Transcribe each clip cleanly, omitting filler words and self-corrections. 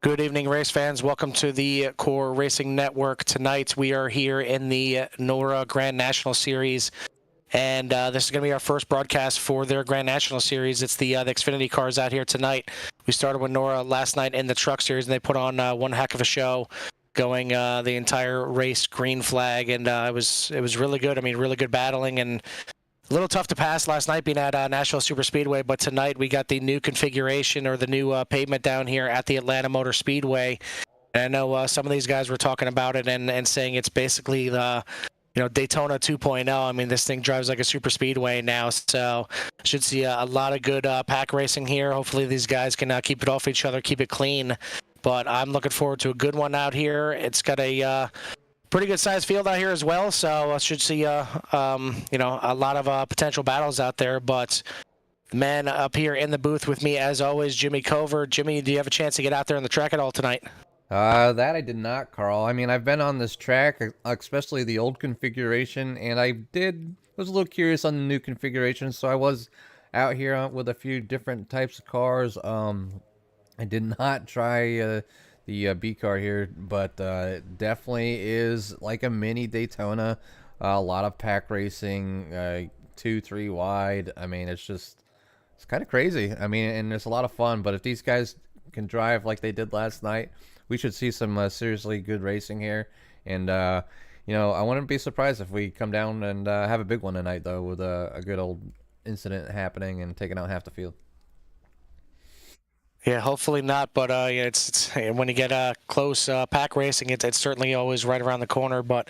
Good evening, race fans. Welcome to the Core Racing Network. Tonight, we are here in the NORA Grand National Series, and this is going to be our first broadcast for their Grand National Series. It's the Xfinity cars out here tonight. We started with NORA last night in the Truck Series, and they put on one heck of a show, going the entire race green flag, and it was really good. I mean, really good battling, and a little tough to pass last night being at National Super Speedway, but tonight we got the new configuration or the new pavement down here at the Atlanta Motor Speedway. And I know some of these guys were talking about it and saying it's basically the Daytona 2.0. I mean, this thing drives like a super speedway now, so should see a lot of good pack racing here. Hopefully these guys can keep it off each other, keep it clean. But I'm looking forward to a good one out here. It's got a pretty good sized field out here as well, so I should see a lot of potential battles out there. But the man up here in the booth with me, as always, Jimmy Cover. Jimmy, do you have a chance to get out there on the track at all tonight? That I did not, Carl. I mean, I've been on this track, especially the old configuration, and I was a little curious on the new configuration, so I was out here with a few different types of cars. I did not try the B car here, but it definitely is like a mini Daytona. A lot of pack racing, 2-3 wide. I mean, it's kind of crazy. I mean, and it's a lot of fun. But if these guys can drive like they did last night, we should see some seriously good racing here. And I wouldn't be surprised if we come down and have a big one tonight, though, with a good old incident happening and taking out half the field. Yeah, hopefully not, but it's when you get close pack racing, it's certainly always right around the corner. But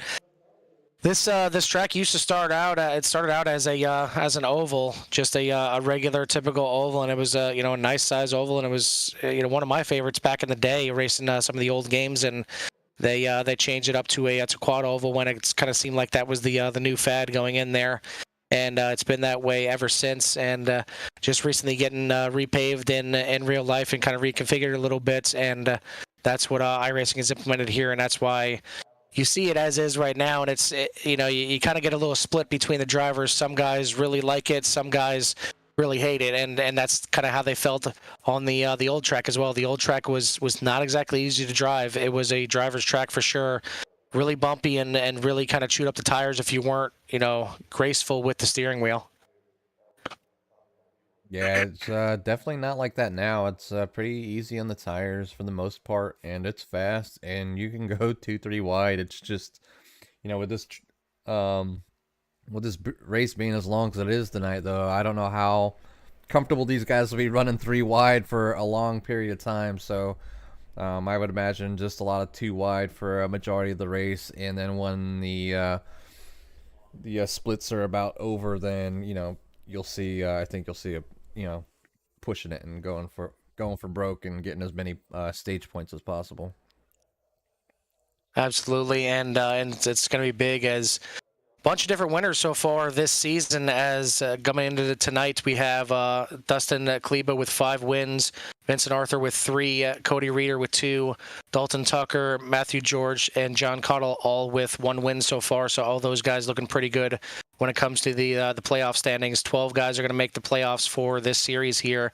this track used to start out. It started out as an oval, just a regular typical oval, and it was a nice size oval, and it was one of my favorites back in the day, racing some of the old games, and they changed it up to a quad oval when it kind of seemed like that was the new fad going in there. And it's been that way ever since, and just recently getting repaved in real life and kind of reconfigured a little bit, and that's what iRacing has implemented here, and that's why you see it as is right now. And you kind of get a little split between the drivers. Some guys really like it, some guys really hate it, and that's kind of how they felt on the old track as well. The old track was not exactly easy to drive. It was a driver's track for sure. Really bumpy and really kind of chewed up the tires if you weren't, graceful with the steering wheel. Yeah, it's definitely not like that now. It's pretty easy on the tires for the most part, and it's fast, and you can go 2-3 wide. It's just, with this race being as long as it is tonight, though, I don't know how comfortable these guys will be running 3 wide for a long period of time. So I would imagine just a lot of 2 wide for a majority of the race, and then when the splits are about over, then you'll see. I think you'll see pushing it and going for broke and getting as many stage points as possible. Absolutely, and it's going to be big as bunch of different winners so far this season. As coming into tonight, we have Dustin Kleba with 5 wins, Vincent Arthur with 3, Cody Reeder with 2, Dalton Tucker, Matthew George, and John Cottle all with 1 win so far. So all those guys looking pretty good when it comes to the playoff standings. 12 guys are going to make the playoffs for this series here.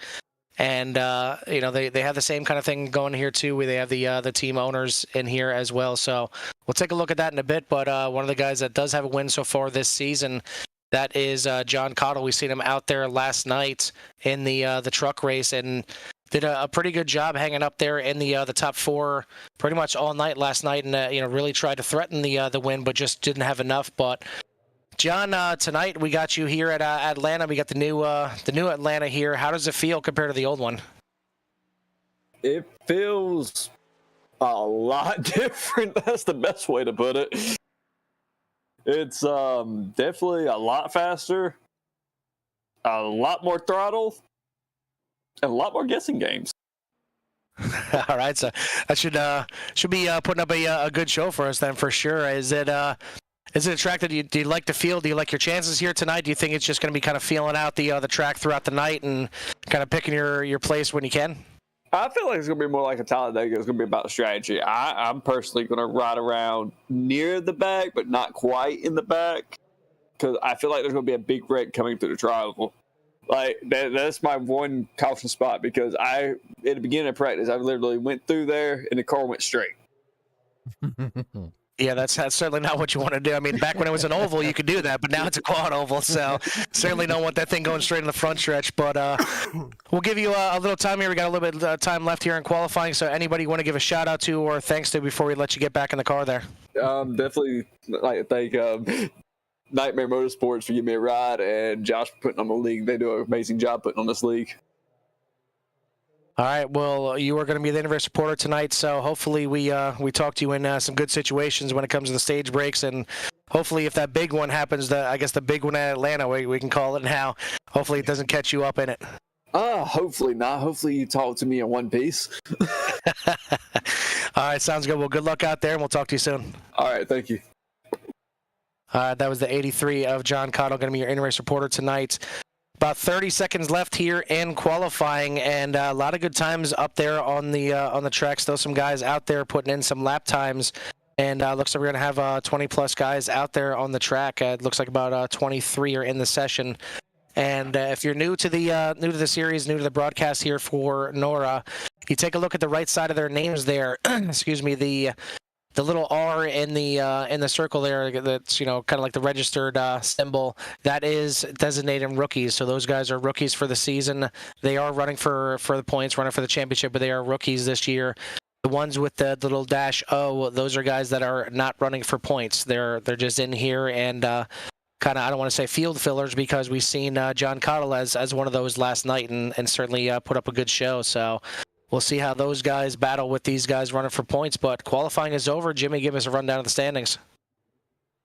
And they have the same kind of thing going here too, where they have the team owners in here as well. So we'll take a look at that in a bit. But one of the guys that does have a win so far this season, that is John Cottle. We seen him out there last night in the truck race and did a pretty good job hanging up there in the top 4 pretty much all night last night, and really tried to threaten the win, but just didn't have enough. But John, tonight we got you here at Atlanta. We got the new Atlanta here. How does it feel compared to the old one? It feels a lot different. That's the best way to put it. It's definitely a lot faster, a lot more throttle, and a lot more guessing games. All right, so that should be putting up a good show for us then, for sure. Is it a track that do you like to feel? Do you like your chances here tonight? Do you think it's just going to be kind of feeling out the track throughout the night and kind of picking your place when you can? I feel like it's going to be more like a Talladega. It's going to be about strategy. I'm personally going to ride around near the back, but not quite in the back, because I feel like there's going to be a big wreck coming through the tri-oval. Like that's my one caution spot because at the beginning of practice, I literally went through there and the car went straight. Yeah, that's certainly not what you want to do. I mean, back when it was an oval, you could do that, but now it's a quad oval, so certainly don't want that thing going straight in the front stretch. But we'll give you a little time here. We got a little bit of time left here in qualifying, so anybody you want to give a shout out to or thanks to before we let you get back in the car there? Definitely like to thank Nightmare Motorsports for giving me a ride and Josh for putting on the league. They do an amazing job putting on this league. All right. Well, you are going to be the Inverse Reporter tonight, so hopefully we talk to you in some good situations when it comes to the stage breaks, and hopefully if that big one happens, I guess the big one at Atlanta, we can call it now, hopefully it doesn't catch you up in it. Hopefully not. Hopefully you talk to me in one piece. All right. Sounds good. Well, good luck out there, and we'll talk to you soon. All right. Thank you. That was the 83 of John Cottle, going to be your in-race reporter tonight. About 30 seconds left here in qualifying, and a lot of good times up there on the track. Still some guys out there putting in some lap times, and looks like we're going to have 20-plus guys out there on the track. It looks like about 23 are in the session. And if you're new to the series, new to the broadcast here for NORA, you take a look at the right side of their names there. Excuse me, the little R in the circle there, that's kind of like the registered symbol, that is designated rookies. So those guys are rookies for the season. They are running for the points, running for the championship, but they are rookies this year. The ones with the little dash O, those are guys that are not running for points. They're just in here and kind of, I don't want to say field fillers, because we've seen John Cottle as one of those last night and certainly put up a good show. So we'll see how those guys battle with these guys running for points, but qualifying is over. Jimmy, give us a rundown of the standings.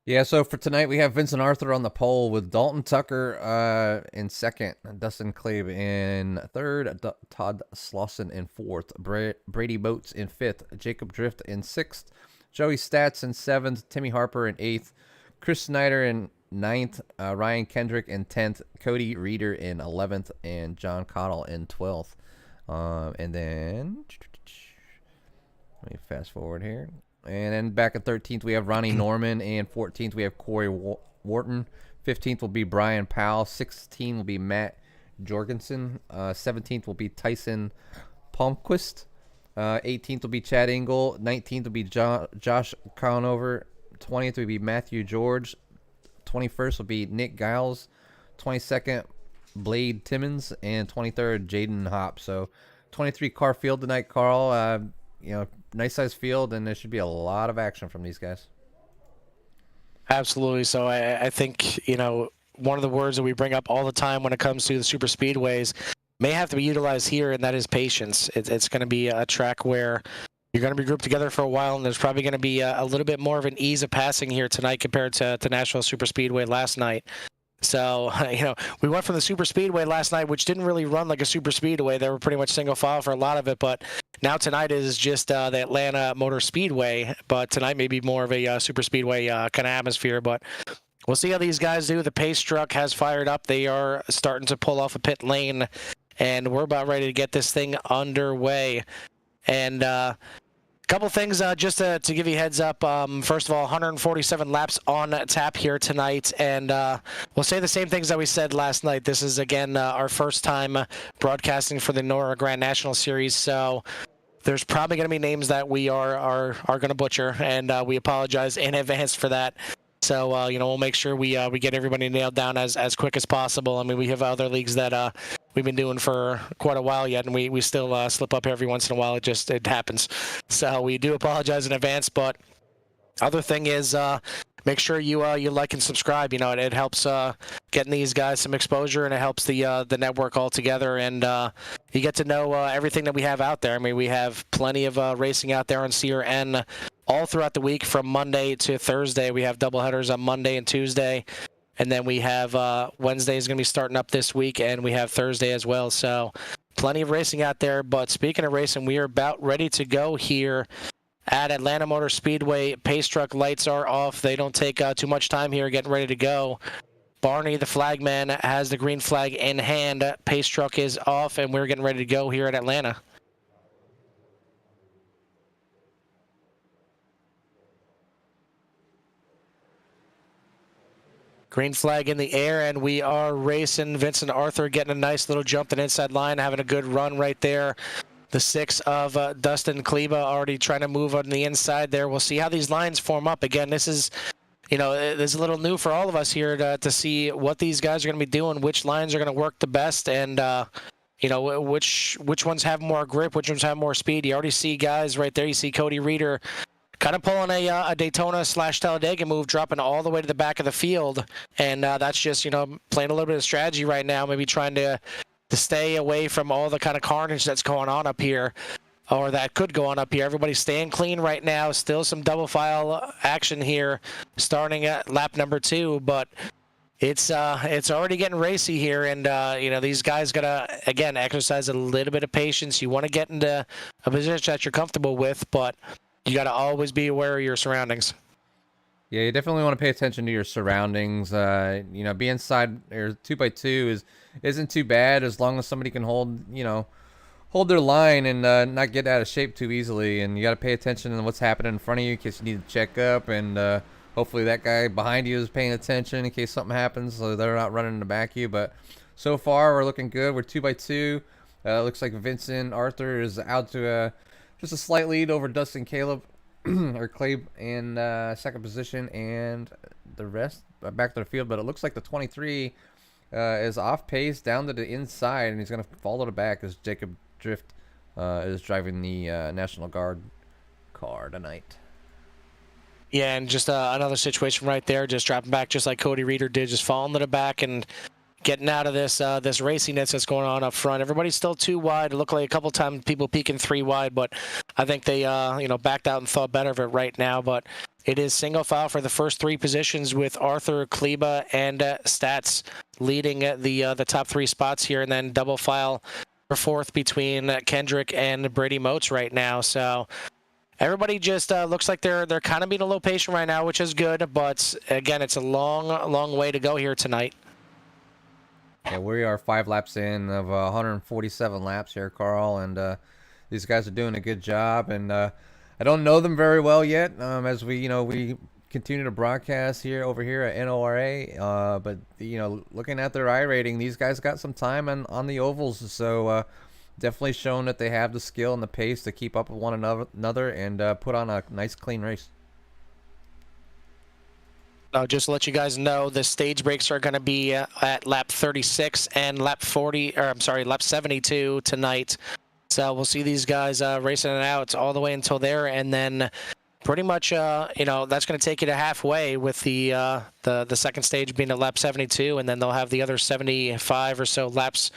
Yeah, so for tonight, we have Vincent Arthur on the pole with Dalton Tucker in second, Dustin Clave in third, Todd Slauson in fourth, Brady Boats in fifth, Jacob Drift in sixth, Joey Stats in seventh, Timmy Harper in eighth, Chris Snyder in ninth, Ryan Kendrick in 10th, Cody Reeder in 11th, and John Cottle in 12th. And then let me fast forward here. And then back at 13th, we have Ronnie Norman. And 14th, we have Corey Wharton. 15th will be Brian Powell. 16th will be Matt Jorgensen. 17th will be Tyson Palmquist. 18th will be Chad Engel. 19th will be Josh Conover. 20th will be Matthew George. 21st will be Nick Giles. 22nd, Blade Timmons. And 23rd, Jaden Hopp. So 23 car field tonight, Carl. Nice size field, and there should be a lot of action from these guys. Absolutely. So I think, one of the words that we bring up all the time when it comes to the super speedways may have to be utilized here, and that is patience. It's going to be a track where you're going to be grouped together for a while, and there's probably going to be a little bit more of an ease of passing here tonight compared to National Super Speedway last night. So, we went from the super speedway last night, which didn't really run like a super speedway. They were pretty much single file for a lot of it, but now tonight is just the Atlanta Motor Speedway, but tonight may be more of a super speedway kind of atmosphere, but we'll see how these guys do. The pace truck has fired up. They are starting to pull off a pit lane, and we're about ready to get this thing underway. And couple things just to give you a heads up. First of all, 147 laps on tap here tonight, and we'll say the same things that we said last night. This is, again, our first time broadcasting for the NORA Grand National Series, so there's probably going to be names that we are going to butcher, and we apologize in advance for that. So, we'll make sure we get everybody nailed down as quick as possible. I mean, we have other leagues that we've been doing for quite a while yet, and we still slip up every once in a while. It happens. So we do apologize in advance. But other thing is, make sure you like and subscribe. It helps getting these guys some exposure, and it helps the network all together. And you get to know everything that we have out there. I mean, we have plenty of racing out there on CRN all throughout the week from Monday to Thursday. We have doubleheaders on Monday and Tuesday. And then we have Wednesday is going to be starting up this week, and we have Thursday as well. So plenty of racing out there. But speaking of racing, we are about ready to go here at Atlanta Motor Speedway. Pace truck lights are off. They don't take too much time here getting ready to go. Barney, the flagman, has the green flag in hand. Pace truck is off, and we're getting ready to go here at Atlanta. Green flag in the air, and we are racing. Vincent Arthur getting a nice little jump to the inside line, having a good run right there. The 6 of Dustin Kleba already trying to move on the inside there. We'll see how these lines form up. Again, this is, this is a little new for all of us here to see what these guys are going to be doing, which lines are going to work the best, and which ones have more grip, which ones have more speed. You already see guys right there. You see Cody Reeder kind of pulling a Daytona/Talladega move, dropping all the way to the back of the field, and that's just playing a little bit of strategy right now, maybe trying to stay away from all the kind of carnage that's going on up here, or that could go on up here. Everybody's staying clean right now. Still some double file action here, starting at lap number 2, but it's already getting racy here, and these guys gotta again exercise a little bit of patience. You want to get into a position that you're comfortable with, but you got to always be aware of your surroundings. Yeah, you definitely want to pay attention to your surroundings. Be inside or 2x2 isn't too bad as long as somebody can hold their line and not get out of shape too easily. And you got to pay attention to what's happening in front of you in case you need to check up, and hopefully that guy behind you is paying attention in case something happens, so they're not running in the back of you. But so far we're looking good. We're 2x2. Looks like Vincent Arthur is out to just a slight lead over Dustin Caleb. Or Clabe in second position, and the rest back to the field. But it looks like the 23 is off pace down to the inside, and he's going to fall to the back as Jacob Drift is driving the National Guard car tonight. Yeah, and just another situation right there, just dropping back just like Cody Reeder did, just falling to the back and getting out of this this raciness that's going on up front. Everybody's still 2 wide. It looked like a couple times people peeking 3 wide, but I think they backed out and thought better of it right now. But it is single file for the first 3 positions with Arthur, Kleba, and Stats leading the top 3 spots here, and then double file for 4th between Kendrick and Brady Moats right now. So everybody just looks like they're kind of being a little patient right now, which is good. But again, it's a long way to go here tonight. Yeah, we are 5 laps in of 147 laps here, Carl, and these guys are doing a good job. And I don't know them very well yet, as we continue to broadcast over here at NORA. But looking at their iRating, these guys got some time on the ovals, so definitely showing that they have the skill and the pace to keep up with one another and put on a nice, clean race. Just to let you guys know, the stage breaks are going to be at lap 36 and lap 72 tonight. So we'll see these guys racing it out all the way until there, and then pretty much, that's going to take you to halfway with the second stage being at lap 72, and then they'll have the other 75 or so laps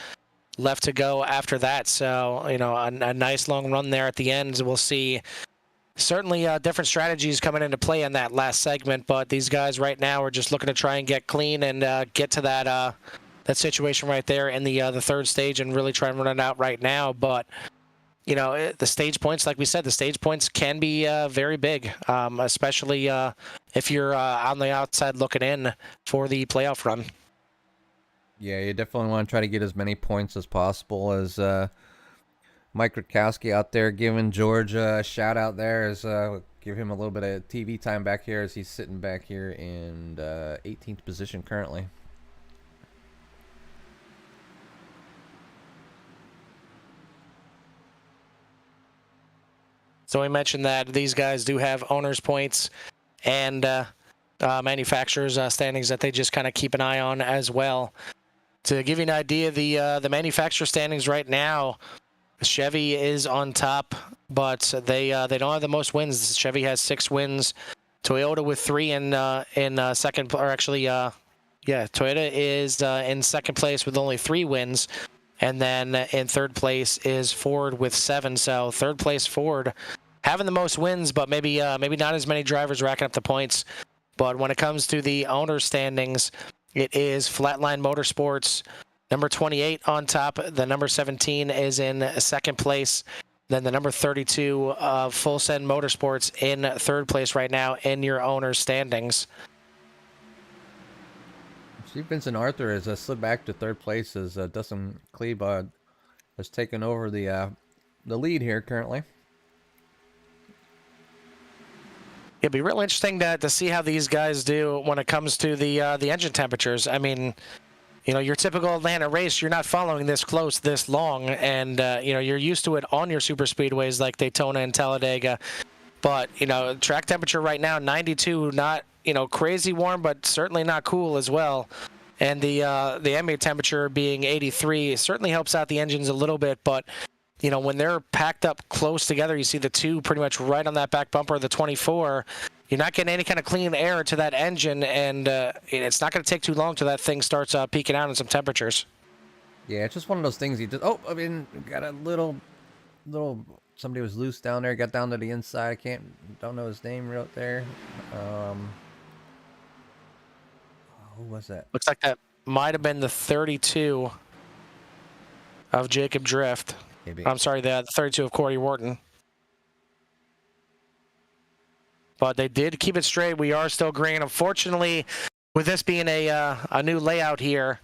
left to go after that. So a nice long run there at the end. We'll see. Certainly different strategies coming into play in that last segment, but these guys right now are just looking to try and get clean and get to that situation right there in the third stage and really try and run it out right now. But the stage points, like we said, the stage points can be very big, especially if you're on the outside looking in for the playoff run. Yeah, you definitely want to try to get as many points as possible. As Mike Rutkowski out there giving George a shout out there, as give him a little bit of TV time back here as he's sitting back here in 18th position currently. So we mentioned that these guys do have owners points and manufacturers standings that they just kind of keep an eye on as well. To give you an idea, the manufacturer standings right now, Chevy is on top, but they don't have the most wins. Chevy has 6 wins. Toyota with 3 in second, or actually, Toyota is in second place with only 3 wins, and then in third place is Ford with 7. So third place Ford having the most wins, but maybe not as many drivers racking up the points. But when it comes to the owner standings, it is Flatline Motorsports, number 28 on top. The number 17 is in second place. Then the number 32 of Full Send Motorsports in third place right now in your owner's standings. See, Vincent Arthur has slid back to third place as Dustin Kleba has taken over the lead here currently. Yeah, it'd be real interesting to see how these guys do when it comes to the engine temperatures. I mean, you know, your typical Atlanta race, you're not following this close this long, and you know, you're used to it on your super speedways like Daytona and Talladega. But you know, track temperature right now 92, not, you know, crazy warm, but certainly not cool as well. And the ambient temperature being 83 certainly helps out the engines a little bit, but you know, when they're packed up close together, you see the two pretty much right on that back bumper of the 24. You're not getting any kind of clean air to that engine, and it's not going to take too long till that thing starts peaking out in some temperatures. Yeah, it's just one of those things you just... Oh, I mean, got a little... Somebody was loose down there, got down to the inside. Don't know his name right there. Who was that? Looks like that might have been the 32 of Jacob Drift. Maybe. I'm sorry, the 32 of Corey Wharton. But they did keep it straight. We are still green. Unfortunately, with this being a new layout here,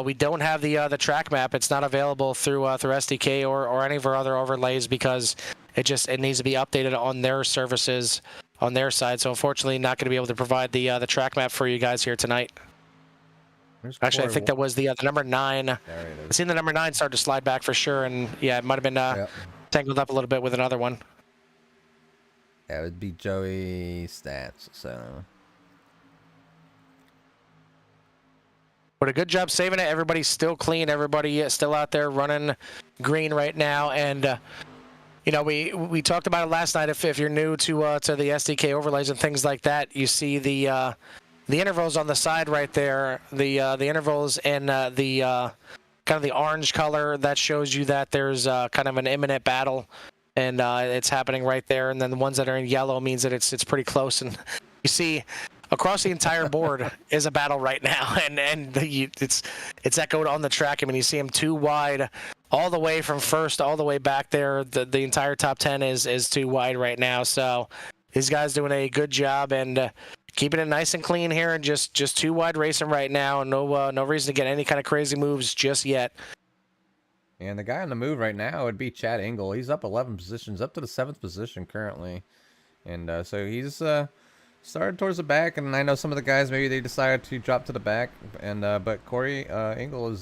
we don't have the track map. It's not available through SDK or any of our other overlays because it needs to be updated on their services on their side. So unfortunately, not going to be able to provide the track map for you guys here tonight. Actually, I think that was the number 9. There it is. I've seen the number 9 start to slide back for sure, and yeah, it might have been tangled up a little bit with another one. Yeah, it would be Joey Stats. So, but a good job saving it. Everybody's still clean. Everybody still out there running green right now, and you know, we talked about it last night. If you're new to the SDK overlays and things like that, you see the intervals on the side right there, the intervals and the kind of the orange color, that shows you that there's kind of an imminent battle, and it's happening right there. And then the ones that are in yellow means that it's pretty close. And you see across the entire board is a battle right now, and it's echoed on the track. I mean, you see them too wide all the way from first all the way back there. The entire top 10 is too wide right now. So these guys doing a good job and keeping it nice and clean here, and just too wide racing right now. No reason to get any kind of crazy moves just yet. and the guy on the move right now would be Chad Engel. He's up 11 positions, up to the 7th position currently, and so he's started towards the back. And I know some of the guys, maybe they decided to drop to the back, and but Corey Engel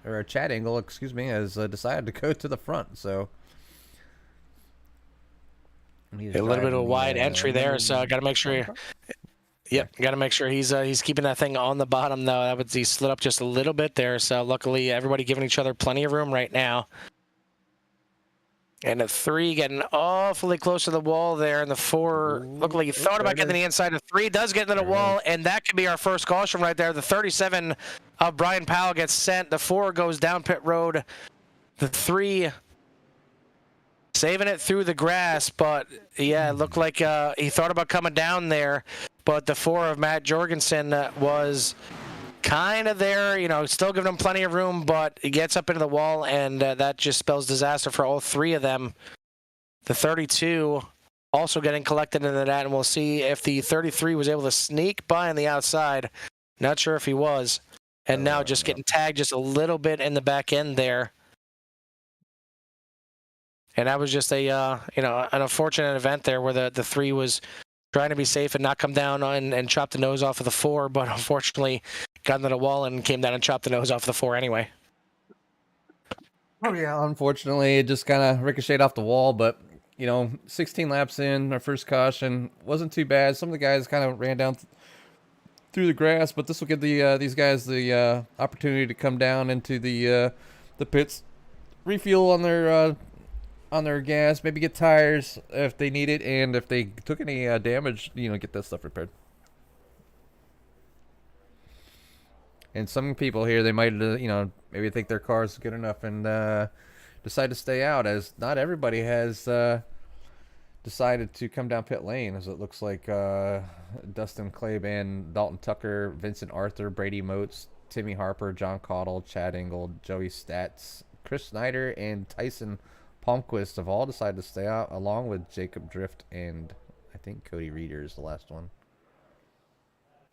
or Chad Engel, excuse me, has decided to go to the front. So A little bit of a wide entry there, so I got to make sure. Yep, got to make sure he's keeping that thing on the bottom though. He slid up just a little bit there, so luckily everybody giving each other plenty of room right now. And the 3 getting awfully close to the wall there, and the 4 looked like he thought about getting to the inside. The 3 does get into the wall, and that could be our first caution right there. The 37 of Brian Powell gets sent. The 4 goes down pit road. The 3 saving it through the grass, but yeah, it looked like he thought about coming down there, but the 4 of Matt Jorgensen was kind of there, you know, still giving him plenty of room, but he gets up into the wall, and that just spells disaster for all 3 of them. The 32 also getting collected into that, and we'll see if the 33 was able to sneak by on the outside. Not sure if he was. And now just getting tagged just a little bit in the back end there. And that was just a, you know, an unfortunate event there where the 3 was trying to be safe and not come down and chop the nose off of the 4, but unfortunately got into the wall and came down and chopped the nose off the 4 anyway. Oh yeah, unfortunately it just kind of ricocheted off the wall, but you know, 16 laps in, our first caution wasn't too bad. Some of the guys kind of ran down through the grass, but this will give these guys the opportunity to come down into the pits, refuel on their gas, maybe get tires if they need it, and if they took any damage, you know, get that stuff repaired. And some people here, they might, you know, maybe think their car is good enough and decide to stay out, as not everybody has decided to come down pit lane, as it looks like Dustin Claiborne, Dalton Tucker, Vincent Arthur, Brady Moats, Timmy Harper, John Caudle, Chad Engel, Joey Stats, Chris Snyder, and Tyson Palmquist have all decided to stay out, along with Jacob Drift and I think Cody Reeder is the last one.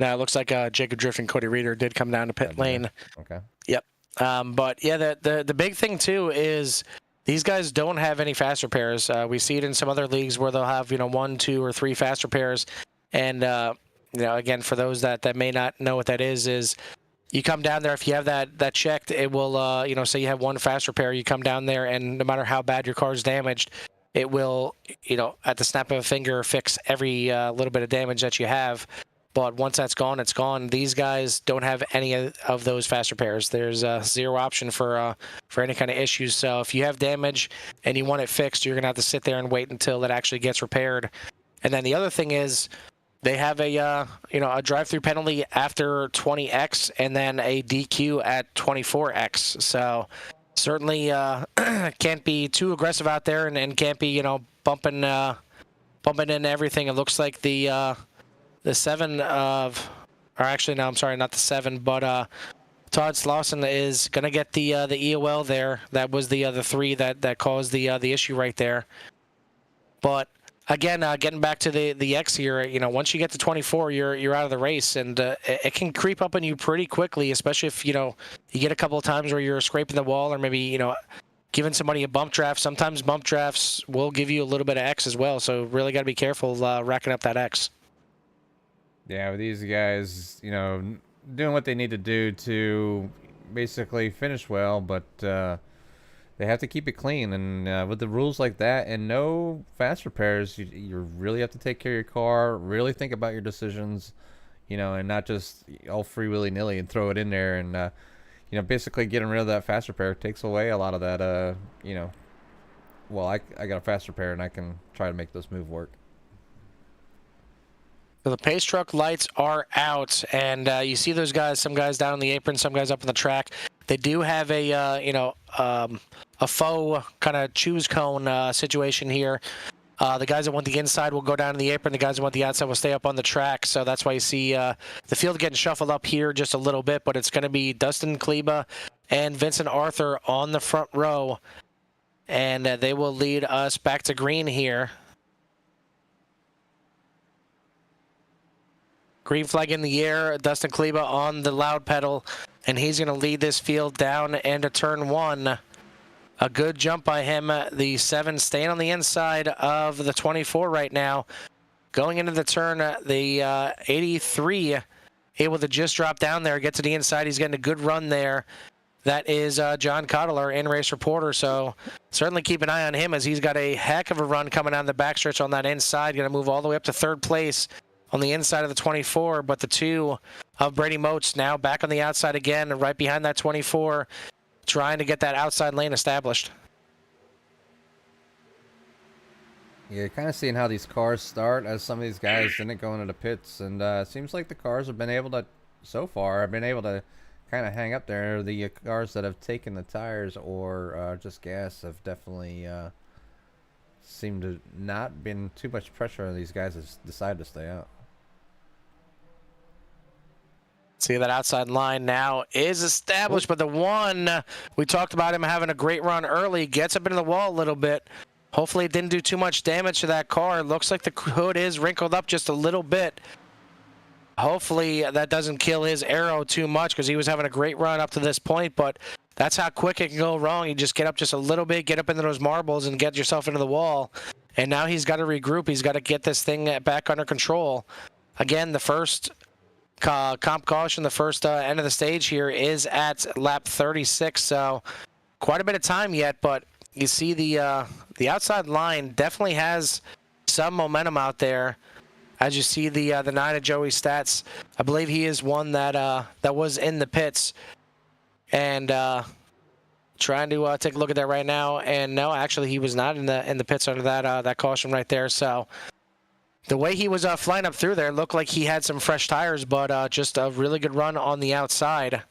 Now it looks like Jacob Drift and Cody Reeder did come down to pit lane. Okay. Yep. But yeah, the big thing too is these guys don't have any fast repairs. We see it in some other leagues where they'll have, 1, 2, or 3 fast repairs. And, again, for those that may not know what that is you come down there, if you have that checked, it will, say you have 1 fast repair, you come down there, and no matter how bad your car is damaged, it will, at the snap of a finger, fix every little bit of damage that you have. But once that's gone, it's gone. These guys don't have any of those fast repairs. There's zero option for any kind of issues. So if you have damage and you want it fixed, you're going to have to sit there and wait until it actually gets repaired. And then the other thing is they have a drive-through penalty after 20x and then a DQ at 24x. So certainly can't be too aggressive out there and can't be, bumping into everything. It looks like the 7 of, or actually, no, I'm sorry, not the 7, but Todd Slauson is going to get the EOL there. That was the 3 that caused the issue right there. But again, getting back to the X here, once you get to 24, you're out of the race, and it can creep up on you pretty quickly, especially if you get a couple of times where you're scraping the wall or maybe giving somebody a bump draft. Sometimes bump drafts will give you a little bit of X as well, so really got to be careful racking up that X. Yeah, with these guys, doing what they need to do to basically finish well, but they have to keep it clean. And with the rules like that and no fast repairs, you really have to take care of your car, really think about your decisions, and not just all free willy-nilly and throw it in there. And, basically getting rid of that fast repair takes away a lot of that, well, I got a fast repair and I can try to make this move work. So the pace truck lights are out, and you see those guys, some guys down on the apron, some guys up on the track. They do have a faux kind of choose cone situation here. The guys that want the inside will go down to the apron. The guys that want the outside will stay up on the track. So that's why you see the field getting shuffled up here just a little bit, but it's going to be Dustin Kleba and Vincent Arthur on the front row, and they will lead us back to green here. Green flag in the air, Dustin Kleba on the loud pedal, and he's going to lead this field down into turn 1. A good jump by him. The 7 staying on the inside of the 24 right now. Going into the turn, the 83 able to just drop down there, get to the inside. He's getting a good run there. That is John Cottle, our in-race reporter, so certainly keep an eye on him as he's got a heck of a run coming down the backstretch on that inside. Going to move all the way up to 3rd place on the inside of the 24, but the 2 of Brady Moats now back on the outside again, right behind that 24, trying to get that outside lane established. Yeah, kind of seeing how these cars start as some of these guys didn't go into the pits, and it seems like the cars have been able to, so far, have been able to kind of hang up there. The cars that have taken the tires or just gas have definitely seemed to not been too much pressure on these guys that decided to stay out. See, that outside line now is established, but the 1, we talked about him having a great run early, gets up into the wall a little bit. Hopefully it didn't do too much damage to that car. It looks like the hood is wrinkled up just a little bit. Hopefully that doesn't kill his arrow too much because he was having a great run up to this point, but that's how quick it can go wrong. You just get up just a little bit, get up into those marbles, and get yourself into the wall. And now he's got to regroup. He's got to get this thing back under control. Again, the first comp caution, the first end of the stage here is at lap 36, so quite a bit of time yet, but you see the outside line definitely has some momentum out there. As you see the 9 of Joey's stats, I believe he is one that was in the pits, and trying to take a look at that right now, and no, actually he was not in the pits under that caution right there. So the way he was flying up through there looked like he had some fresh tires, but just a really good run on the outside.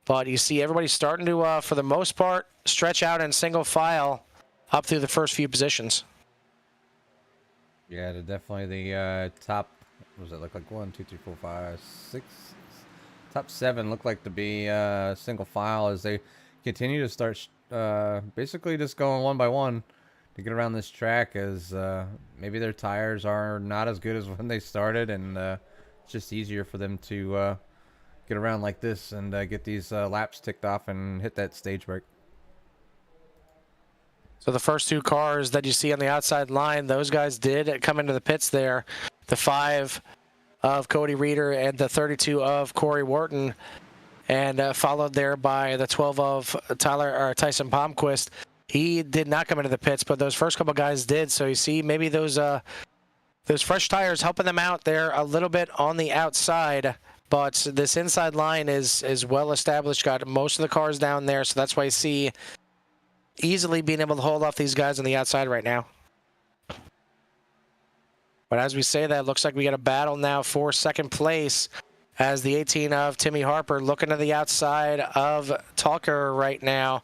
But you see everybody starting to, for the most part, stretch out in single file up through the first few positions. Yeah, definitely the top, what does it look like? 1, 2, 3, 4, 5, 6. Top 7 look like to be single file as they continue to start basically just going one by one to get around this track, as maybe their tires are not as good as when they started, and it's just easier for them to get around like this and get these laps ticked off and hit that stage break. So the first two cars that you see on the outside line, those guys did come into the pits there. The 5 of Cody Reeder and the 32 of Corey Wharton, and followed there by the 12 of Tyson Palmquist. He did not come into the pits, but those first couple guys did. So you see maybe those fresh tires helping them out there a little bit on the outside. But this inside line is well established, got most of the cars down there, so that's why you see easily being able to hold off these guys on the outside right now. But as we say that, it looks like we got a battle now for second place as the 18 of Timmy Harper looking to the outside of Tucker right now,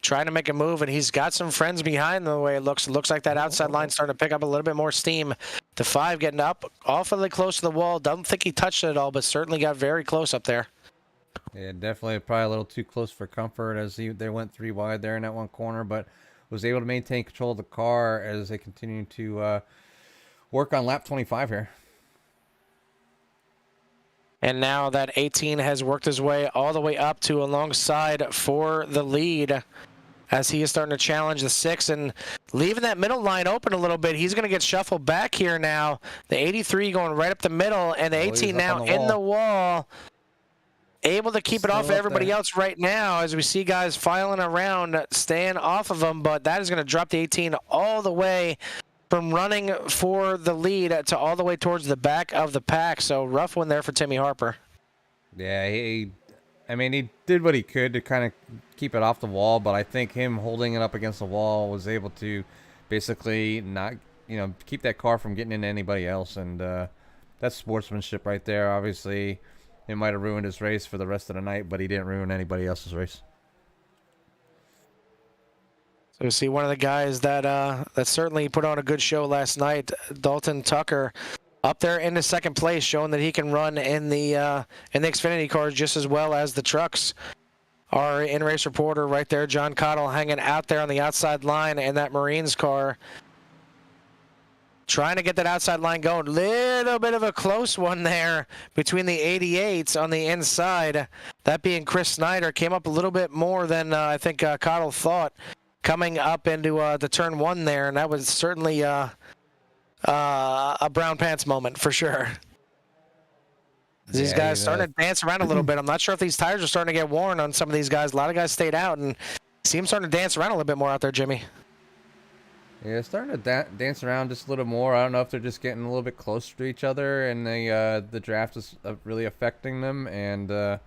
trying to make a move, and he's got some friends behind the way it looks. It looks like that outside line starting to pick up a little bit more steam. The 5 getting up awfully close to the wall. Don't think he touched it at all, but certainly got very close up there. Yeah, definitely probably a little too close for comfort as they went 3 wide there in that one corner, but was able to maintain control of the car as they continue to work on lap 25 here. And now that 18 has worked his way all the way up to alongside for the lead as he is starting to challenge the 6 and leaving that middle line open a little bit. He's going to get shuffled back here now. The 83 going right up the middle, and the 18 now in the wall. Able to keep it off everybody else right now as we see guys filing around, staying off of them, but that is going to drop the 18 all the way from running for the lead to all the way towards the back of the pack. So rough one there for Timmy Harper. Yeah, he did what he could to kind of keep it off the wall, but I think him holding it up against the wall was able to basically not, keep that car from getting into anybody else, and that's sportsmanship right there. Obviously, it might have ruined his race for the rest of the night, but he didn't ruin anybody else's race. So we see one of the guys that certainly put on a good show last night, Dalton Tucker, up there in the second place, showing that he can run in the Xfinity cars just as well as the trucks. Our in-race reporter right there, John Cottle, hanging out there on the outside line in that Marines car, trying to get that outside line going. Little bit of a close one there between the 88s on the inside. That being Chris Snyder, came up a little bit more than I think Cottle thought, coming up into the turn 1 there, and that was certainly a brown pants moment for sure. These guys starting to dance around a little bit. I'm not sure if these tires are starting to get worn on some of these guys. A lot of guys stayed out and see them starting to dance around a little bit more out there, Jimmy. Yeah, starting to dance around just a little more. I don't know if they're just getting a little bit closer to each other, and the draft is really affecting them. And a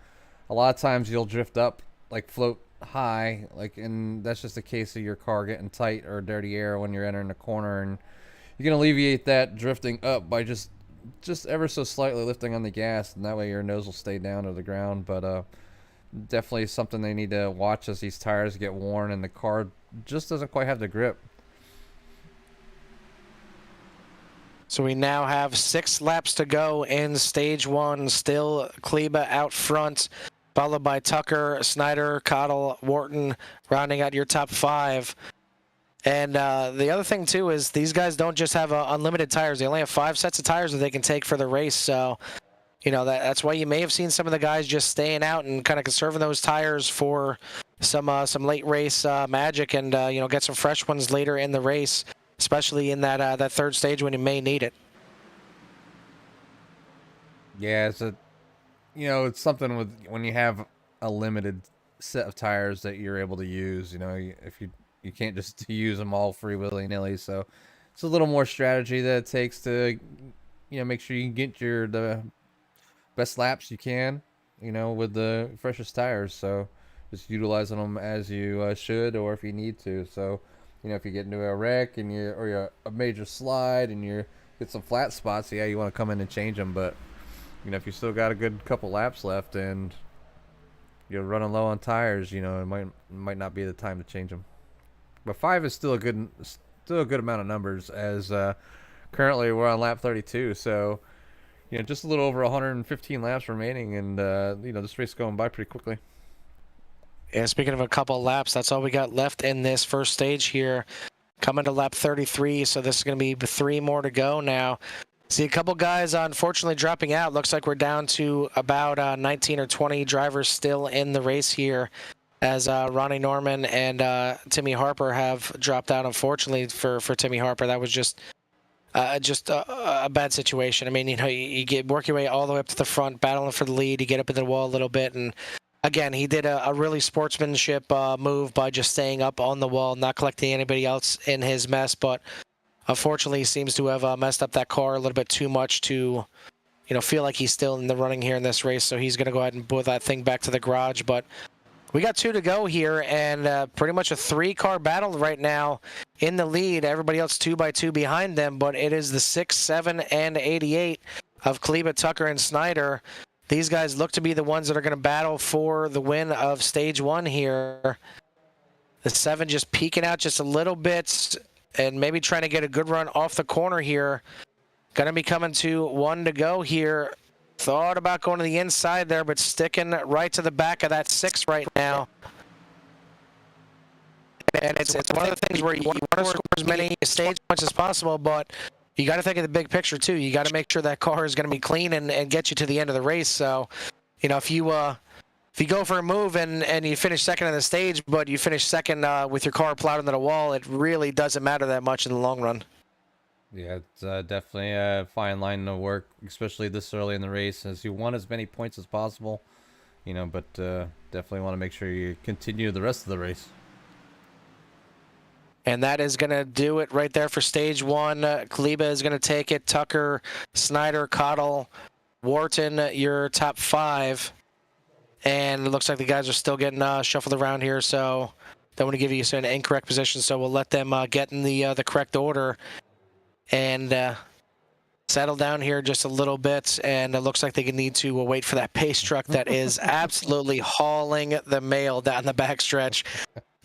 lot of times you'll drift up, like float high, and that's just a case of your car getting tight or dirty air when you're entering the corner, and you can alleviate that drifting up by just ever so slightly lifting on the gas, and that way your nose will stay down to the ground. But definitely something they need to watch as these tires get worn and the car just doesn't quite have the grip. So we now have 6 laps to go in stage 1. Still Kleba out front, followed by Tucker, Snyder, Cottle, Wharton, rounding out your top 5. And the other thing, too, is these guys don't just have unlimited tires. They only have 5 sets of tires that they can take for the race. So, that's why you may have seen some of the guys just staying out and kind of conserving those tires for some late race magic and, get some fresh ones later in the race, especially in that third stage when you may need it. Yeah, it's something with when you have a limited set of tires that you're able to use. If you can't just use them all free willy-nilly, so it's a little more strategy that it takes to make sure you get the best laps you can with the freshest tires. So just utilizing them as you should, or if you need to. So if you get into a wreck and you're a major slide and you get some flat spots, you want to come in and change them. But if you still got a good couple laps left and you're running low on tires, it might not be the time to change them. But 5 is still a good amount of numbers, as currently we're on lap 32. So just a little over 115 laps remaining, and this race is going by pretty quickly. Yeah, speaking of a couple of laps, that's all we got left in this first stage here. Coming to lap 33, so this is going to be 3 more to go now. See a couple guys unfortunately dropping out. Looks like we're down to about 19 or 20 drivers still in the race here. as Ronnie Norman and Timmy Harper have dropped out. Unfortunately for Timmy Harper, that was just a bad situation. I mean, you get work your way all the way up to the front, battling for the lead. You get up into the wall a little bit, and again, he did a really sportsmanship move by just staying up on the wall, not collecting anybody else in his mess. But unfortunately, he seems to have messed up that car a little bit too much to, feel like he's still in the running here in this race. So he's going to go ahead and put that thing back to the garage. But we got 2 to go here, and pretty much a 3-car battle right now in the lead. Everybody else 2 by 2 behind them, but it is the 6, 7, and 88 of Kleba, Tucker, and Snyder. These guys look to be the ones that are going to battle for the win of Stage 1 here. The 7 just peeking out just a little bit and maybe trying to get a good run off the corner here. Going to be coming to 1 to go here. Thought about going to the inside there, but sticking right to the back of that 6 right now. And it's one of the things where you want to score as many stage points as possible, but you got to think of the big picture too. You got to make sure that car is going to be clean and get you to the end of the race. So, if you go for a move and you finish second on the stage, but you finish second with your car plowed into the wall, it really doesn't matter that much in the long run. Yeah, it's definitely a fine line to work, especially this early in the race, as you want as many points as possible, but definitely want to make sure you continue the rest of the race. And that is going to do it right there for Stage 1. Kleba is going to take it. Tucker, Snyder, Cottle, Wharton, your top 5. And it looks like the guys are still getting shuffled around here, so don't want to give you an incorrect position, so we'll let them get in the correct order and settle down here just a little bit. And it looks like they need to wait for that pace truck that is absolutely hauling the mail down the backstretch.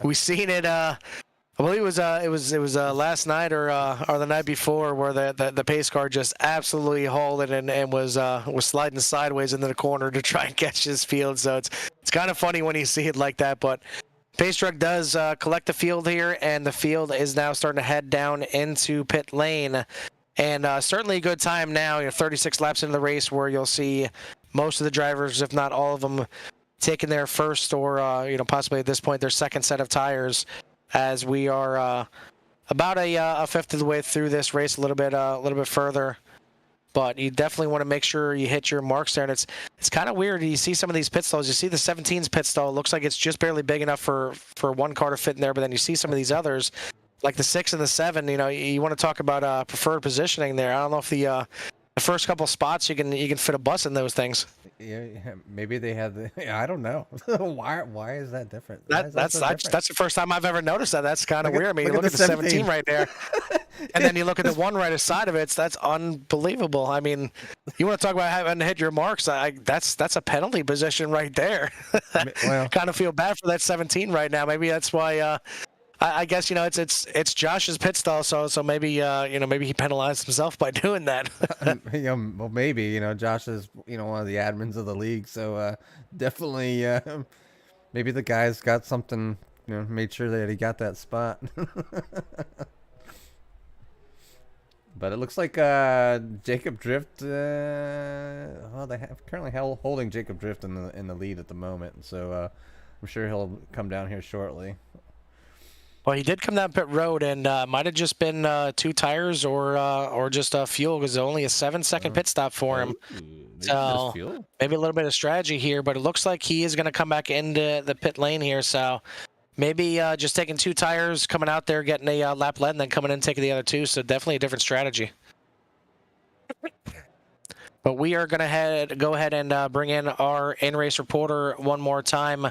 We've seen it. I believe it was last night or the night before, where the pace car just absolutely hauled it and was sliding sideways into the corner to try and catch his field. So it's kind of funny when you see it like that. But pace truck does collect the field here, and the field is now starting to head down into pit lane. And certainly a good time now, 36 laps into the race, where you'll see most of the drivers, if not all of them, taking their first or possibly at this point their second set of tires, as we are about a fifth of the way through this race, a little bit further. But you definitely want to make sure you hit your marks there. And it's kind of weird. You see some of these pit stalls. You see the 17's pit stall. It looks like it's just barely big enough for one car to fit in there. But then you see some of these others, like the 6 and the 7. You want to talk about preferred positioning there. I don't know if the first couple spots you can fit a bus in those things. Yeah, maybe they have I don't know. Why is that different? That's the first time I've ever noticed that. That's kind of weird. I mean, look at the 17 right there. And then you look at the one right aside of it. That's unbelievable. I mean, you want to talk about having to hit your marks? That's a penalty position right there. Well, kind of feel bad for that 17 right now. Maybe that's why. I guess it's Josh's pit stall, so maybe maybe he penalized himself by doing that. Well, maybe Josh is one of the admins of the league, so definitely maybe the guy's got something, made sure that he got that spot. But it looks like Jacob Drift. Well, they have currently holding Jacob Drift in the lead at the moment, so I'm sure he'll come down here shortly. Well, he did come down pit road, and might have just been 2 tires or just fuel, because only a 7-second pit stop for him. So maybe a little bit of strategy here, but it looks like he is going to come back into the pit lane here. So maybe just taking 2 tires, coming out there, getting a lap lead, and then coming in and taking the other 2. So definitely a different strategy. But we are going to go ahead and bring in our in-race reporter one more time.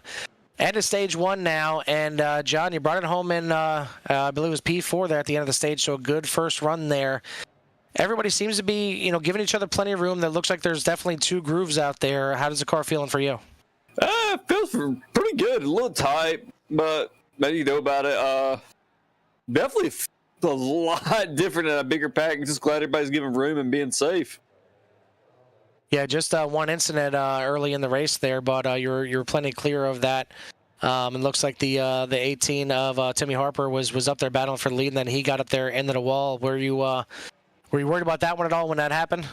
End of stage 1 now, and John, you brought it home in, I believe it was P4 there at the end of the stage, so a good first run there. Everybody seems to be, giving each other plenty of room. That looks like there's definitely 2 grooves out there. How does the car feeling for you? It feels pretty good. A little tight, but maybe you know about it. Definitely a lot different in a bigger pack. I'm just glad everybody's giving room and being safe. Yeah, just one incident early in the race there, but you're plenty clear of that. It looks like the 18 of Timmy Harper was up there battling for the lead, and then he got up there into the wall. Were you worried about that one at all when that happened?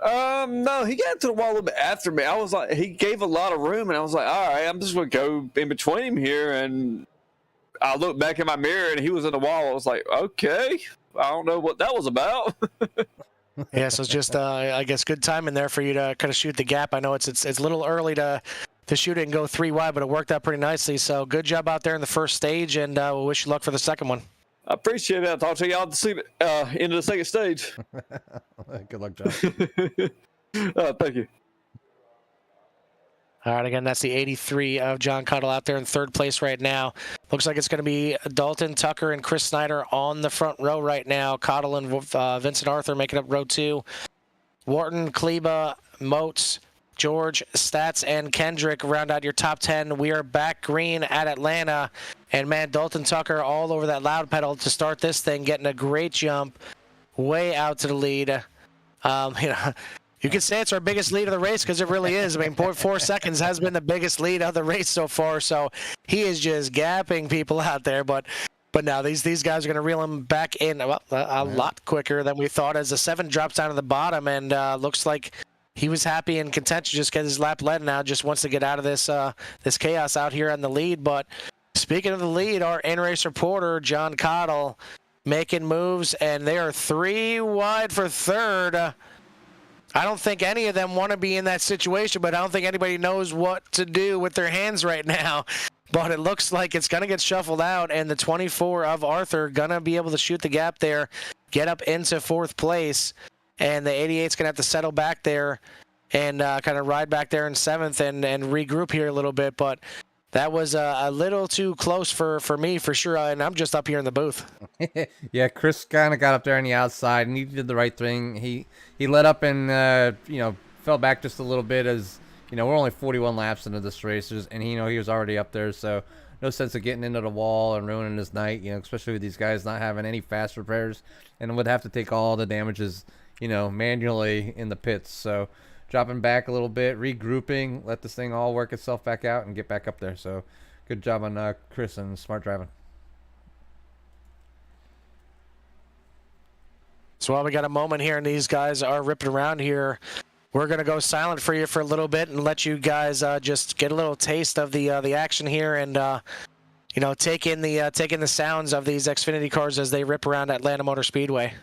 No, he got to the wall a little bit after me. I was like, he gave a lot of room, and I was like, all right, I'm just gonna go in between him here. And I looked back in my mirror, and he was in the wall. I was like, okay, I don't know what that was about. Yeah, so it's just, I guess, good timing there for you to kind of shoot the gap. I know it's a little early to shoot it and go 3 wide, but it worked out pretty nicely. So good job out there in the first stage, and we'll wish you luck for the second one. I appreciate it. I'll talk to y'all into the second stage. Good luck, John. Thank you. All right, again, that's the 83 of John Cottle out there in third place right now. Looks like it's going to be Dalton, Tucker, and Chris Snyder on the front row right now. Cottle and Vincent Arthur making up row 2. Wharton, Kleba, Moats, George, Stats, and Kendrick round out your top 10. We are back green at Atlanta. And, man, Dalton Tucker all over that loud pedal to start this thing, getting a great jump way out to the lead. You could say it's our biggest lead of the race because it really is. I mean, 0.4 seconds has been the biggest lead of the race so far. So he is just gapping people out there. But now these guys are going to reel him back in a lot quicker than we thought as the 7 drops down to the bottom. And looks like he was happy and content to just get his lap led now. Just wants to get out of this chaos out here on the lead. But speaking of the lead, our in-race reporter, John Cottle, making moves. And they are 3 wide for third. I don't think any of them want to be in that situation, but I don't think anybody knows what to do with their hands right now. But it looks like it's going to get shuffled out, and the 24 of Arthur going to be able to shoot the gap there, get up into 4th place, and the 88's going to have to settle back there and kind of ride back there in 7th and regroup here a little bit. But that was a little too close for me, for sure, and I'm just up here in the booth. Yeah, Chris kind of got up there on the outside, and he did the right thing. He let up and fell back just a little bit, as we're only 41 laps into this race, and he was already up there, so no sense of getting into the wall and ruining his night. Especially with these guys not having any fast repairs, and would have to take all the damages manually in the pits. So dropping back a little bit, regrouping, let this thing all work itself back out and get back up there. So good job on Chris and smart driving. So while we got a moment here and these guys are ripping around here, we're going to go silent for you for a little bit and let you guys just get a little taste of the action here and take in the sounds of these Xfinity cars as they rip around Atlanta Motor Speedway.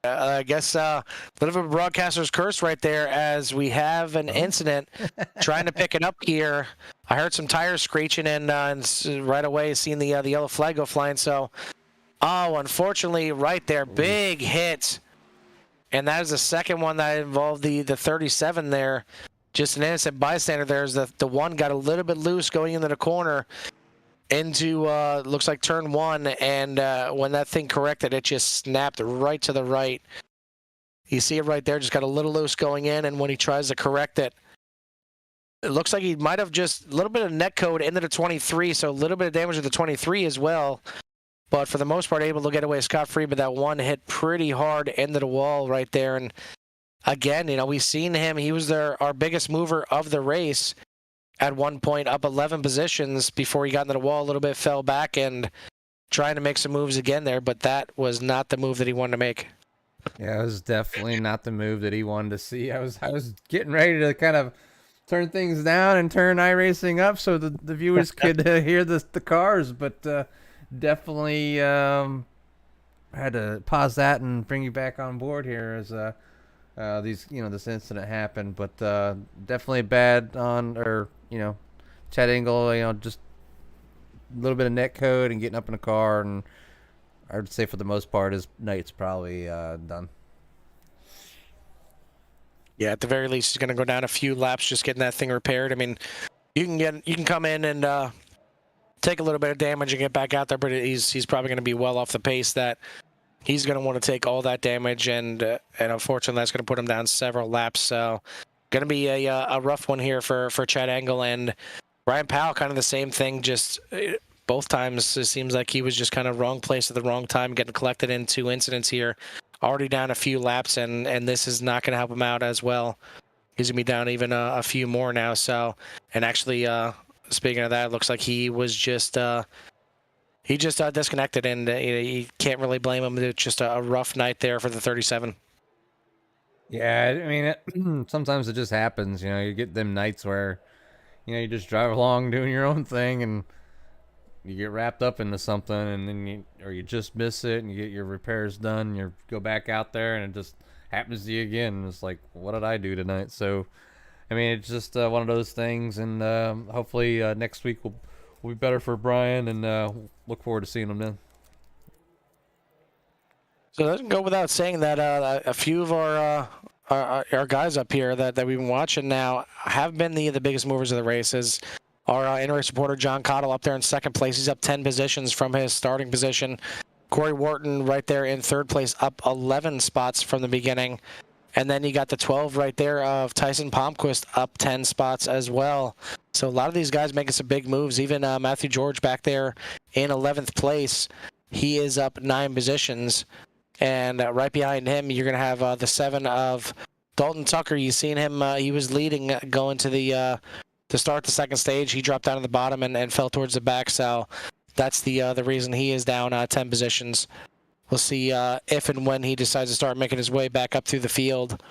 I guess a bit of a broadcaster's curse right there, as we have an incident trying to pick it up here. I heard some tires screeching and right away seen the yellow flag go flying. So, unfortunately, right there, big hit. And that is the second one that involved the 37 there. Just an innocent bystander there, as the one got a little bit loose going into the corner into looks like turn 1, and when that thing corrected, it just snapped right to the right. You see it right there, just got a little loose going in, and when he tries to correct it, it looks like he might have just a little bit of net code into the 23, so a little bit of damage to the 23 as well. But for the most part, able to get away scot-free, but that one hit pretty hard into the wall right there. And again, we've seen him. He was our biggest mover of the race at one point, up 11 positions before he got into the wall a little bit, fell back and trying to make some moves again there, but that was not the move that he wanted to make. Yeah, it was definitely not the move that he wanted to see. I was getting ready to kind of turn things down and turn iRacing up so the viewers could hear the cars, but definitely had to pause that and bring you back on board here as this incident happened. But definitely bad on Chad Engel, just a little bit of net code and getting up in a car, and I would say for the most part his night's probably done. Yeah, at the very least, he's going to go down a few laps just getting that thing repaired. I mean, you can come in and take a little bit of damage and get back out there, but he's probably going to be well off the pace that he's going to want to take all that damage, and unfortunately, that's going to put him down several laps. So, going to be a rough one here for Chad Engel and Ryan Powell. Kind of the same thing, just both times it seems like he was just kind of wrong place at the wrong time, getting collected in 2 incidents here. Already down a few laps, and this is not going to help him out as well. He's going to be down even a few more now. So, and actually, speaking of that, it looks like he was just He just disconnected, and you can't really blame him. It's just a rough night there for the 37. Yeah, I mean, sometimes it just happens. You know, you get them nights where, you know, you just drive along doing your own thing, and you get wrapped up into something, and then you just miss it, and you get your repairs done. You go back out there, and it just happens to you again. And it's like, what did I do tonight? So, I mean, it's just one of those things, and hopefully next week will be better for Brian, and look forward to seeing him then. So it doesn't go without saying that a few of our guys up here that we've been watching now have been the biggest movers of the races. Our in-race reporter John Cottle up there in second place. He's up 10 positions from his starting position. Corey Wharton right there in third place, up 11 spots from the beginning. And then you got the 12 right there of Tyson Palmquist up 10 spots as well. So a lot of these guys making some big moves. Even Matthew George back there in 11th place. He is up 9 positions. And right behind him, you're going to have the 7 of Dalton Tucker. You've seen him. He was leading going to to start the second stage. He dropped down to the bottom and fell towards the back. So that's the reason he is down 10 positions. We'll see if and when he decides to start making his way back up through the field.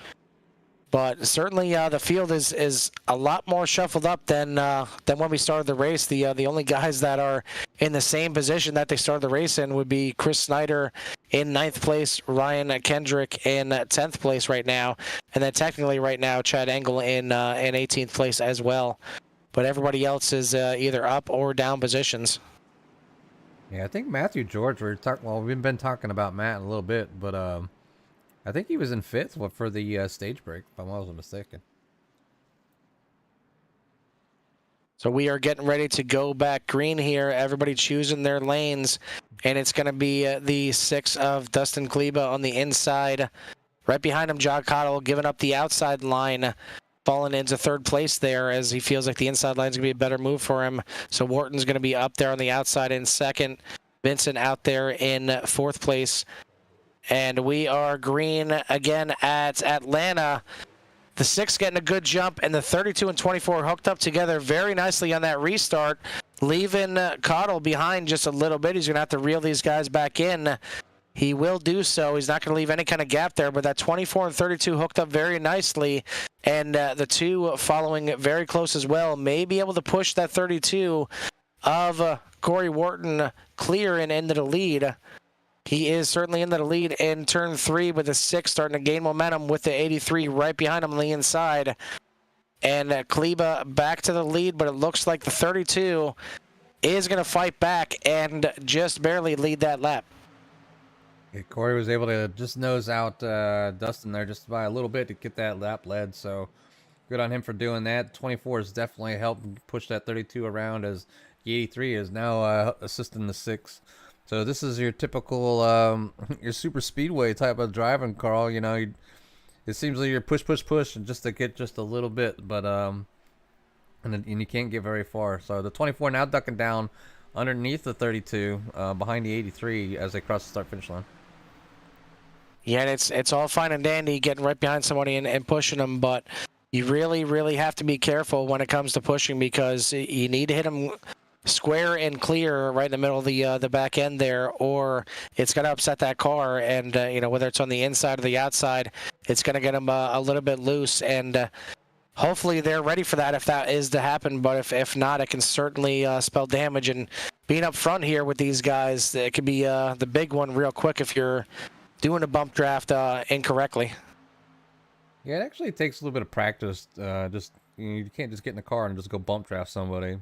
But certainly the field is a lot more shuffled up than when we started the race. The only guys that are in the same position that they started the race in would be Chris Snyder in 9th place, Ryan Kendrick in 10th place right now, and then technically right now Chad Engel in 18th place as well. But everybody else is either up or down positions. Yeah, I think Matthew George, we've been talking about Matt a little bit, but I think he was in 5th for the stage break, if I wasn't mistaken. So we are getting ready to go back green here. Everybody choosing their lanes, and it's going to be the 6 of Dustin Kleba on the inside. Right behind him, John Cottle giving up the outside line, falling into 3rd place there as he feels like the inside line is going to be a better move for him. So Wharton's going to be up there on the outside in 2nd. Vincent out there in 4th place. And we are green again at Atlanta. The 6 getting a good jump, and the 32 and 24 hooked up together very nicely on that restart, leaving Cottle behind just a little bit. He's going to have to reel these guys back in. He will do so. He's not going to leave any kind of gap there, but that 24 and 32 hooked up very nicely, and the 2 following very close as well may be able to push that 32 of Corey Wharton clear and into the lead. He is certainly into the lead in turn 3 with the 6 starting to gain momentum with the 83 right behind him on the inside. And Kleba back to the lead, but it looks like the 32 is going to fight back and just barely lead that lap. Yeah, Corey was able to just nose out Dustin there just by a little bit to get that lap led, so good on him for doing that. 24 has definitely helped push that 32 around as the 83 is now assisting the 6. So this is your typical, your super speedway type of driving, Carl. You know, it seems like you're push, and just to get just a little bit, but and you can't get very far. So the 24 now ducking down underneath the 32, behind the 83 as they cross the start-finish line. Yeah, and it's all fine and dandy getting right behind somebody and pushing them, but you really, really have to be careful when it comes to pushing because you need to hit them square and clear right in the middle of the back end there, or it's going to upset that car, and you know, whether it's on the inside or the outside, it's going to get them a little bit loose, and hopefully they're ready for that if that is to happen, but if not, it can certainly spell damage, and being up front here with these guys, it could be the big one real quick if you're doing a bump draft incorrectly. Yeah, it actually takes a little bit of practice. You can't just get in the car and just go bump draft somebody.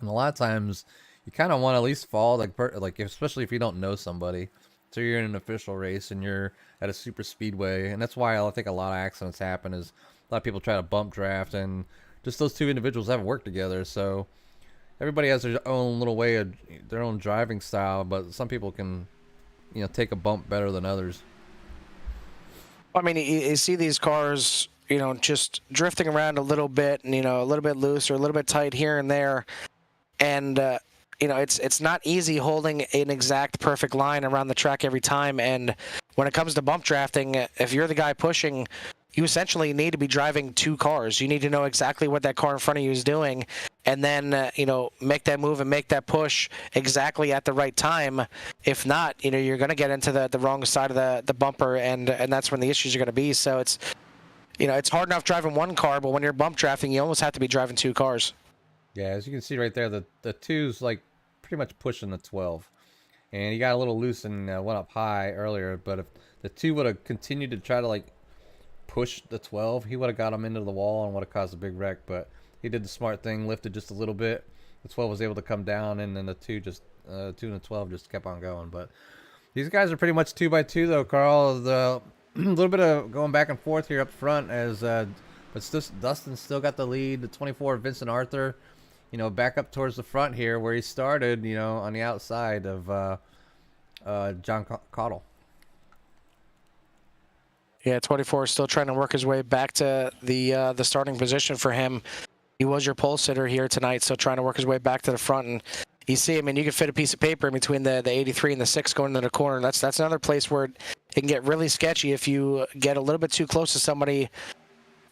And a lot of times, you kind of want to at least fall, like especially if you don't know somebody. So you're in an official race and you're at a super speedway, and that's why I think a lot of accidents happen. Is a lot of people try to bump draft, and just those two individuals haven't worked together. So everybody has their own little way of their own driving style, but some people can, you know, take a bump better than others. I mean, you see these cars, you know, just drifting around a little bit, and you know, a little bit loose or a little bit tight here and there. And, you know, it's not easy holding an exact perfect line around the track every time. And when it comes to bump drafting, if you're the guy pushing, you essentially need to be driving 2 cars. You need to know exactly what that car in front of you is doing, and then make that move and make that push exactly at the right time. If not, you're going to get into the wrong side of the bumper, and that's when the issues are going to be. So it's hard enough driving 1 car, but when you're bump drafting, you almost have to be driving 2 cars. Yeah, as you can see right there, the 2's like pretty much pushing the 12. And he got a little loose and went up high earlier, but if the 2 would have continued to try to like push the 12, he would have got him into the wall and would have caused a big wreck. But he did the smart thing, lifted just a little bit. The 12 was able to come down, and then the 2 and the 12 just kept on going. But these guys are pretty much 2x2 though, Carl. The a little bit of going back and forth here up front as but Dustin still got the lead. The 24 Vincent Arthur, back up towards the front here where he started, on the outside of John Cottle. Yeah, 24 is still trying to work his way back to the starting position for him. He was your pole sitter here tonight, so trying to work his way back to the front. And you see, I mean, you can fit a piece of paper in between the 83 and the 6 going into the corner. That's another place where it can get really sketchy if you get a little bit too close to somebody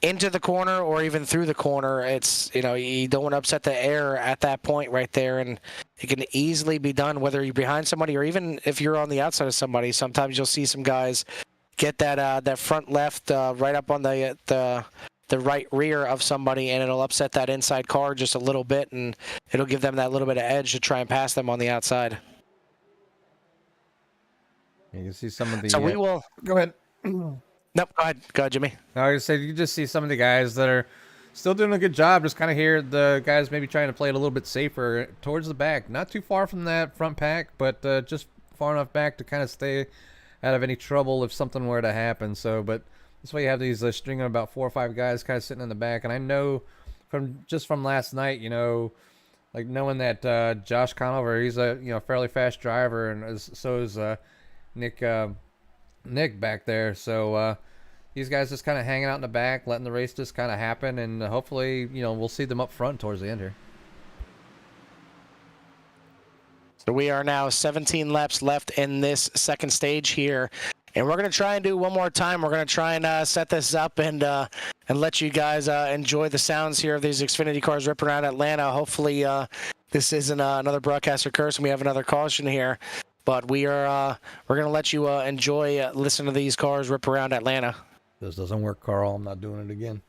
into the corner or even through the corner. It's, you don't want to upset the air at that point right there, and it can easily be done whether you're behind somebody or even if you're on the outside of somebody. Sometimes you'll see some guys get that front left right up on the right rear of somebody, and it'll upset that inside car just a little bit, and it'll give them that little bit of edge to try and pass them on the outside. You can see some of the... So we will... Go ahead. Nope, go ahead, Jimmy. No, I was saying, you just see some of the guys that are still doing a good job. Just kind of hear the guys maybe trying to play it a little bit safer towards the back. Not too far from that front pack, but just far enough back to kind of stay out of any trouble if something were to happen. So, but this way you have these string of about 4 or 5 guys kind of sitting in the back. And I know from last night, like knowing that Josh Conover, he's a fairly fast driver, and so is Nick back there. So these guys just kind of hanging out in the back, letting the race just kind of happen, and hopefully, we'll see them up front towards the end here. So we are now 17 laps left in this second stage here, and we're going to try and do one more time. We're going to try and set this up and let you guys enjoy the sounds here of these Xfinity cars ripping around Atlanta. Hopefully this isn't another broadcaster curse and we have another caution here, but we're going to let you enjoy listen to these cars rip around Atlanta. This doesn't work, Carl. I'm not doing it again.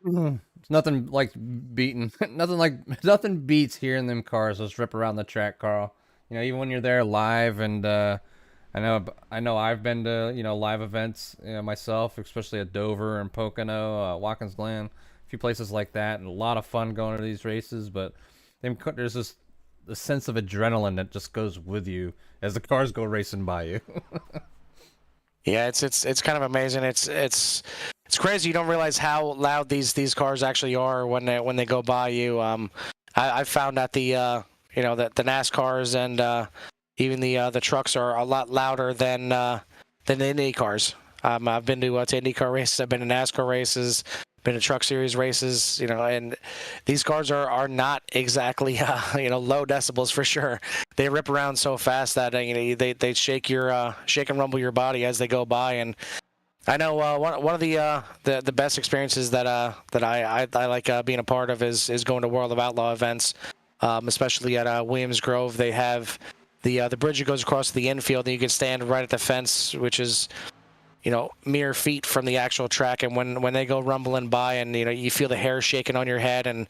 It's nothing like beating, nothing beats hearing them cars just rip around the track, Carl. Even when you're there live, and I know I've been to live events myself, especially at Dover and Pocono, Watkins Glen, a few places like that, and a lot of fun going to these races. But there's this the sense of adrenaline that just goes with you as the cars go racing by you. Yeah, it's kind of amazing. It's crazy. You don't realize how loud these cars actually are when they go by you. I found that that the NASCARs and even the trucks are a lot louder than the Indy cars. I've been to IndyCar races. I've been to NASCAR races. Been to Truck Series races. And these cars are not exactly low decibels for sure. They rip around so fast that they shake and rumble your body as they go by. And I know one of the best experiences that I like being a part of is going to World of Outlaw events, especially at Williams Grove. They have the bridge that goes across the infield, and you can stand right at the fence, which is mere feet from the actual track. And when they go rumbling by, and you feel the hair shaking on your head, and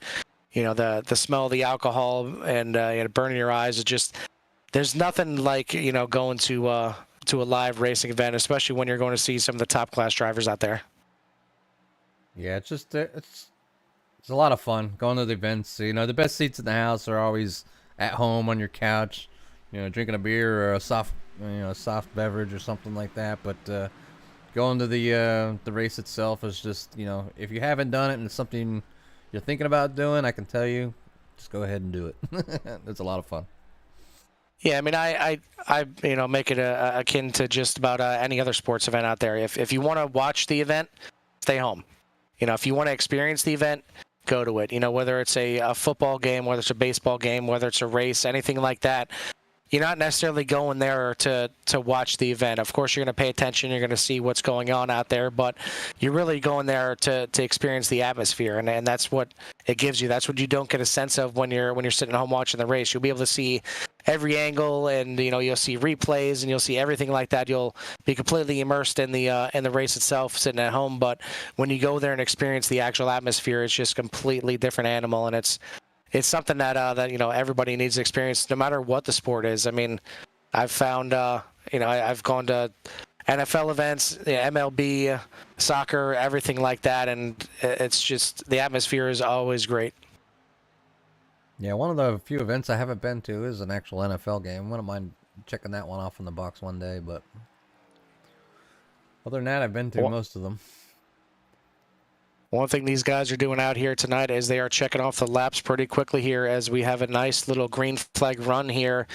the smell of the alcohol and burning your eyes, it just there's nothing like going to a live racing event, especially when you're going to see some of the top class drivers out there. Yeah, it's a lot of fun going to the events. The best seats in the house are always at home on your couch, drinking a beer or a soft beverage or something like that. But going to the race itself is just, if you haven't done it and it's something you're thinking about doing, I can tell you, just go ahead and do it. It's a lot of fun. Yeah, I mean, I make it akin to just about any other sports event out there. If you want to watch the event, stay home. If you want to experience the event, go to it. Whether it's a football game, whether it's a baseball game, whether it's a race, anything like that. You're not necessarily going there to watch the event. Of course, you're going to pay attention. You're going to see what's going on out there, but you're really going there to experience the atmosphere, and that's what it gives you. That's what you don't get a sense of when you're sitting at home watching the race. You'll be able to see every angle, and you'll see replays, and you'll see everything like that. You'll be completely immersed in the race itself, sitting at home. But when you go there and experience the actual atmosphere, it's just a completely different animal, and it's something that everybody needs to experience, no matter what the sport is. I mean, I've found I've gone to NFL events, MLB, soccer, everything like that, and it's just the atmosphere is always great. Yeah, one of the few events I haven't been to is an actual NFL game. Wouldn't mind checking that one off in the box one day, but other than that, I've been to most of them. One thing these guys are doing out here tonight is they are checking off the laps pretty quickly here, as we have a nice little green flag run here.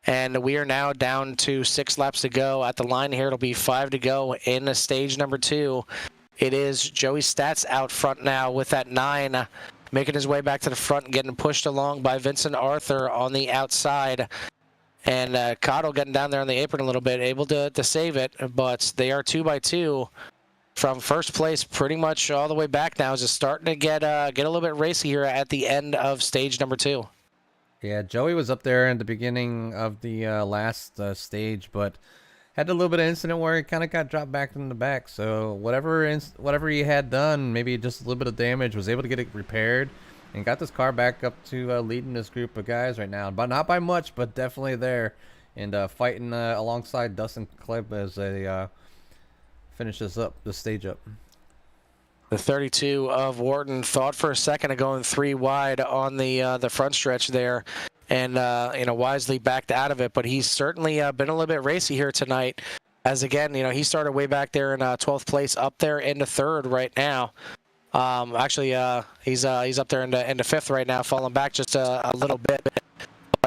And we are now down to 6 laps to go. At the line here, it'll be 5 to go in stage number 2. It is Joey Stats out front now with that 9, making his way back to the front and getting pushed along by Vincent Arthur on the outside. And Cottle getting down there on the apron a little bit, able to save it, but they are 2 by 2. From first place pretty much all the way back now. Is it starting to get a little bit racy here at the end of stage number 2? Yeah, Joey was up there in the beginning of the last stage, but had a little bit of incident where he kind of got dropped back in the back. So whatever he had done, maybe just a little bit of damage, was able to get it repaired and got this car back up to leading this group of guys right now. But not by much, but definitely there. And fighting alongside Dustin Klebb as they finishes up the stage up. The 32 of Wharton thought for a second of going 3 wide on the front stretch there, and wisely backed out of it. But he's certainly been a little bit racy here tonight. As again, he started way back there in 12th place, up there into 3rd right now. Actually, he's up there into 5th right now, falling back just a little bit.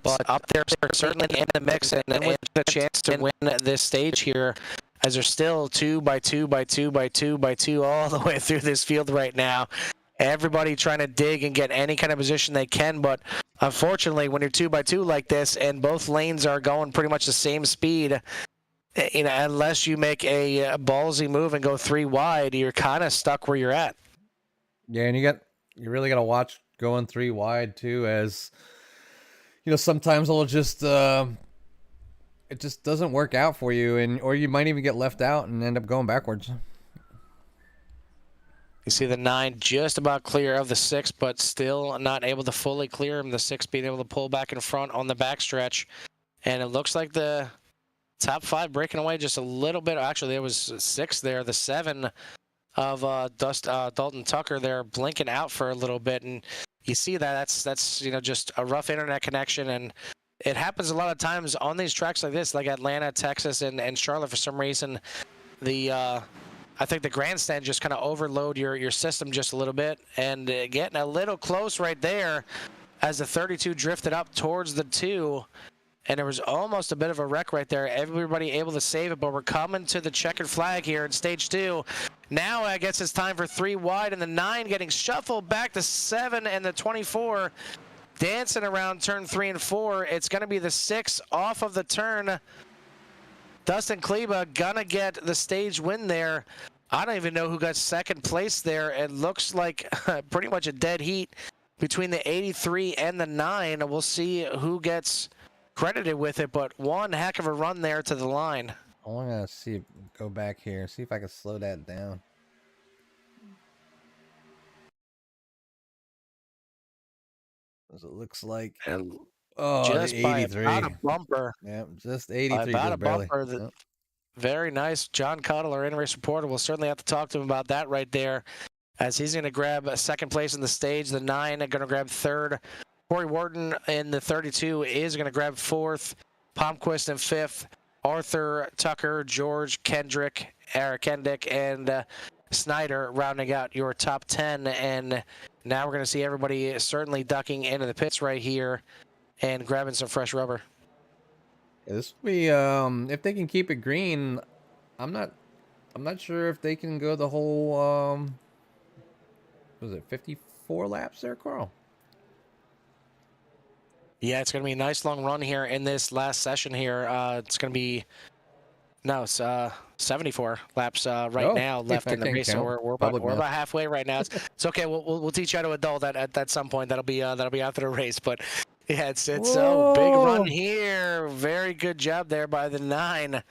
But up there, certainly in the mix, and with a chance to win this stage here, as they're still 2 by 2 by 2 by 2 by 2 all the way through this field right now. Everybody trying to dig and get any kind of position they can, but unfortunately, when you're 2 by 2 like this and both lanes are going pretty much the same speed, unless you make a ballsy move and go 3 wide, you're kind of stuck where you're at. Yeah, and you really got to watch going 3 wide too, as sometimes it'll just it just doesn't work out for you, or you might even get left out and end up going backwards. You see the 9 just about clear of the 6, but still not able to fully clear him. The 6 being able to pull back in front on the backstretch. And it looks like the top 5 breaking away just a little bit. Actually, there was 6 there. The 7 of Dalton Tucker there blinking out for a little bit. And you see that's you know, just a rough internet connection. And it happens a lot of times on these tracks like this, like Atlanta, Texas, and Charlotte. For some reason, I think the grandstand just kind of overload your system just a little bit, and getting a little close right there as the 32 drifted up towards the 2, and there was almost a bit of a wreck right there. Everybody able to save it, but we're coming to the checkered flag here in stage 2. Now I guess it's time for 3 wide, and the 9 getting shuffled back to 7, and the 24 dancing around turn 3 and 4. It's going to be the 6 off of the turn. Dustin Kleba gonna get the stage win there. I don't even know who got second place there. It looks like pretty much a dead heat between the 83 and the 9. We'll see who gets credited with it, but one heck of a run there to the line. I want to see, go back here, see if I can slow that down. As it looks like, oh, just the by 83. about a bumper. Yeah, just 83. About just a barely. bumper. Yep. Very nice. John Cottle, our in-race reporter, we'll certainly have to talk to him about that right there, as he's going to grab a second place in the stage. The 9 are going to grab 3rd. Corey Wharton in the 32 is going to grab 4th. Palmquist in 5th. Arthur, Tucker, George, Kendrick, Eric Kendick, and Snyder rounding out your top 10. And now we're going to see everybody certainly ducking into the pits right here and grabbing some fresh rubber. Yeah, this will be if they can keep it green. I'm not sure if they can go the whole was it 54 laps there, Carl? Yeah, it's going to be a nice long run here in this last session here. It's going to be, no, it's 74 laps right now left in the race. So we're about halfway right now. It's okay. We'll teach you how to adult at some point. That'll be after the race. But yeah, it's a big run here. Very good job there by the 9,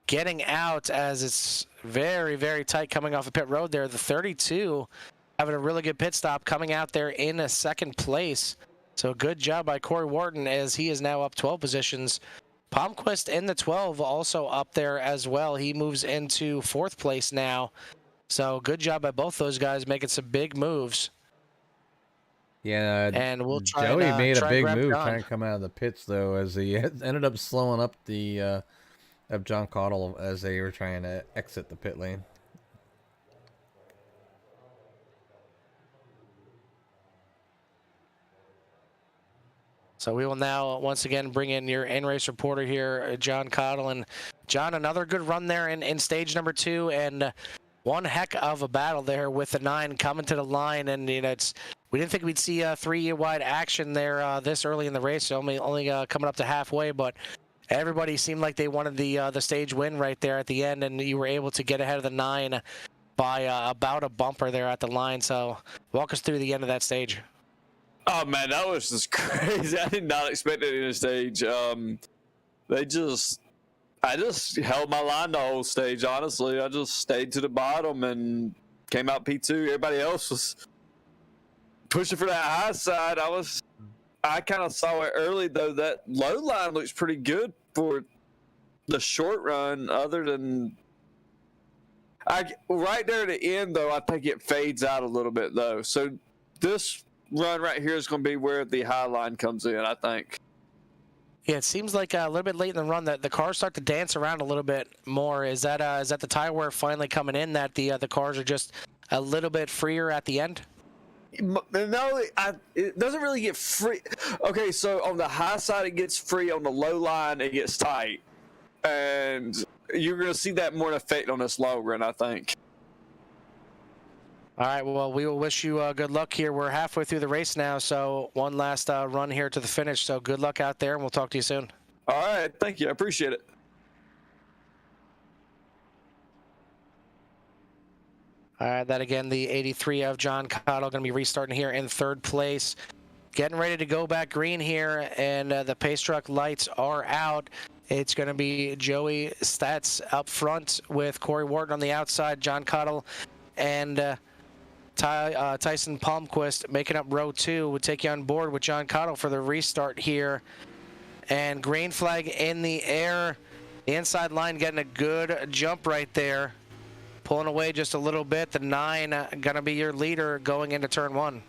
getting out as it's very, very tight coming off the pit road there. The 32 having a really good pit stop, coming out there in a second place. So good job by Corey Wharton, as he is now up 12 positions. Palmquist in the 12 also up there as well. He moves into 4th place now. So good job by both those guys, making some big moves. Yeah, and we'll try. Joey made a big move John. trying to come out of the pits though, as he ended up slowing up the of John Cottle as they were trying to exit the pit lane. So we will now once again bring in your in-race reporter here, John Cottle. And John, another good run there in stage number 2, and one heck of a battle there with the 9 coming to the line. And you know, we didn't think we'd see a 3-wide action there this early in the race, only coming up to halfway, but everybody seemed like they wanted the stage win right there at the end, and you were able to get ahead of the 9 by about a bumper there at the line. So walk us through the end of that stage. Oh man, that was just crazy. I did not expect it in a stage. I just held my line the whole stage, honestly. I just stayed to the bottom and came out P2. Everybody else was pushing for that high side. I kind of saw it early, though. That low line looks pretty good for the short run, other than right there at the end, though, I think it fades out a little bit, though. So this run right here is going to be where the high line comes in, I think. Yeah, it seems like a little bit late in the run that the cars start to dance around a little bit more. Is that the tire wear finally coming in, that the cars are just a little bit freer at the end? No, it doesn't really get free. Okay, so on the high side it gets free. On the low line it gets tight, and you're going to see that more in effect on this low run, I think. All right, well, we will wish you good luck here. We're halfway through the race now, so one last run here to the finish. So good luck out there, and we'll talk to you soon. All right, thank you. I appreciate it. All right, that again, the 83 of John Cottle going to be restarting here in 3rd place. Getting ready to go back green here, and the pace truck lights are out. It's going to be Joey Stats up front with Corey Wharton on the outside, John Cottle and Tyson Palmquist making up row 2. We'll take you on board with John Cottle for the restart here. And green flag in the air. The inside line getting a good jump right there. Pulling away just a little bit. The 9 going to be your leader going into turn 1.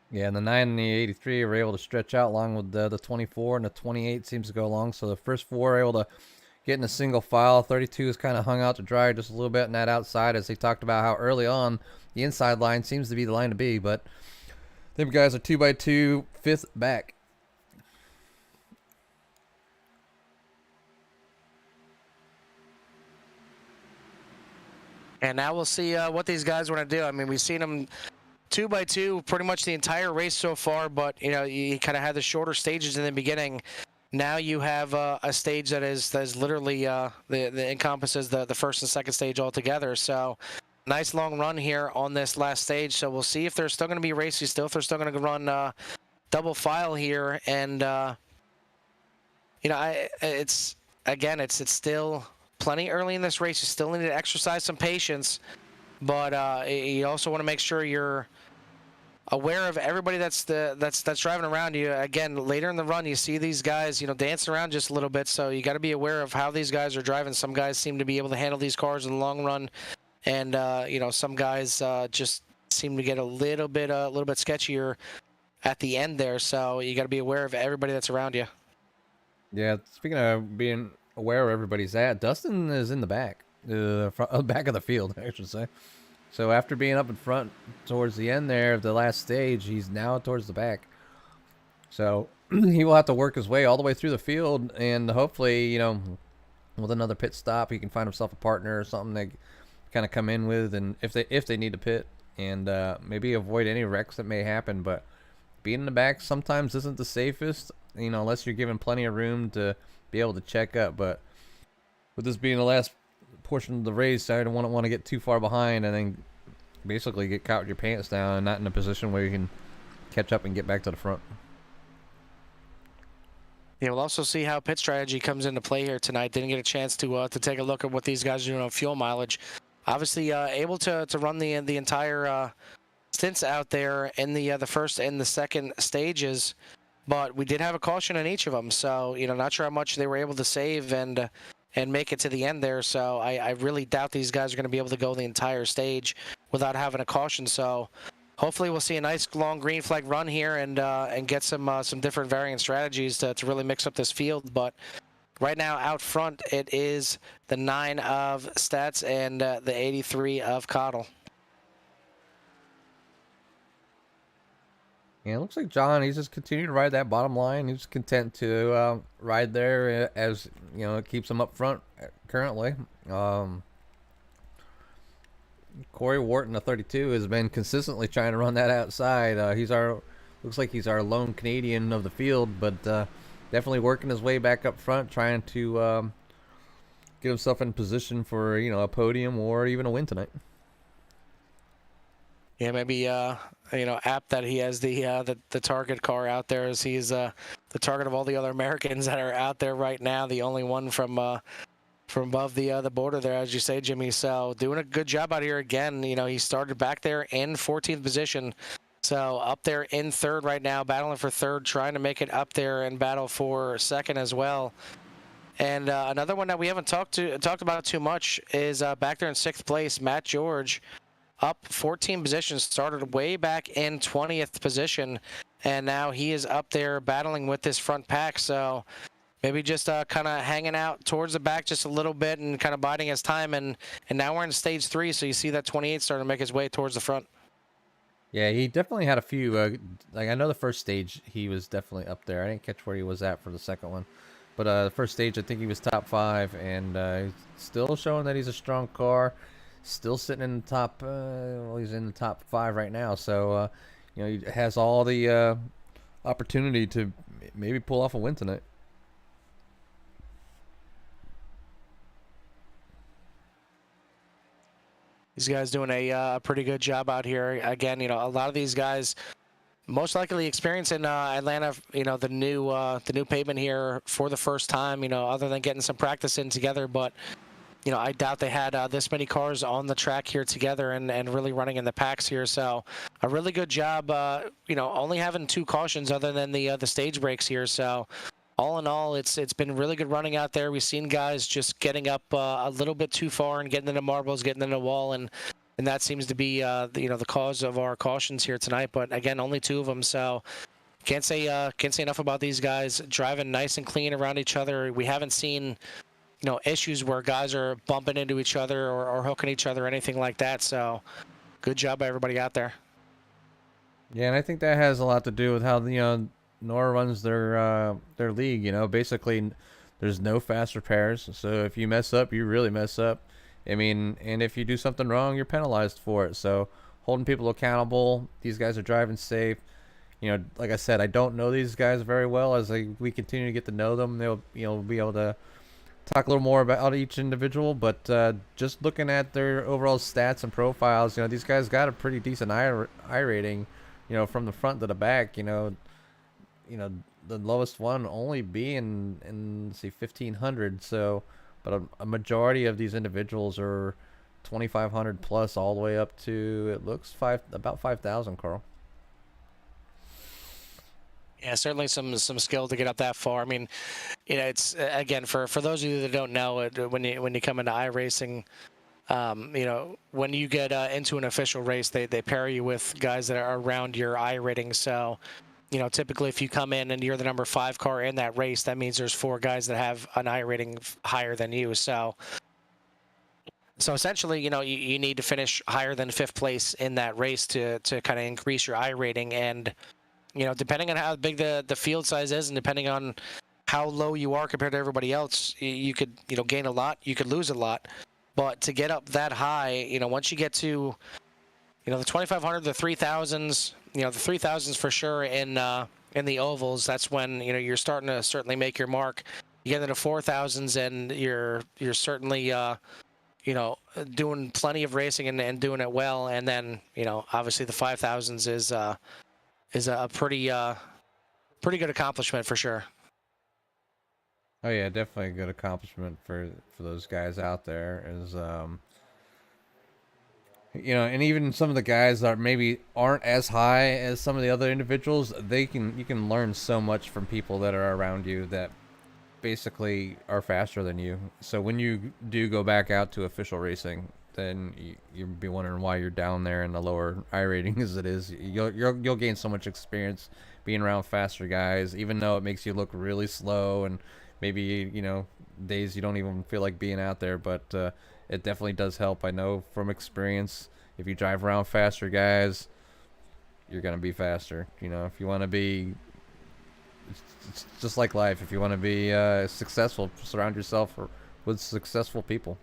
Yeah, and the 9 and the 83 were able to stretch out along with the 24, and the 28 seems to go along. So the first 4 are able to get in a single file. 32 is kind of hung out to dry just a little bit in that outside, as they talked about how early on the inside line seems to be the line to be. But them guys are 2x2, 5th back. And now we'll see what these guys want to do. I mean, we've seen them 2x2 pretty much the entire race so far, but you kind of had the shorter stages in the beginning. Now you have a stage that is literally the encompasses the first and second stage altogether. So nice long run here on this last stage. So we'll see if they're still going to be racy still, if they're still going to run double file here. And it's still plenty early in this race. You still need to exercise some patience, but you also want to make sure you're aware of everybody that's driving around you. Again, later in the run, you see these guys, dancing around just a little bit. So you got to be aware of how these guys are driving. Some guys seem to be able to handle these cars in the long run, and some guys just seem to get a little bit sketchier at the end there. So you got to be aware of everybody that's around you. Yeah, speaking of being aware where everybody's at, Dustin is in the back, back of the field, I should say. So after being up in front towards the end there of the last stage, he's now towards the back. So he will have to work his way all the way through the field, and hopefully, with another pit stop, he can find himself a partner or something they kind of come in with, and if they need to pit, and maybe avoid any wrecks that may happen. But being in the back sometimes isn't the safest, unless you're given plenty of room to be able to check up. But with this being the last portion of the race, I don't want to get too far behind and then basically get caught with your pants down and not in a position where you can catch up and get back to the front. Yeah, we'll also see how pit strategy comes into play here tonight. Didn't get a chance to take a look at what these guys are doing on fuel mileage. Obviously, able to run the entire stints out there in the first and the second stages, but we did have a caution in each of them. So not sure how much they were able to save and make it to the end there. So I really doubt these guys are going to be able to go the entire stage without having a caution. So hopefully we'll see a nice long green flag run here and get some different varying strategies to really mix up this field. But right now out front, it is the 9 of Stats and the 83 of Cottle. Yeah, it looks like John, he's just continuing to ride that bottom line. He's content to ride there as, it keeps him up front currently. Corey Wharton, the 32, has been consistently trying to run that outside. Looks like he's our lone Canadian of the field, but definitely working his way back up front, trying to get himself in position for, a podium or even a win tonight. Yeah, maybe apt that he has the target car out there, as he's the target of all the other Americans that are out there right now. The only one from above the border there, as you say, Jimmy. So doing a good job out here again. He started back there in 14th position, so up there in third right now, battling for third, trying to make it up there and battle for second as well. And another one that we haven't talked about too much is back there in 6th place, Matt George. Up 14 positions, started way back in 20th position, and now he is up there battling with this front pack. So maybe just kind of hanging out towards the back just a little bit and kind of biding his time. And now we're in stage 3, so you see that 28 starting to make his way towards the front. Yeah, he definitely had a few. I know the first stage he was definitely up there. I didn't catch where he was at for the second one, but the first stage I think he was top 5, and still showing that he's a strong car. Still sitting in the top, he's in the top 5 right now. So, he has all the opportunity to maybe pull off a win tonight. These guys doing a pretty good job out here. Again, a lot of these guys most likely experiencing Atlanta, the new pavement here for the first time, other than getting some practice in together. But I doubt they had this many cars on the track here together and really running in the packs here. So a really good job, only having 2 cautions other than the stage breaks here. So all in all, it's been really good running out there. We've seen guys just getting up a little bit too far and getting into marbles, getting into the wall, and that seems to be the cause of our cautions here tonight. But again, only 2 of them, so can't say enough about these guys driving nice and clean around each other. We haven't seen issues where guys are bumping into each other or hooking each other or anything like that. So good job by everybody out there. Yeah, and I think that has a lot to do with how NORA runs their league. Basically there's no fast repairs. So if you mess up, you really mess up. I mean, and if you do something wrong, you're penalized for it. So holding people accountable. These guys are driving safe. Like I said, I don't know these guys very well. As we continue to get to know them, they'll be able to talk a little more about each individual, but just looking at their overall stats and profiles, these guys got a pretty decent I rating, from the front to the back. The lowest one only being in let's see 1500. So, but a majority of these individuals are 2500 plus, all the way up to it looks about 5000. Carl. Yeah, certainly some skill to get up that far. I mean, it's again for those of you that don't know it, when you come into iRacing, when you get into an official race, they pair you with guys that are around your I rating. So, typically if you come in and you're the number 5 car in that race, that means there's 4 guys that have an I rating higher than you. So essentially, you need to finish higher than 5th place in that race to kind of increase your I rating. And depending on how big the field size is and depending on how low you are compared to everybody else, you could, gain a lot, you could lose a lot. But to get up that high, once you get to, the 2500, the 3000s, the 3000s for sure in the ovals, that's when, you're starting to certainly make your mark. You get into 4000s and you're certainly, doing plenty of racing and doing it well. And then, obviously the 5000s is a pretty good accomplishment for sure. Oh yeah, definitely a good accomplishment for those guys out there. And even some of the guys that maybe aren't as high as some of the other individuals, you can learn so much from people that are around you that basically are faster than you. So when you do go back out to official racing, then you'll be wondering why you're down there in the lower I rating as it is. You'll gain so much experience being around faster guys, even though it makes you look really slow and maybe days you don't even feel like being out there. But it definitely does help. I know from experience, if you drive around faster guys, you're gonna be faster. If you want to be, it's just like life. If you want to be successful, surround yourself with successful people.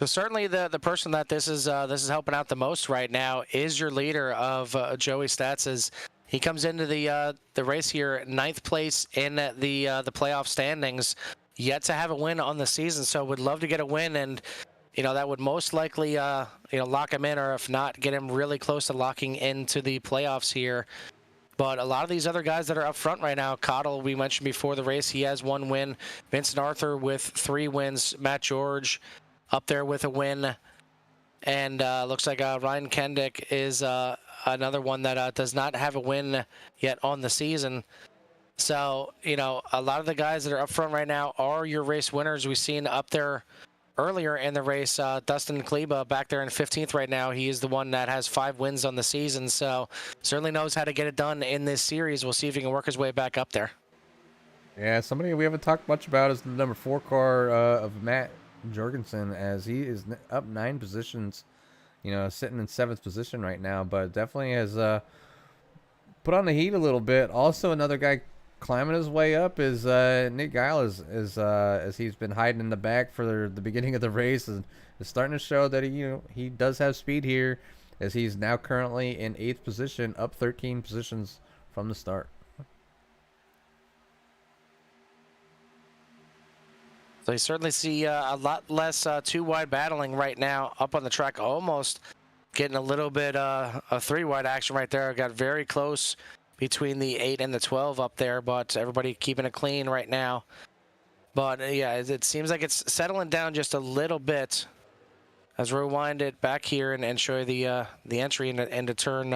So certainly the person that this is helping out the most right now is your leader of Joey Stats. As he comes into the race here, 9th place in the playoff standings, yet to have a win on the season. So would love to get a win, and that would most likely lock him in, or if not, get him really close to locking into the playoffs here. But a lot of these other guys that are up front right now, Cottle, we mentioned before the race, he has 1 win. Vincent Arthur with 3 wins. Matt George up there with a win. And looks like Ryan Kendick is another one that does not have a win yet on the season. So, a lot of the guys that are up front right now are your race winners. We've seen up there earlier in the race, Dustin Kleba back there in 15th right now. He is the one that has 5 wins on the season. So certainly knows how to get it done in this series. We'll see if he can work his way back up there. Yeah, somebody we haven't talked much about is the number 4 car of Matt Jorgensen, as he is up 9 positions, sitting in 7th position right now, but definitely has put on the heat a little bit. Also, another guy climbing his way up is Nick Giles, as he's been hiding in the back for the beginning of the race, and is starting to show that he does have speed here, as he's now currently in 8th position, up 13 positions from the start. So you certainly see a lot less two-wide battling right now up on the track, almost getting a little bit of 3-wide action right there. Got very close between the 8 and the 12 up there, but everybody keeping it clean right now. But yeah, it seems like it's settling down just a little bit. As we rewind it back here and show you the entry into turn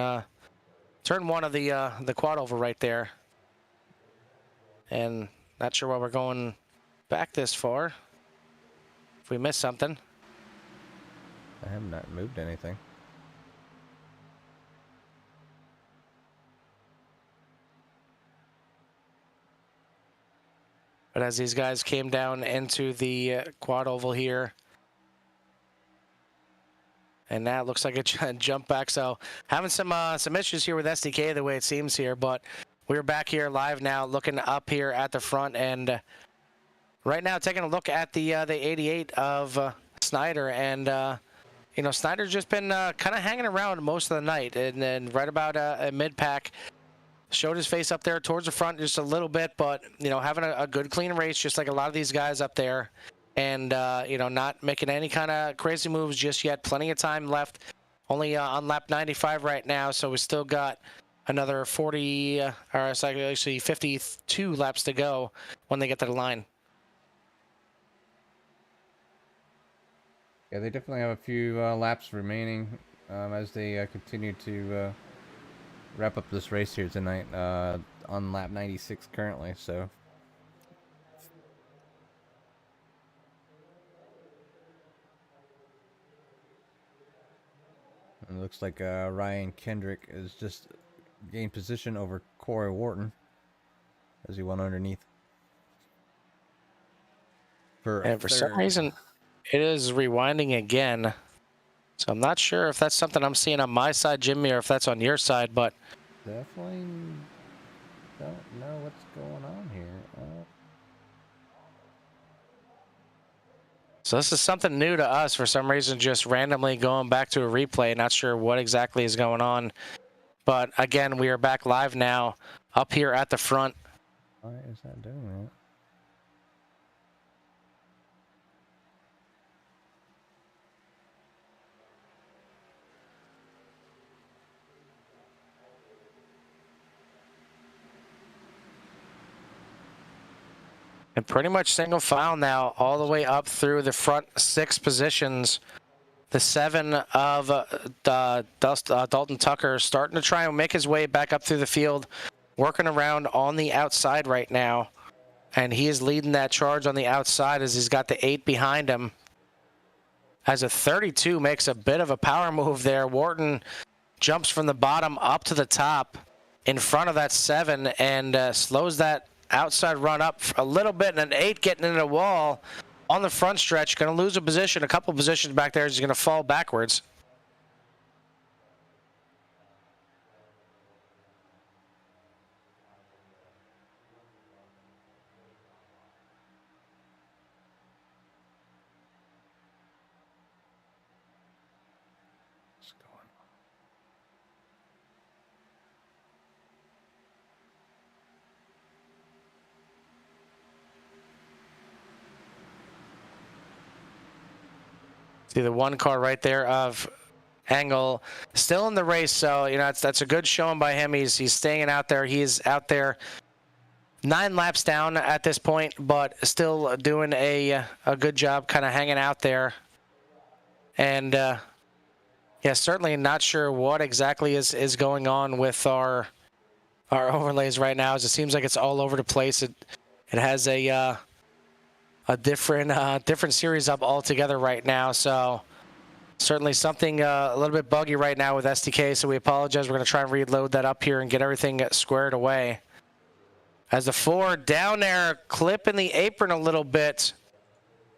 one of the quad oval right there. And not sure why we're going back this far. If we missed something. I have not moved anything. But as these guys came down into the quad oval here, and that looks like a jump back. So having some issues here with SDK the way it seems here, but we're back here live now, looking up here at the front, and right now taking a look at the 88 of Snyder, and you know, Snyder's just been kind of hanging around most of the night, and then right about a mid pack. Showed his face up there towards the front just a little bit, but, you know, having a good, clean race, just like a lot of these guys up there. And, you know, not making any kind of crazy moves just yet. Plenty of time left. Only on lap 95 right now, so we still got another 40, or actually 52 laps to go when they get to the line. Yeah, they definitely have a few laps remaining as they continue to wrap up this race here tonight on lap 96 currently. So and it looks like Ryan Kendrick is just gained position over Corey Wharton as he went underneath. And for some reason, it is rewinding again. So I'm not sure if that's something I'm seeing on my side, Jimmy, or if that's on your side, but definitely don't know what's going on here. So this is something new to us for some reason, just randomly going back to a replay. Not sure what exactly is going on. But again, we are back live now up here at the front. Why is that doing that? And pretty much single file now, all the way up through the front 6 positions. The 7 of Dalton Tucker starting to try and make his way back up through the field, working around on the outside right now. And he is leading that charge on the outside as he's got the 8 behind him. As a 32 makes a bit of a power move there. Wharton jumps from the bottom up to the top in front of that 7 and slows that outside run up a little bit, and an 8 getting into the wall on the front stretch. Going to lose a position, a couple positions back there. He's going to fall backwards. See the one car right there of Engel still in the race, so you know that's a good showing by him. He's staying out there. He's out there 9 laps down at this point, but still doing a good job, kind of hanging out there. And yeah, certainly not sure what exactly is going on with our overlays right now, as it seems like it's all over the place. It has a different series up altogether right now, so certainly something a little bit buggy right now with SDK, so we apologize. We're going to try and reload that up here and get everything squared away. As the 4 down there, clipping the apron a little bit,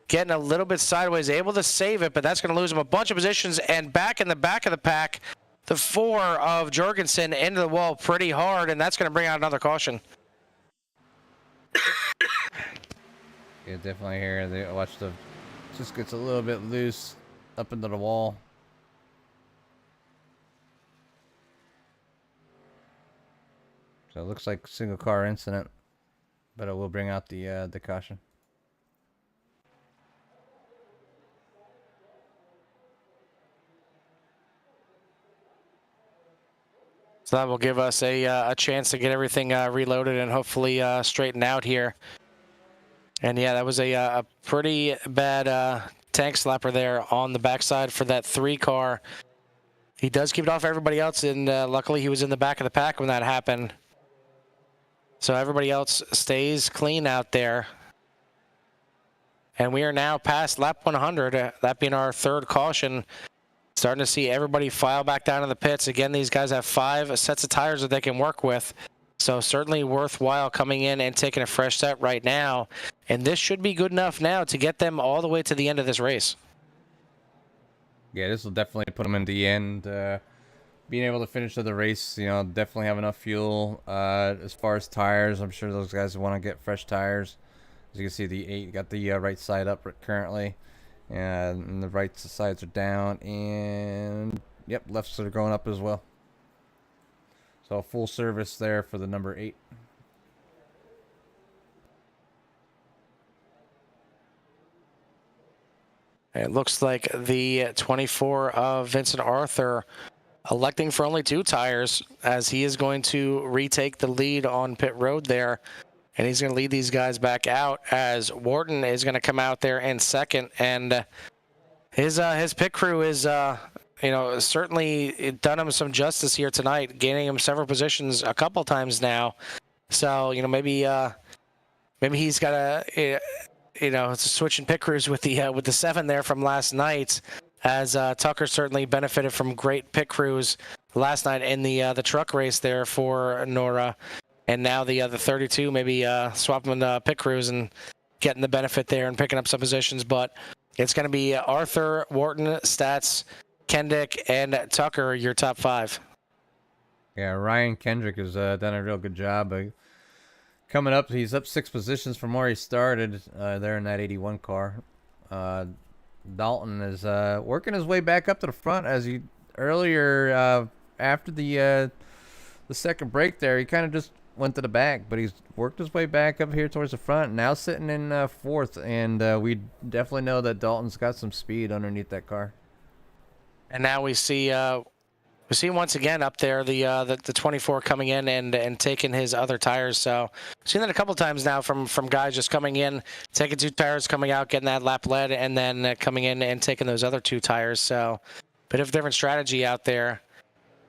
getting a little bit sideways, able to save it, but that's going to lose him a bunch of positions, and back in the back of the pack, the 4 of Jorgensen into the wall pretty hard, and that's going to bring out another caution. Yeah, definitely here. They watch the just gets a little bit loose up into the wall. So it looks like single car incident, but it will bring out the caution. So that will give us a chance to get everything reloaded and hopefully straightened out here. And yeah, that was a pretty bad tank slapper there on the backside for that 3 car. He does keep it off everybody else, and luckily he was in the back of the pack when that happened. So everybody else stays clean out there. And we are now past lap 100, that being our 3rd caution. Starting to see everybody file back down to the pits. Again, these guys have 5 sets of tires that they can work with. So certainly worthwhile coming in and taking a fresh set right now. And this should be good enough now to get them all the way to the end of this race. Yeah, this will definitely put them in the end. Being able to finish the race, you know, definitely have enough fuel. As far as tires, I'm sure those guys want to get fresh tires. As you can see, the 8 got the right side up currently. And the right sides are down. And, yep, lefts are going up as well. So full service there for the number 8. It looks like the 24 of Vincent Arthur electing for only 2 tires, as he is going to retake the lead on pit road there. And he's going to lead these guys back out, as Wharton is going to come out there in second. And his pit crew is, you know, certainly done him some justice here tonight, gaining him several positions a couple times now. So, you know, maybe he's got a, you know, switching pit crews with the 7 there from last night, as Tucker certainly benefited from great pit crews last night in the truck race there for NORA. And now the 32 maybe swapping pit crews and getting the benefit there and picking up some positions. But it's going to be Arthur, Wharton, Stats, Kendick, and Tucker, your top 5. Yeah, Ryan Kendrick has done a real good job. Coming up, he's up 6 positions from where he started there in that 81 car. Dalton is working his way back up to the front, as he earlier after the second break there, he kind of just went to the back, but he's worked his way back up here towards the front. Now sitting in 4th, and we definitely know that Dalton's got some speed underneath that car. And now we see once again up there the 24 coming in and taking his other tires. So we've seen that a couple times now from guys just coming in, taking 2 tires, coming out, getting that lap lead, and then coming in and taking those other 2 tires. So bit of a different strategy out there.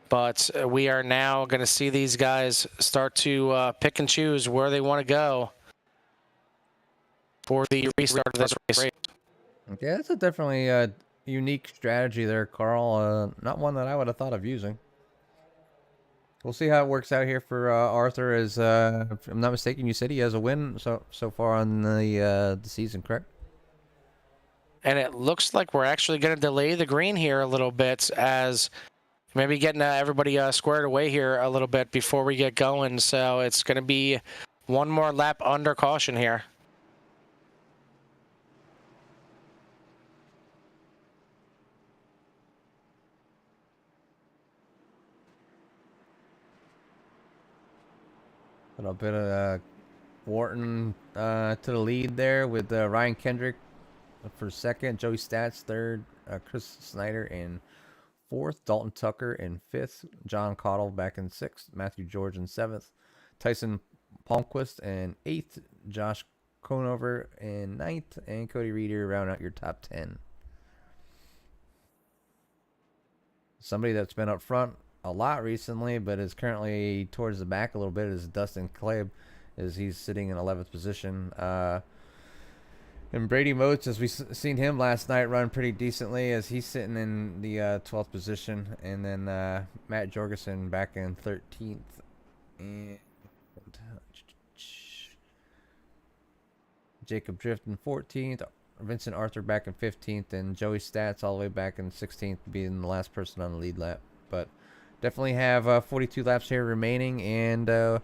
But we are now going to see these guys start to pick and choose where they want to go for the restart of this race. Yeah, it's a definitely unique strategy there, Carl. Not one that I would have thought of using. We'll see how it works out here for Arthur. As if I'm not mistaken, you said he has a win so far on the season, correct? And it looks like we're actually going to delay the green here a little bit, as maybe getting everybody squared away here a little bit before we get going. So it's going to be 1 more lap under caution here. A little bit of Wharton to the lead there, with Ryan Kendrick for 2nd, Joey Stats 3rd, Chris Snyder in 4th, Dalton Tucker in 5th, John Cottle back in 6th, Matthew George in 7th, Tyson Palmquist in 8th, Josh Conover in 9th, and Cody Reeder round out your top 10. Somebody that's been up front a lot recently, but is currently towards the back a little bit, is Dustin Clabe, as he's sitting in 11th position. And Brady Moats, as we seen him last night, run pretty decently, as he's sitting in the 12th position. And then Matt Jorgensen back in 13th. And Jacob Drift in 14th. Vincent Arthur back in 15th. And Joey Stats all the way back in 16th, being the last person on the lead lap. But definitely have 42 laps here remaining. And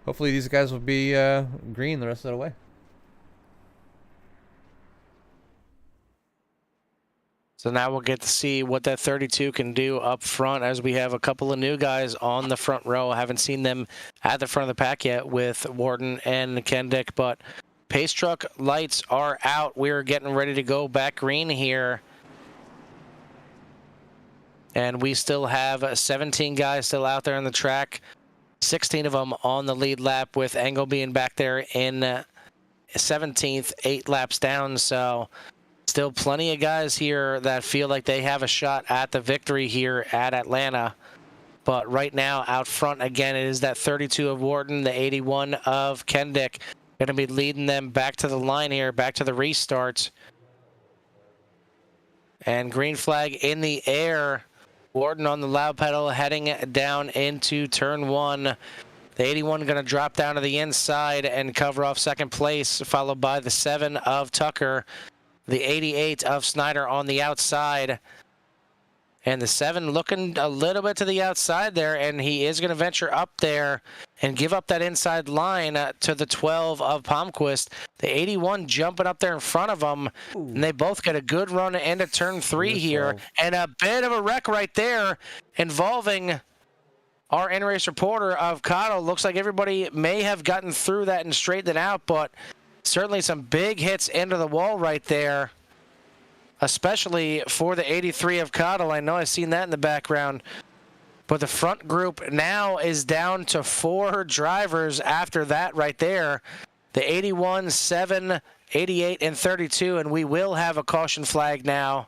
hopefully these guys will be green the rest of the way. So now we'll get to see what that 32 can do up front, as we have a couple of new guys on the front row. I haven't seen them at the front of the pack yet with Wharton and Kendick, but pace truck lights are out. We're getting ready to go back green here. And we still have 17 guys still out there on the track, 16 of them on the lead lap, with Engel being back there in 17th, 8 laps down. So still plenty of guys here that feel like they have a shot at the victory here at Atlanta. But right now, out front, again, it is that 32 of Wharton, the 81 of Kendick. Going to be leading them back to the line here, back to the restart. And green flag in the air. Wharton on the loud pedal heading down into turn 1. The 81 going to drop down to the inside and cover off second place, followed by the 7 of Tucker. The 88 of Snyder on the outside. And the 7 looking a little bit to the outside there, and he is going to venture up there and give up that inside line to the 12 of Palmquist. The 81 jumping up there in front of him, and they both get a good run into turn 3 here. And a bit of a wreck right there involving our in-race reporter of Cottle. Looks like everybody may have gotten through that and straightened it out, but certainly some big hits into the wall right there, especially for the 83 of Cottle. I know I've seen that in the background. But the front group now is down to 4 drivers after that right there. The 81, 7, 88, and 32, and we will have a caution flag now.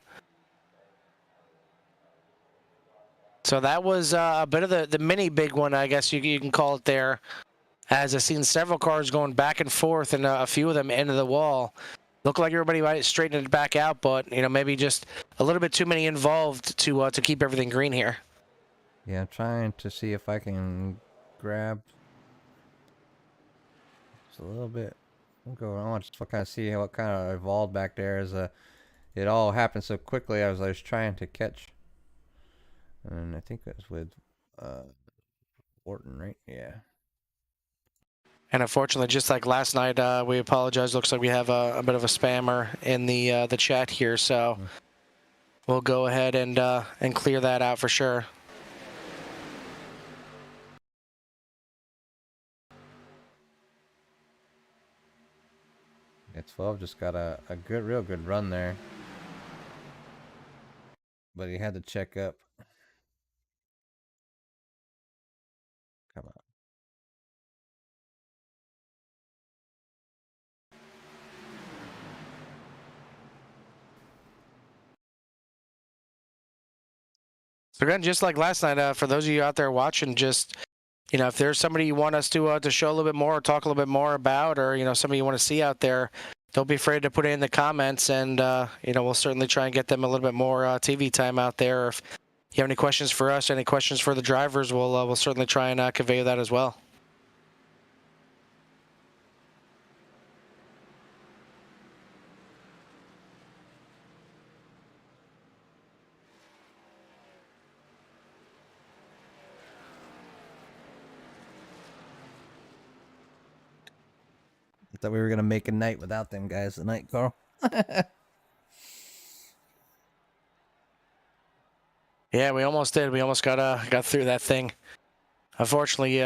So that was a bit of the mini big one, I guess you can call it there, as I've seen several cars going back and forth and a few of them into the wall. Looked like everybody might straighten it back out, but maybe just a little bit too many involved to keep everything green here. Yeah, I'm trying to see if I can grab just a little bit. I'll go on just to kind of see what kind of evolved back there. As it all happened so quickly, I was trying to catch. And I think it was with Wharton, right? Yeah. And unfortunately, just like last night, we apologize. Looks like we have a bit of a spammer in the chat here, so we'll go ahead and clear that out for sure. Yeah, 12 just got a real good run there, but he had to check up. Come on. So again, just like last night, for those of you out there watching, just if there's somebody you want us to show a little bit more, or talk a little bit more about, or somebody you want to see out there, don't be afraid to put it in the comments, and we'll certainly try and get them a little bit more TV time out there. If you have any questions for us, any questions for the drivers, we'll certainly try and convey that as well. I thought we were gonna make a night without them guys tonight, Carl. Yeah, we almost did. We almost got through that thing. Unfortunately,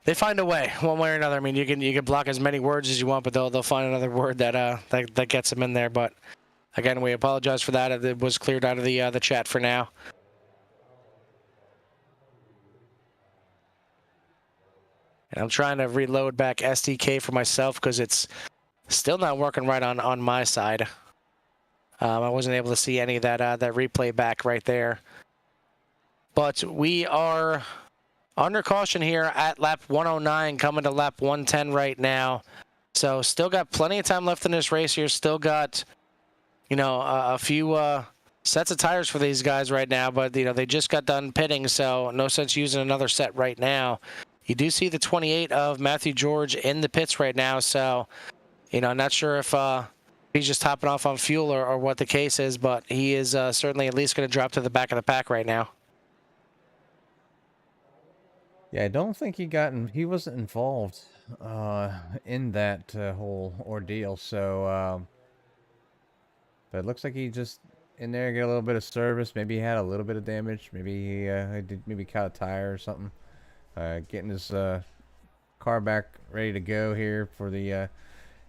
they find a way, one way or another. I mean, you can block as many words as you want, but they'll find another word that gets them in there. But again, we apologize for that. It was cleared out of the chat for now. And I'm trying to reload back SDK for myself because it's still not working right on my side. I wasn't able to see any of that replay back right there. But we are under caution here at lap 109, coming to lap 110 right now. So still got plenty of time left in this race here. Still got, a few sets of tires for these guys right now. But, they just got done pitting, so no sense using another set right now. You do see the 28 of Matthew George in the pits right now. So, not sure if he's just topping off on fuel or what the case is, but he is certainly at least going to drop to the back of the pack right now. Yeah, I don't think he wasn't involved in that whole ordeal. So, but it looks like he just in there get a little bit of service. Maybe he had a little bit of damage. Maybe he maybe caught a tire or something. Getting his car back ready to go here for the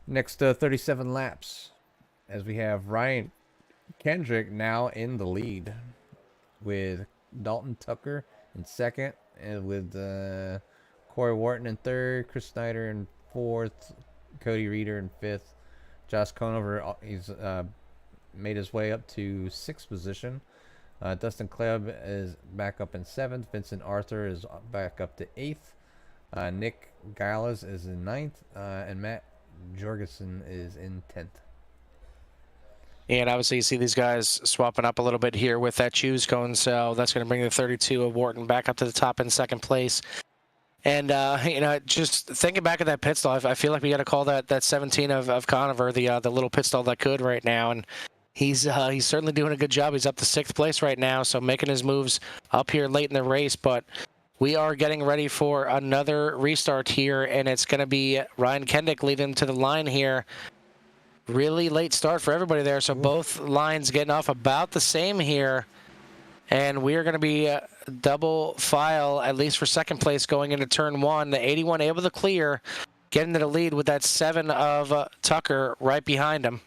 next 37 laps, as we have Ryan Kendrick now in the lead with Dalton Tucker in second, and with Corey Wharton in third, Chris Snyder in fourth, Cody Reeder in 5th. Josh Conover, he's made his way up to 6th position. Dustin Klebb is back up in 7th. Vincent Arthur is back up to 8th. Nick Giles is in 9th. And Matt Jorgensen is in 10th. And obviously you see these guys swapping up a little bit here with that choose cone, so that's going to bring the 32 of Wharton back up to the top in 2nd place. And, just thinking back at that pit stall, I feel like we got to call that 17 of Conover, the little pit stall that could right now. And he's certainly doing a good job. He's up to 6th place right now, so making his moves up here late in the race. But we are getting ready for another restart here, and it's going to be Ryan Kendick leading to the line here. Really late start for everybody there, so both lines getting off about the same here. And we are going to be double file, at least for 2nd place, going into turn 1. The 81 able to clear, getting to the lead with that 7 of Tucker right behind him.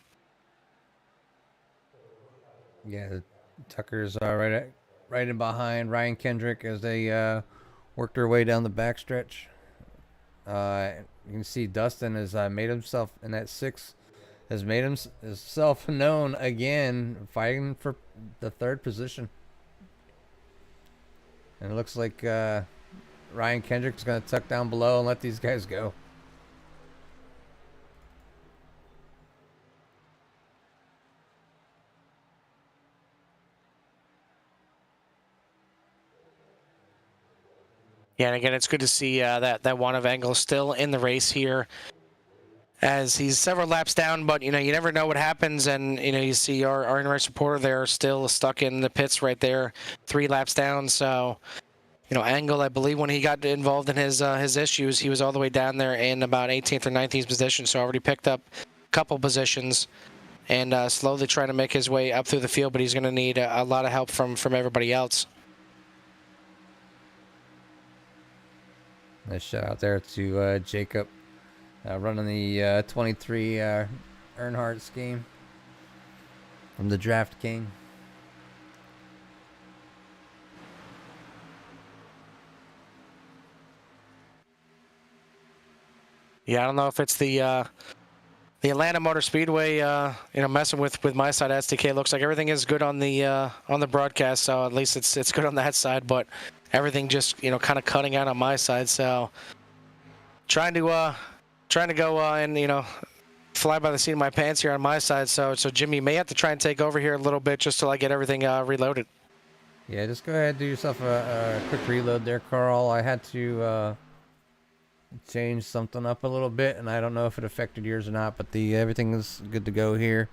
Yeah, Tucker's right in behind Ryan Kendrick as they work their way down the backstretch. You can see Dustin has made himself in that 6th. Has made himself known again, fighting for the 3rd position. And it looks like Ryan Kendrick's going to tuck down below and let these guys go. Yeah, and again, it's good to see that one of Engel still in the race here, as he's several laps down, but you never know what happens. And you see our in-race reporter there still stuck in the pits right there, 3 laps down. So Engel, I believe when he got involved in his issues, he was all the way down there in about 18th or 19th position, so already picked up a couple positions and slowly trying to make his way up through the field, but he's going to need a lot of help from everybody else. Nice shout out there to Jacob. Running the 23 Earnhardt scheme from the Draft King. Yeah, I don't know if it's the Atlanta Motor Speedway, messing with my side. SDK looks like everything is good on the broadcast, so at least it's good on that side. But everything just kind of cutting out on my side. So trying to go and fly by the seat of my pants here on my side. So Jimmy may have to try and take over here a little bit just till I get everything reloaded. Yeah, just go ahead and do yourself a quick reload there, Carl. I had to change something up a little bit, and I don't know if it affected yours or not, but everything is good to go here.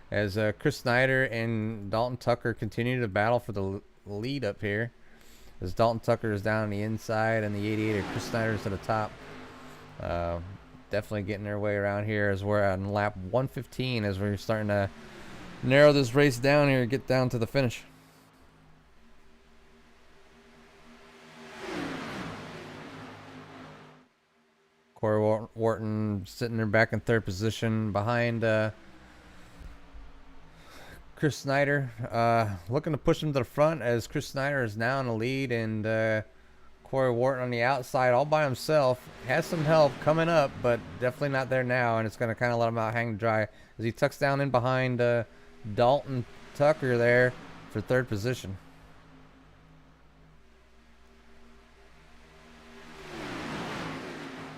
As Chris Snyder and Dalton Tucker continue to battle for the lead up here. As Dalton Tucker is down on the inside, and the 88 Chris Snyder is to the top. Definitely getting their way around here as we're on lap 115 as we're starting to narrow this race down here and get down to the finish. Corey Wharton sitting there back in 3rd position behind Chris Snyder. Looking to push him to the front as Chris Snyder is now in the lead, and Corey Wharton on the outside all by himself. Has some help coming up, but definitely not there now, and it's going to kind of let him out hang dry as he tucks down in behind Dalton Tucker there for 3rd position.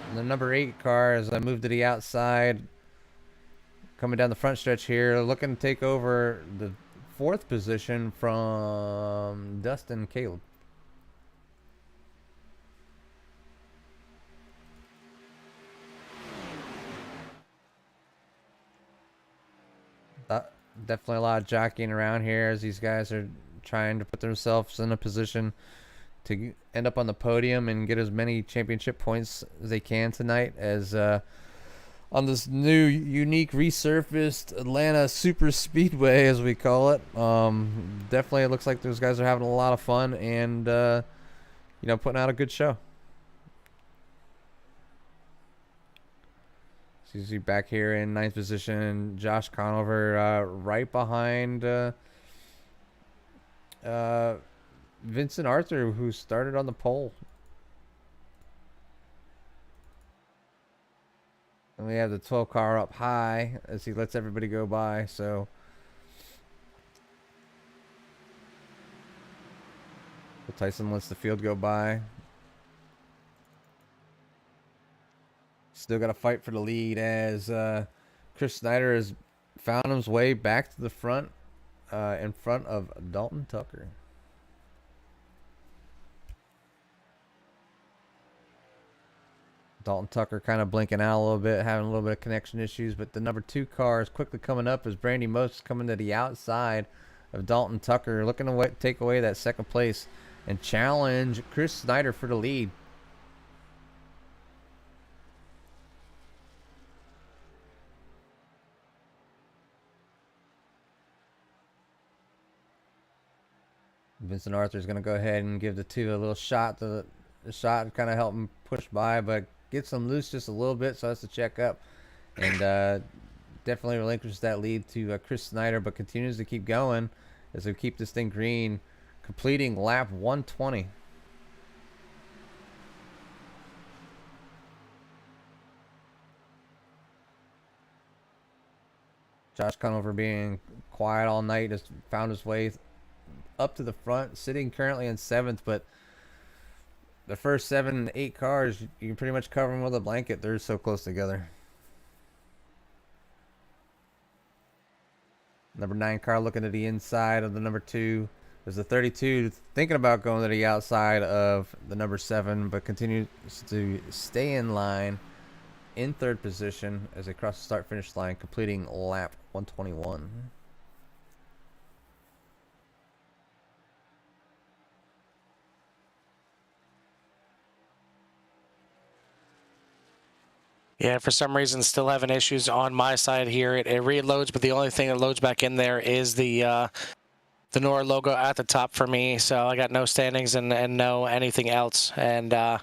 And the number 8 car, as I move to the outside, coming down the front stretch here, looking to take over the 4th position from Dustin Caleb. Definitely a lot of jockeying around here as these guys are trying to put themselves in a position to end up on the podium and get as many championship points as they can tonight, as on this new unique resurfaced Atlanta Super Speedway, as we call it. Definitely it looks like those guys are having a lot of fun and putting out a good show. So you see back here in 9th position, Josh Conover right behind Vincent Arthur, who started on the pole. And we have the 12 car up high as he lets everybody go by. So Tyson lets the field go by. Still got to fight for the lead as Chris Snyder has found his way back to the front in front of Dalton Tucker. Dalton Tucker kind of blinking out a little bit, having a little bit of connection issues, but the number 2 car is quickly coming up as Brandy Moats coming to the outside of Dalton Tucker, looking to take away that second place and challenge Chris Snyder for the lead. Vincent Arthur is going to go ahead and give the 2 a little shot to the shot and kind of help him push by, but gets him loose just a little bit, so has to check up. And definitely relinquishes that lead to Chris Snyder, but continues to keep going as we keep this thing green, completing lap 120. Josh Conover being quiet all night has found his way up to the front, sitting currently in 7th, but the first 7, 8 cars, you can pretty much cover them with a blanket. They're so close together. Number 9 car looking to the inside of the number 2. There's the 32 thinking about going to the outside of the number 7, but continues to stay in line in 3rd position as they cross the start-finish line, completing lap 121. Yeah, for some reason, still having issues on my side here. It reloads, but the only thing that loads back in there is the NORA logo at the top for me. So I got no standings and no anything else. And I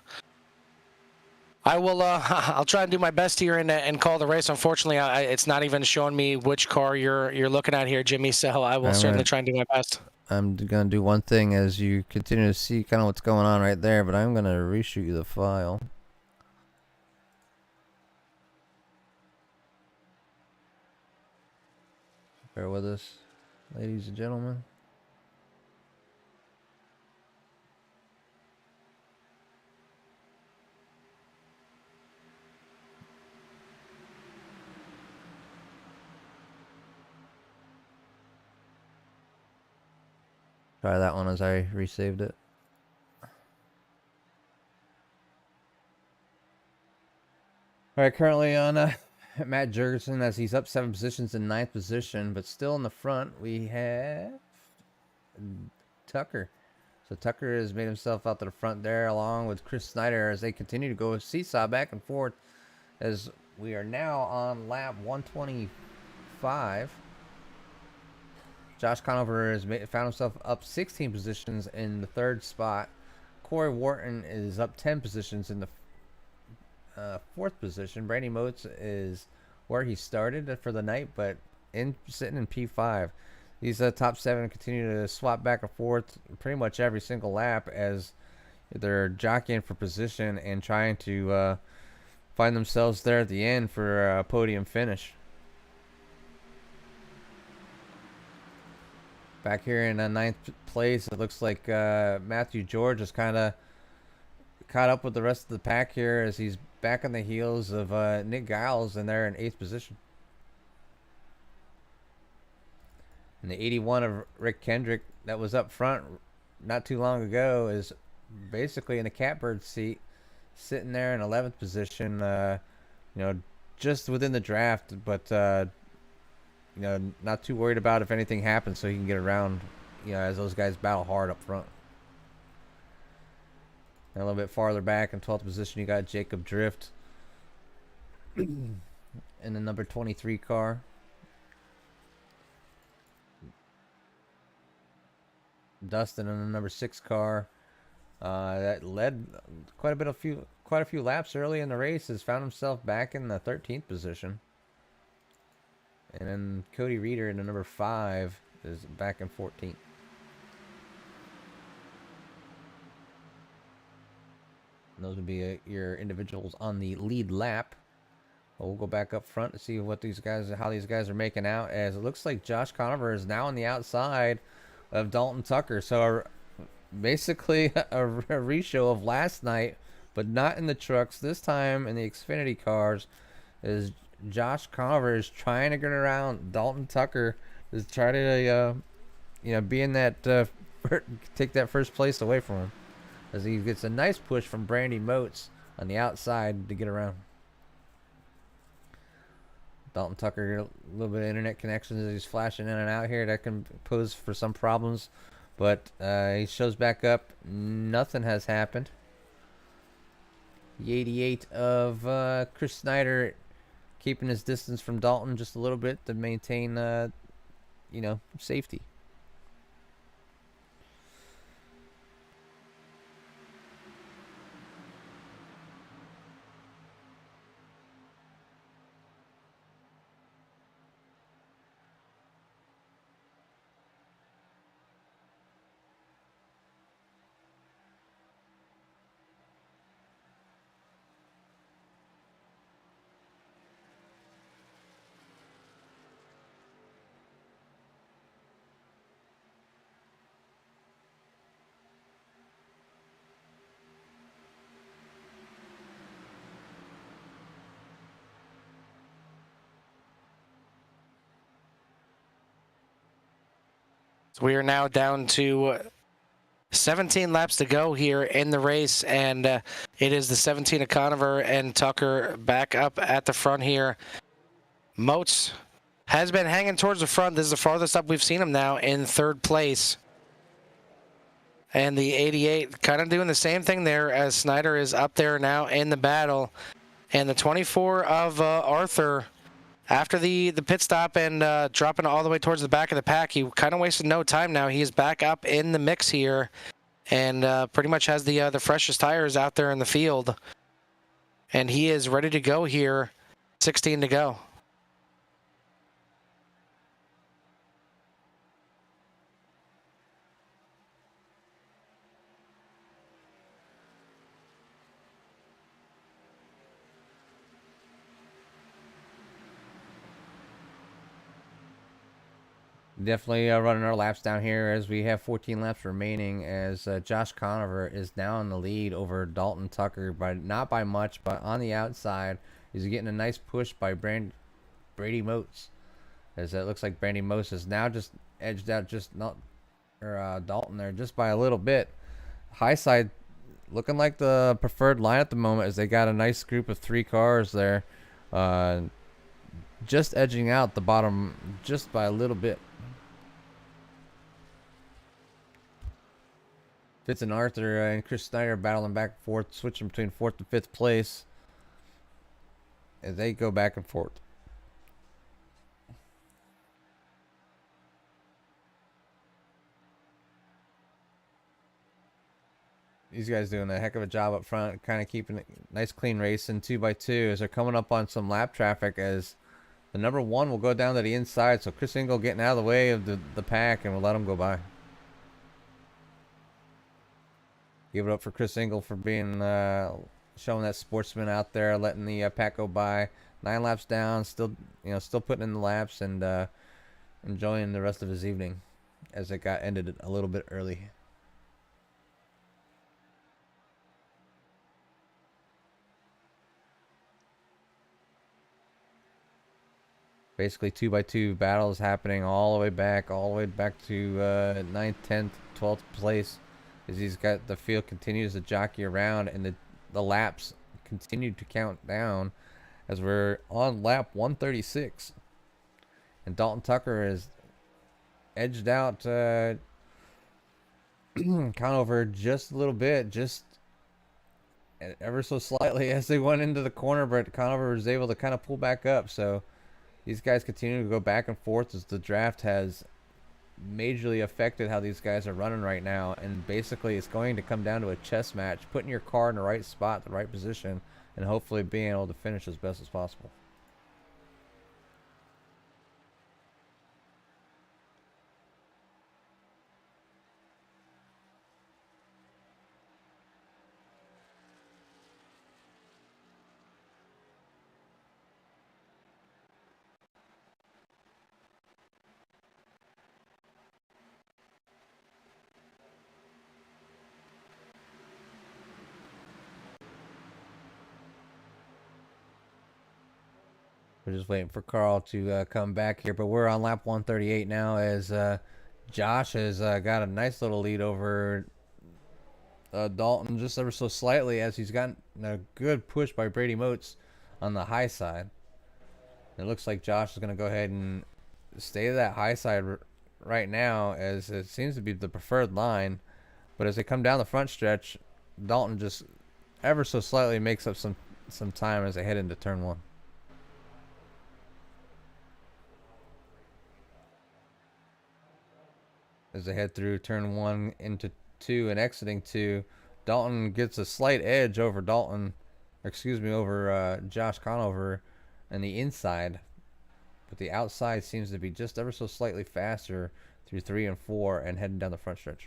will. I'll try and do my best here and call the race. Unfortunately, it's not even showing me which car you're looking at here, Jimmy. So I will certainly try and do my best. I'm gonna do one thing as you continue to see kind of what's going on right there, but I'm gonna reshoot you the file. Bear with us, ladies and gentlemen. Try that one as I resaved it. All right, currently on Matt Jurgensen as he's up 7 positions in 9th position, but still in the front we have Tucker. So Tucker has made himself out to the front there along with Chris Snyder as they continue to go seesaw back and forth as we are now on lap 125. Josh Conover has found himself up 16 positions in the 3rd spot. Corey Wharton is up 10 positions in the 4th position. Brandy Moats is where he started for the night, but sitting in P5. These top 7 continue to swap back and forth pretty much every single lap as they're jockeying for position and trying to find themselves there at the end for a podium finish. Back here in 9th place, it looks like Matthew George is kind of caught up with the rest of the pack here as he's back on the heels of Nick Giles, and they're in 8th position. And the 81 of Rick Kendrick that was up front not too long ago is basically in the catbird seat, sitting there in 11th position, just within the draft, but not too worried about if anything happens, so he can get around, as those guys battle hard up front. And a little bit farther back in 12th position, you got Jacob Drift in the number 23 car. Dustin in the number 6 car. That led quite a few laps early in the race, has found himself back in the 13th position. And then Cody Reeder in the number 5 is back in 14th. And those would be your individuals on the lead lap. We'll go back up front to see what how these guys are making out. As it looks like Josh Conover is now on the outside of Dalton Tucker. So basically a reshow of last night, but not in the trucks. This time in the Xfinity cars, is Josh Conover is trying to get around Dalton Tucker, is try to be in that take that first place away from him, as he gets a nice push from Brandy Moats on the outside to get around. Dalton Tucker, a little bit of internet connections as he's flashing in and out here. That can pose for some problems. But he shows back up. Nothing has happened. The 88 of Chris Snyder keeping his distance from Dalton just a little bit to maintain, safety. So we are now down to 17 laps to go here in the race, and it is the 17 of Conover and Tucker back up at the front here. Moats has been hanging towards the front. This is the farthest up we've seen him now in third place. And the 88 kind of doing the same thing there, as Snyder is up there now in the battle. And the 24 of Arthur, after the pit stop and dropping all the way towards the back of the pack, he kind of wasted no time now. He is back up in the mix here, and pretty much has the freshest tires out there in the field. And he is ready to go here, 16 to go. Definitely running our laps down here as we have 14 laps remaining, as Josh Conover is now in the lead over Dalton Tucker, but not by much, but on the outside. He's getting a nice push by Brady Moats, as it looks like Brandy Moats is now just edged out Dalton there just by a little bit. High side looking like the preferred line at the moment, as they got a nice group of 3 cars there, just edging out the bottom just by a little bit. Fitz and Arthur and Chris Snyder battling back and forth, switching between 4th and 5th place as they go back and forth. These guys doing a heck of a job up front, kind of keeping a nice clean race in 2x2 as they're coming up on some lap traffic, as the number 1 will go down to the inside. So Chris Engel getting out of the way of the pack, and we'll let him go by. Give it up for Chris Engel for being showing that sportsman out there, letting the pack go by. 9 laps down, still putting in the laps and enjoying the rest of his evening, as it got ended a little bit early. Basically 2x2 battles happening all the way back to 9th, 10th, 12th place, as he's got the field continues to jockey around, and the laps continue to count down as we're on lap 136, and Dalton Tucker is edged out Conover just a little bit, just ever so slightly as they went into the corner, but Conover was able to kind of pull back up. So these guys continue to go back and forth as the draft has majorly affected how these guys are running right now, and basically it's going to come down to a chess match, putting your car in the right spot, the right position, and hopefully being able to finish as best as possible. We're just waiting for Carl to come back here, but we're on lap 138 now as Josh has got a nice little lead over Dalton just ever so slightly as he's gotten a good push by Brady Moats on the high side. It looks like Josh is going to go ahead and stay to that high side right now as it seems to be the preferred line. But as they come down the front stretch, Dalton just ever so slightly makes up some time as they head into turn one. As they head through turn one into two and exiting two, Dalton gets a slight edge over Josh Conover on the inside, but the outside seems to be just ever so slightly faster through 3 and 4 and heading down the front stretch.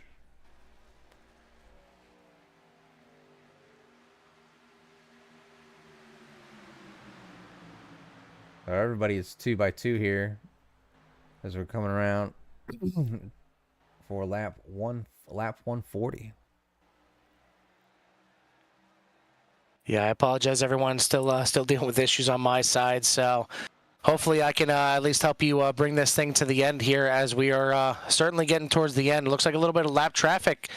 Everybody is 2 by 2 here as we're coming around for lap 140. Yeah, I apologize, everyone. Still dealing with issues on my side, so hopefully I can at least help you bring this thing to the end here as we are certainly getting towards the end. It looks like a little bit of lap traffic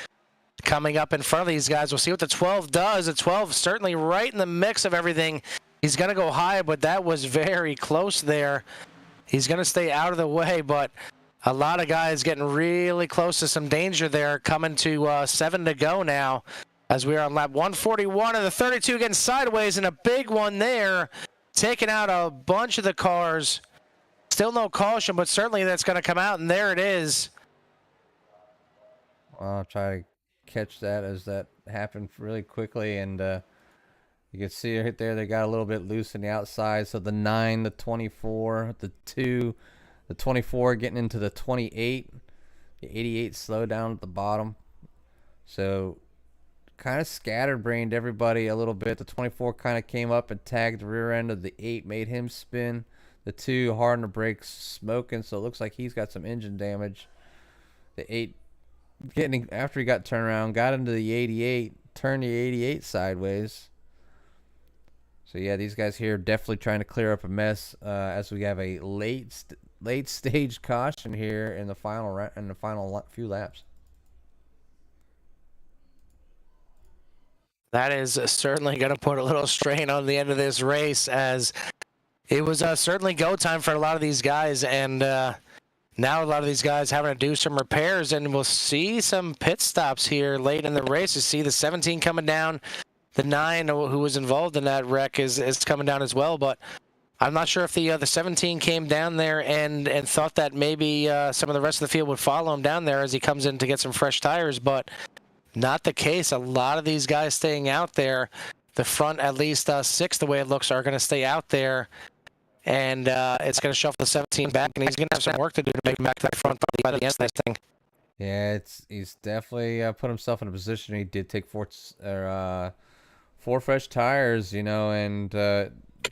coming up in front of these guys. We'll see what the 12 does. The 12 certainly right in the mix of everything. He's going to go high, but that was very close there. He's going to stay out of the way, but a lot of guys getting really close to some danger there, coming to 7 to go now as we are on lap 141 of the 32 getting sideways, and a big one there, taking out a bunch of the cars. Still no caution, but certainly that's going to come out, and there it is. I'll try to catch that as that happened really quickly, and you can see right there they got a little bit loose on the outside. So the 9, the 24, the 2, the 24 getting into the 28, the 88 slow down at the bottom. So kind of scatterbrained everybody a little bit. The 24 kind of came up and tagged the rear end of the 8, made him spin. The 2 hard on the brakes, smoking, so it looks like he's got some engine damage. The 8 getting, after he got turned around, got into the 88, turned the 88 sideways. So yeah, these guys here definitely trying to clear up a mess as we have a late stage caution here in the final few laps. That is certainly going to put a little strain on the end of this race, as it was certainly go time for a lot of these guys, and now a lot of these guys having to do some repairs, and we'll see some pit stops here late in the race. You see the 17 coming down. The 9, who was involved in that wreck, is coming down as well, but I'm not sure if the 17 came down there and thought that maybe some of the rest of the field would follow him down there as he comes in to get some fresh tires, but not the case. A lot of these guys staying out there. The front, at least 6, the way it looks, are going to stay out there, and it's going to shuffle the 17 back, and he's going to have some work to do to make him back to that front by the end of this thing. Yeah, he's definitely put himself in a position. He did take 4 fresh tires, you know, and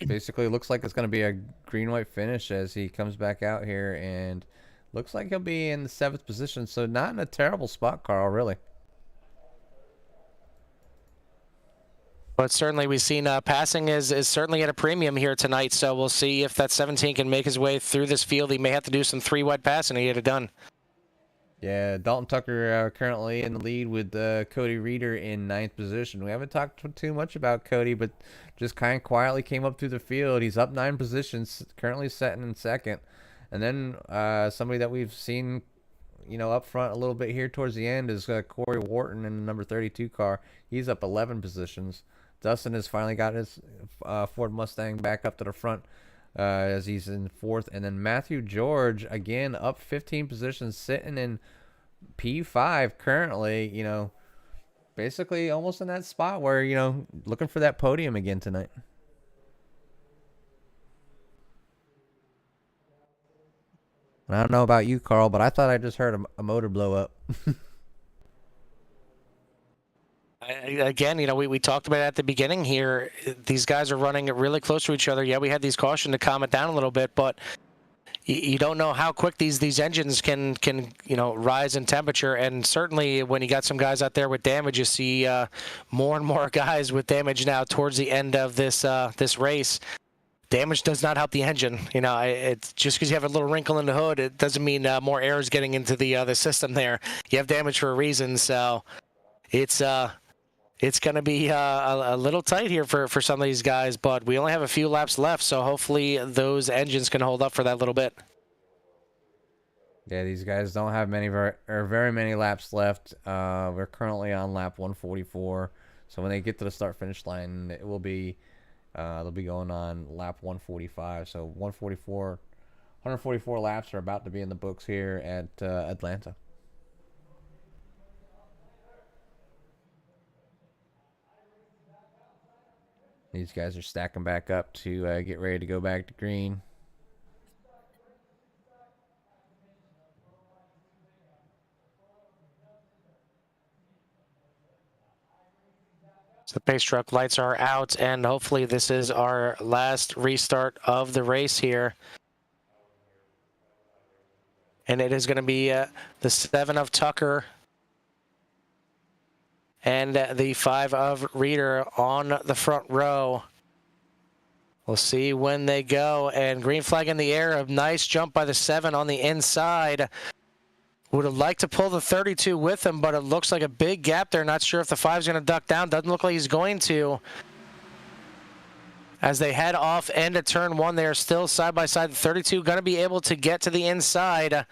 basically looks like it's going to be a green-white finish as he comes back out here, and looks like he'll be in the 7th position, so not in a terrible spot, Carl, really. But certainly we've seen passing is certainly at a premium here tonight, so we'll see if that 17 can make his way through this field. He may have to do some 3-wide passing to get it done. Yeah, Dalton Tucker currently in the lead with Cody Reeder in 9th position. We haven't talked too much about Cody, but just kind of quietly came up through the field. He's up 9 positions, currently sitting in 2nd. And then somebody that we've seen, you know, up front a little bit here towards the end is Corey Wharton in the number 32 car. He's up 11 positions. Dustin has finally got his Ford Mustang back up to the front as he's in 4th. And then Matthew George, again, up 15 positions, sitting in P5 currently, you know, basically almost in that spot where, you know, looking for that podium again tonight. I don't know about you, Carl, but I thought I just heard a motor blow up. Again, you know, we talked about it at the beginning here. These guys are running really close to each other. Yeah, we had these caution to calm it down a little bit, but you don't know how quick these engines can you know, rise in temperature. And certainly when you got some guys out there with damage, you see more and more guys with damage now towards the end of this this race. damage does not help the engine. You know, it's just because you have a little wrinkle in the hood, it doesn't mean more air is getting into the system there. You have damage for a reason, so it's going to be a little tight here for some of these guys, but we only have a few laps left, so hopefully those engines can hold up for that little bit. Yeah, these guys don't have very many laps left. We're currently on lap 144, so when they get to the start-finish line, it will be they'll be going on lap 145. So 144 laps are about to be in the books here at Atlanta. These guys are stacking back up to get ready to go back to green. So the pace truck lights are out, and hopefully this is our last restart of the race here. And it is going to be the 7 of Tucker and the 5 of Reeder on the front row. We'll see when they go. And green flag in the air. A nice jump by the 7 on the inside. Would have liked to pull the 32 with him, but it looks like a big gap there. Not sure if the 5's going to duck down. Doesn't look like he's going to. As they head off end of turn 1, they are still side by side. The 32 going to be able to get to the inside.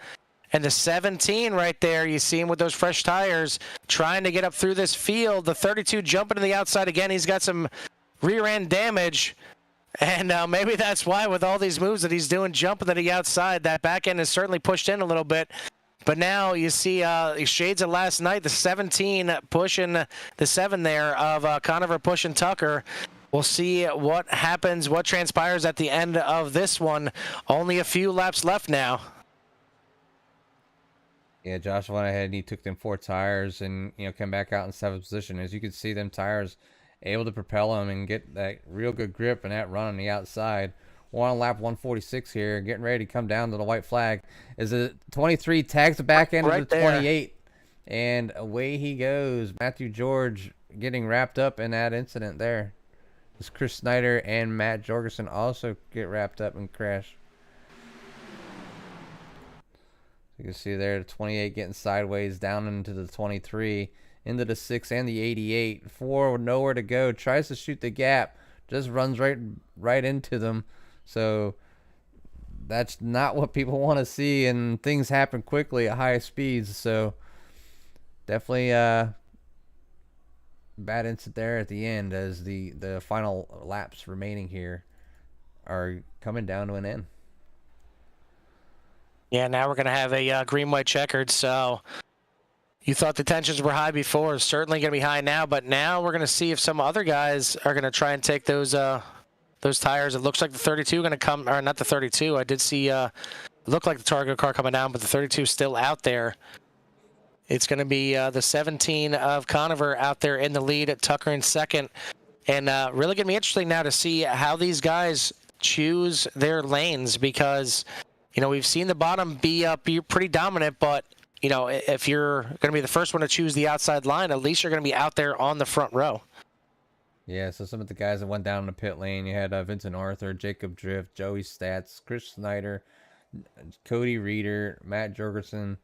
And the 17 right there, you see him with those fresh tires trying to get up through this field. The 32 jumping to the outside again. He's got some rear end damage. And maybe that's why with all these moves that he's doing, jumping to the outside, that back end is certainly pushed in a little bit. But now you see shades of last night, the 17 pushing the 7 there of Conover pushing Tucker. We'll see what happens, what transpires at the end of this one. Only a few laps left now. Yeah, Josh went ahead and he took them 4 tires and, came back out in 7th position. As you can see, them tires able to propel him and get that real good grip and that run on the outside. We're on lap 146 here, getting ready to come down to the white flag. Is it 23 tags the back end of the 28, and away he goes. Matthew George getting wrapped up in that incident there. As Chris Snyder and Matt Jorgensen also get wrapped up and crash. You can see there the 28 getting sideways down into the 23, into the 6 and the 88. 4 with nowhere to go. Tries to shoot the gap, just runs right into them. So that's not what people want to see, and things happen quickly at high speeds. So definitely bad incident there at the end, as the final laps remaining here are coming down to an end. Yeah, now we're going to have a green-white checkered, so you thought the tensions were high before. Certainly going to be high now, but now we're going to see if some other guys are going to try and take those tires. It looks like the 32 going to come, or not the 32. I did see look like the Targa car coming down, but the 32 is still out there. It's going to be the 17 of Conover out there in the lead, at Tucker in second. And really going to be interesting now to see how these guys choose their lanes, because, we've seen the bottom be pretty dominant, but, if you're going to be the first one to choose the outside line, at least you're going to be out there on the front row. Yeah, so some of the guys that went down in the pit lane, you had Vincent Arthur, Jacob Drift, Joey Stats, Chris Snyder, Cody Reeder, Matt Jorgensen,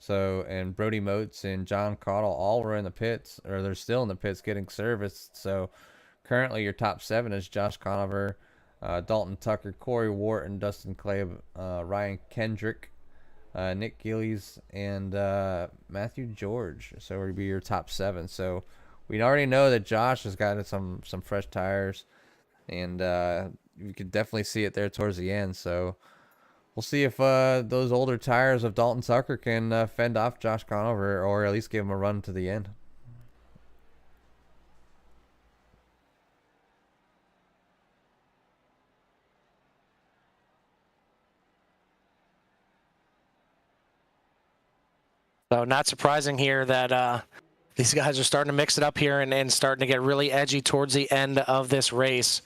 and Brody Motes and John Cottle all were in the pits, or they're still in the pits getting serviced. So currently your top 7 is Josh Conover, Dalton Tucker, Corey Wharton, Dustin Clave, Ryan Kendrick, Nick Gillies, and Matthew George. So it would be your top 7. So we already know that Josh has got some fresh tires, and you could definitely see it there towards the end. So we'll see if those older tires of Dalton Tucker can fend off Josh Conover, or at least give him a run to the end. So not surprising here that these guys are starting to mix it up here and starting to get really edgy towards the end of this race.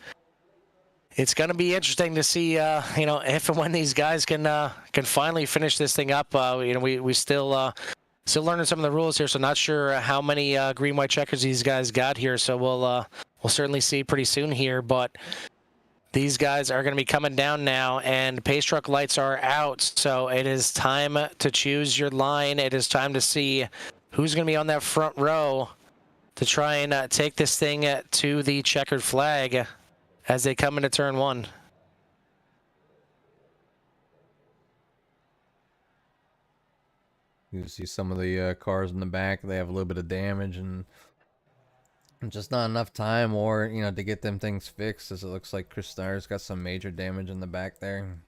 It's going to be interesting to see, if and when these guys can finally finish this thing up. We still learning some of the rules here, so not sure how many green-white checkers these guys got here. So we'll certainly see pretty soon here. But These guys are going to be coming down now, and pace truck lights are out. So it is time to choose your line. It is time to see who's going to be on that front row to try and take this thing to the checkered flag as they come into turn one. You see some of the cars in the back, they have a little bit of damage and just not enough time or, to get them things fixed, as it looks like Chris Snyder's got some major damage in the back there.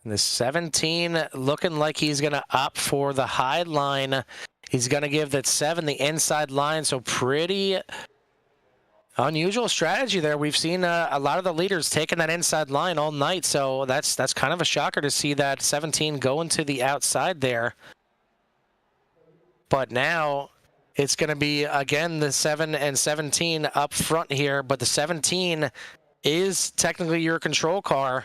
The 17 looking like he's going to opt for the high line. He's going to give that 7 the inside line, so pretty unusual strategy there. We've seen a lot of the leaders taking that inside line all night, so that's kind of a shocker to see that 17 going to the outside there. But now it's going to be, again, the 7 and 17 up front here, but the 17 is technically your control car.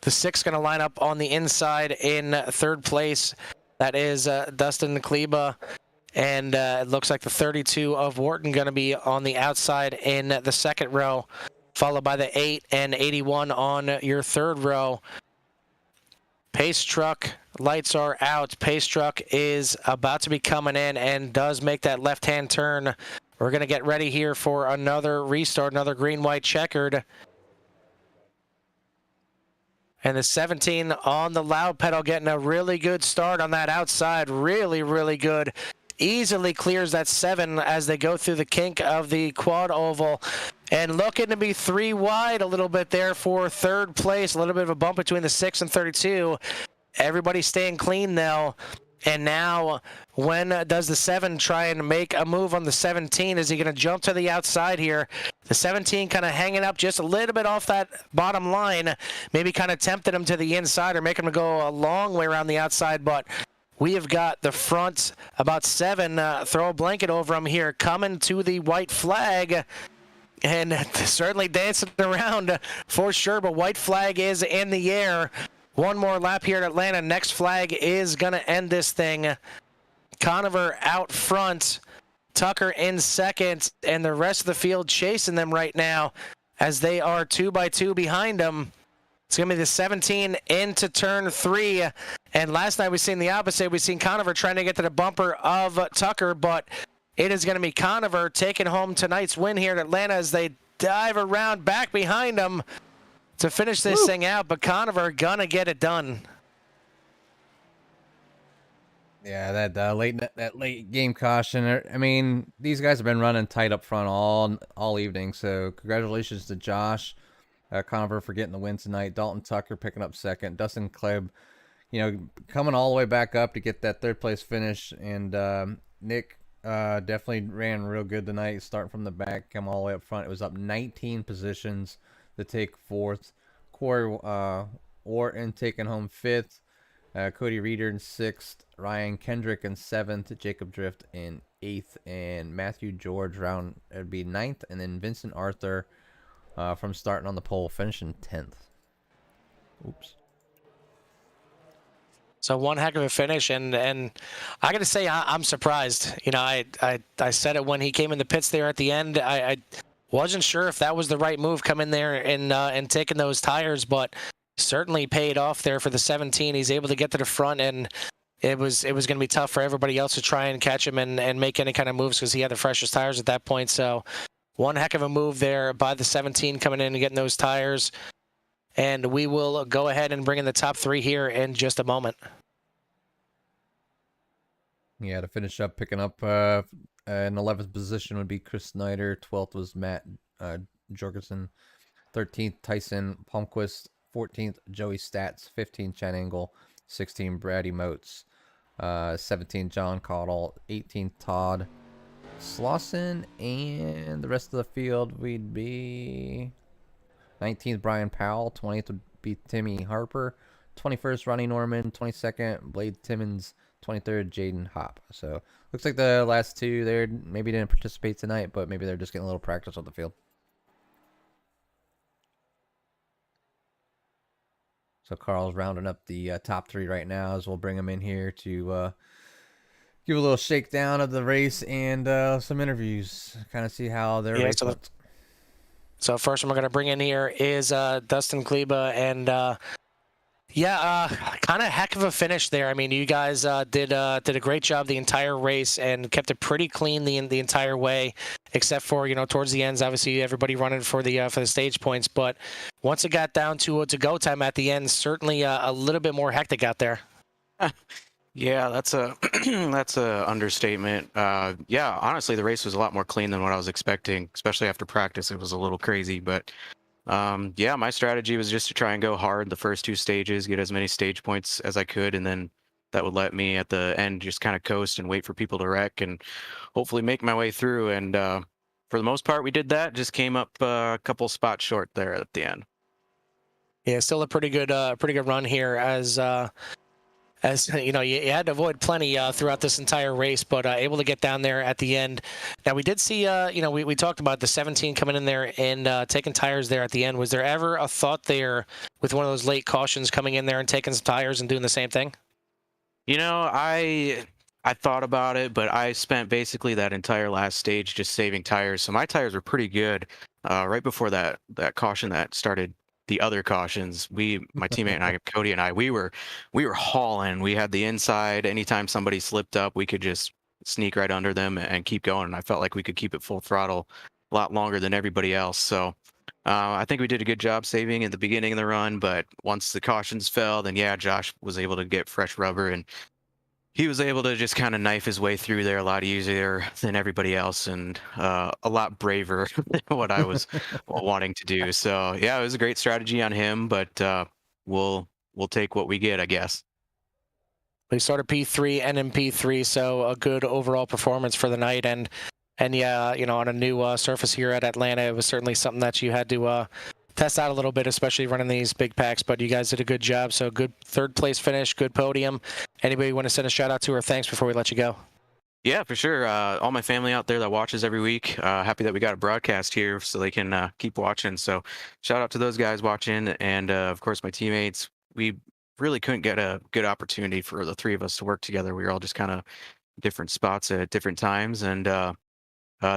The 6 going to line up on the inside in third place. That is Dustin Kleba. And it looks like the 32 of Wharton going to be on the outside in the second row, followed by the 8 and 81 on your third row. Pace truck lights are out. Pace truck is about to be coming in and does make that left-hand turn. We're going to get ready here for another restart, another green-white checkered. And the 17 on the loud pedal getting a really good start on that outside. Really, really good. Easily clears that 7 as they go through the kink of the quad oval. And looking to be 3 wide a little bit there for third place. A little bit of a bump between the 6 and 32. Everybody staying clean, though. And now, when does the 7 try and make a move on the 17? Is he going to jump to the outside here? The 17 kind of hanging up just a little bit off that bottom line. Maybe kind of tempted him to the inside or making him go a long way around the outside, but we have got the front about 7, throw a blanket over him here, coming to the white flag. And certainly dancing around for sure, but white flag is in the air. One more lap here at Atlanta. Next flag is going to end this thing. Conover out front. Tucker in second, and the rest of the field chasing them right now as they are 2 by 2 behind them. It's going to be the 17 into turn 3. And last night we seen the opposite. We seen Conover trying to get to the bumper of Tucker, but it is going to be Conover taking home tonight's win here at Atlanta as they dive around back behind them to finish this thing out. But Conover going to get it done. Yeah, that late game caution. I mean, these guys have been running tight up front all evening. So congratulations to Josh Conover for getting the win tonight. Dalton Tucker picking up second. Dustin Kleb, coming all the way back up to get that third place finish. And Nick definitely ran real good tonight, starting from the back, come all the way up front. It was up 19 positions to take fourth. Corey Wharton taking home fifth. Cody Reeder in 6th, Ryan Kendrick in 7th, Jacob Drift in 8th, and Matthew George would be 9th, and then Vincent Arthur from starting on the pole, finishing 10th. Oops. So one heck of a finish, and I got to say I'm surprised. I said it when he came in the pits there at the end. I wasn't sure if that was the right move, coming there and taking those tires, but certainly paid off there for the 17. He's able to get to the front, and it was going to be tough for everybody else to try and catch him and make any kind of moves because he had the freshest tires at that point. So one heck of a move there by the 17 coming in and getting those tires. And we will go ahead and bring in the top 3 here in just a moment. Yeah, to finish up, picking up in 11th position would be Chris Snyder. 12th was Matt Jorgensen. 13th, Tyson Palmquist. 14th, Joey Stats. 15th, Chad Angle. 16th, Brady Moats. 17th, John Caudle. 18th, Todd Slauson. And the rest of the field would be 19th, Brian Powell. 20th would be Timmy Harper. 21st, Ronnie Norman. 22nd, Blade Timmons. 23rd, Jaden Hop. So looks like the last 2 there maybe didn't participate tonight, but maybe they're just getting a little practice on the field. So Carl's rounding up the top 3 right now, as we'll bring him in here to give a little shakedown of the race and some interviews, kind of see how their race went. So first one we're going to bring in here is Dustin Kleba, and kind of heck of a finish there. I mean, you guys did a great job the entire race and kept it pretty clean the entire way, except for towards the ends. Obviously, everybody running for the stage points, but once it got down to go time at the end, certainly a little bit more hectic out there. Yeah, that's a that's a understatement. Yeah, honestly, the race was a lot more clean than what I was expecting, especially after practice. It was a little crazy, but yeah, my strategy was just to try and go hard the first two stages, get as many stage points as I could, and then that would let me at the end just kind of coast and wait for people to wreck and hopefully make my way through. And for the most part, we did that. Just came up a couple spots short there at the end. Yeah, still a pretty good run here as you had to avoid plenty throughout this entire race, but able to get down there at the end. Now, we did see, we talked about the 17 coming in there and taking tires there at the end. Was there ever a thought there with one of those late cautions coming in there and taking some tires and doing the same thing? I thought about it, but I spent basically that entire last stage just saving tires. So my tires were pretty good. Right before that caution that started the other cautions, my teammate and I, Cody and I, we were hauling. We had the inside. Anytime somebody slipped up, we could just sneak right under them and keep going. And I felt like we could keep it full throttle a lot longer than everybody else. So I think we did a good job saving at the beginning of the run. But once the cautions fell, then yeah, Josh was able to get fresh rubber and he was able to just kind of knife his way through there a lot easier than everybody else and a lot braver than what I was wanting to do. So yeah, it was a great strategy on him, but we'll take what we get, I guess. We started P3 and in P3, so a good overall performance for the night. And yeah, on a new surface here at Atlanta, it was certainly something that you had to test out a little bit, especially running these big packs, but you guys did a good job. So good third place finish, good podium. Anybody want to send a shout out to or thanks before we let you go? Yeah, for sure. All my family out there that watches every week, happy that we got a broadcast here so they can keep watching. So shout out to those guys watching. And of course, my teammates. We really couldn't get a good opportunity for the three of us to work together. We were all just kind of different spots at different times. And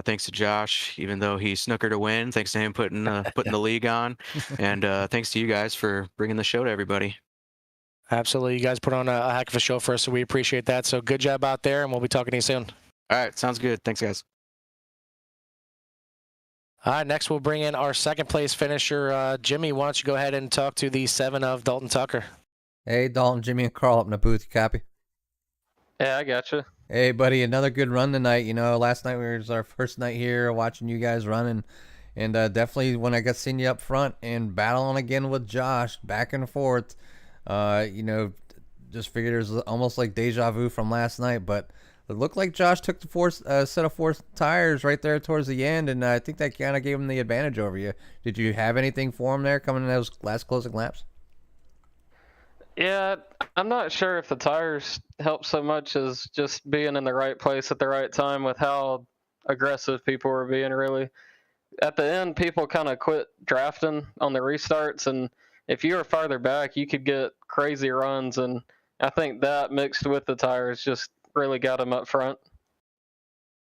thanks to Josh, even though he snookered a win, thanks to him putting the league on. And thanks to you guys for bringing the show to everybody. Absolutely. You guys put on a heck of a show for us, so we appreciate that. So good job out there, and we'll be talking to you soon. All right. Sounds good. Thanks, guys. All right, next we'll bring in our second place finisher. Jimmy, why don't you go ahead and talk to the 7 of Dalton Tucker. Hey, Dalton, Jimmy, and Carl up in the booth. You copy? Yeah, I gotcha. Hey, buddy, another good run tonight. Last night was our first night here watching you guys running. And definitely when I got seeing you up front and battling again with Josh, back and forth, just figured it was almost like deja vu from last night. But it looked like Josh took the set of 4 tires right there towards the end, and I think that kind of gave him the advantage over you. Did you have anything for him there coming in those last closing laps? Yeah, I'm not sure if the tires helped so much as just being in the right place at the right time with how aggressive people were being, really. At the end, people kind of quit drafting on the restarts, and if you were farther back, you could get crazy runs, and I think that mixed with the tires just really got them up front.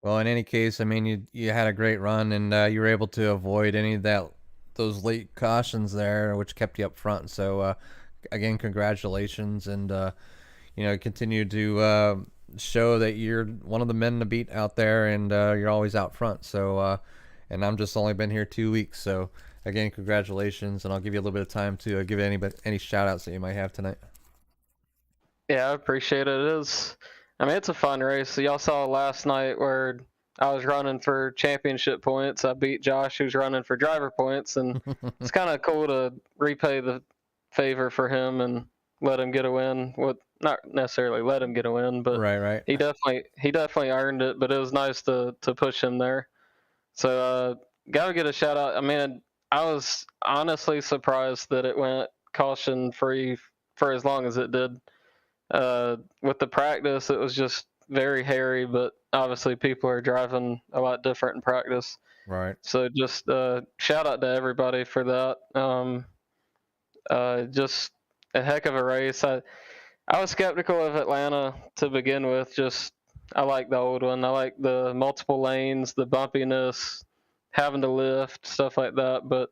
Well, in any case, I mean, you had a great run, and you were able to avoid any of those late cautions there, which kept you up front. So, again, congratulations, and continue to show that you're one of the men to beat out there, and you're always out front. So, and I'm just only been here 2 weeks, so again, congratulations, and I'll give you a little bit of time to give any shout outs that you might have tonight. Yeah, I appreciate it. It's a fun race. Y'all saw last night where I was running for championship points. I beat Josh, who's running for driver points, and it's kind of cool to repay the favor for him and let him get a win. Not necessarily let him get a win, but right. He definitely earned it. But it was nice to push him there. So gotta get a shout out. I was honestly surprised that it went caution free for as long as it did. With the practice, it was just very hairy, but obviously people are driving a lot different in practice. Right. So just shout out to everybody for that. Just a heck of a race. I was skeptical of Atlanta to begin with. I like the old one. I like the multiple lanes, the bumpiness, having to lift, stuff like that. But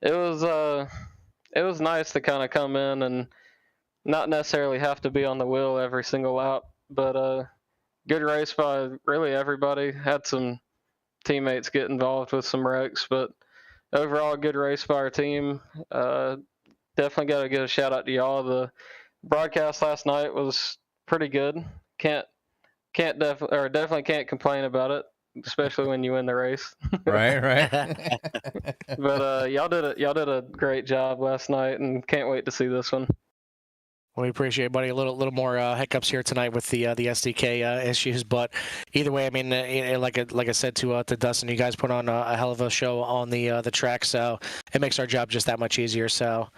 it was nice to kind of come in and not necessarily have to be on the wheel every single lap. But good race by really everybody. Had some teammates get involved with some wrecks, but overall good race by our team. Definitely got to give a shout out to y'all. The broadcast last night was pretty good. Definitely can't complain about it, especially when you win the race. Right. But y'all did a great job last night, and can't wait to see this one. We appreciate it, buddy. A little more hiccups here tonight with the SDK issues, but either way, I mean, like I said to Dustin, you guys put on a hell of a show on the track, so it makes our job just that much easier. So,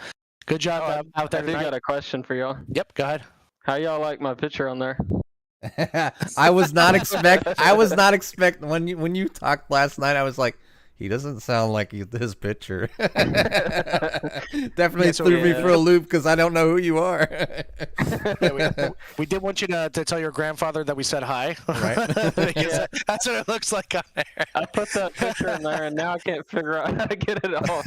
good job out there I do tonight. got a question for y'all. Yep, go ahead. How y'all like my picture on there? I was not expect when you talked last night. I was like, he doesn't sound like his picture. Definitely threw me for a loop because I don't know who you are. We did want you to tell your grandfather that we said hi. Right. Yeah. That's what it looks like on there. I put that picture in there, and now I can't figure out how to get it off.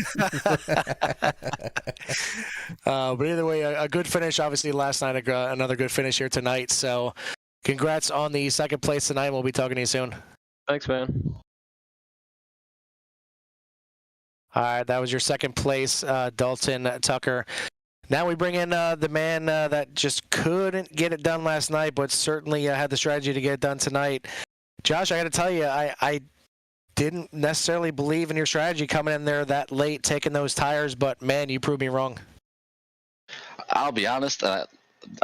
But either way, a good finish. Obviously, last night, another good finish here tonight. So, congrats on the second place tonight. We'll be talking to you soon. Thanks, man. All right, that was your second place, Dalton Tucker. Now we bring in the man that just couldn't get it done last night, but certainly had the strategy to get it done tonight. Josh, I got to tell you, I didn't necessarily believe in your strategy coming in there that late, taking those tires, but man, you proved me wrong. I'll be honest. I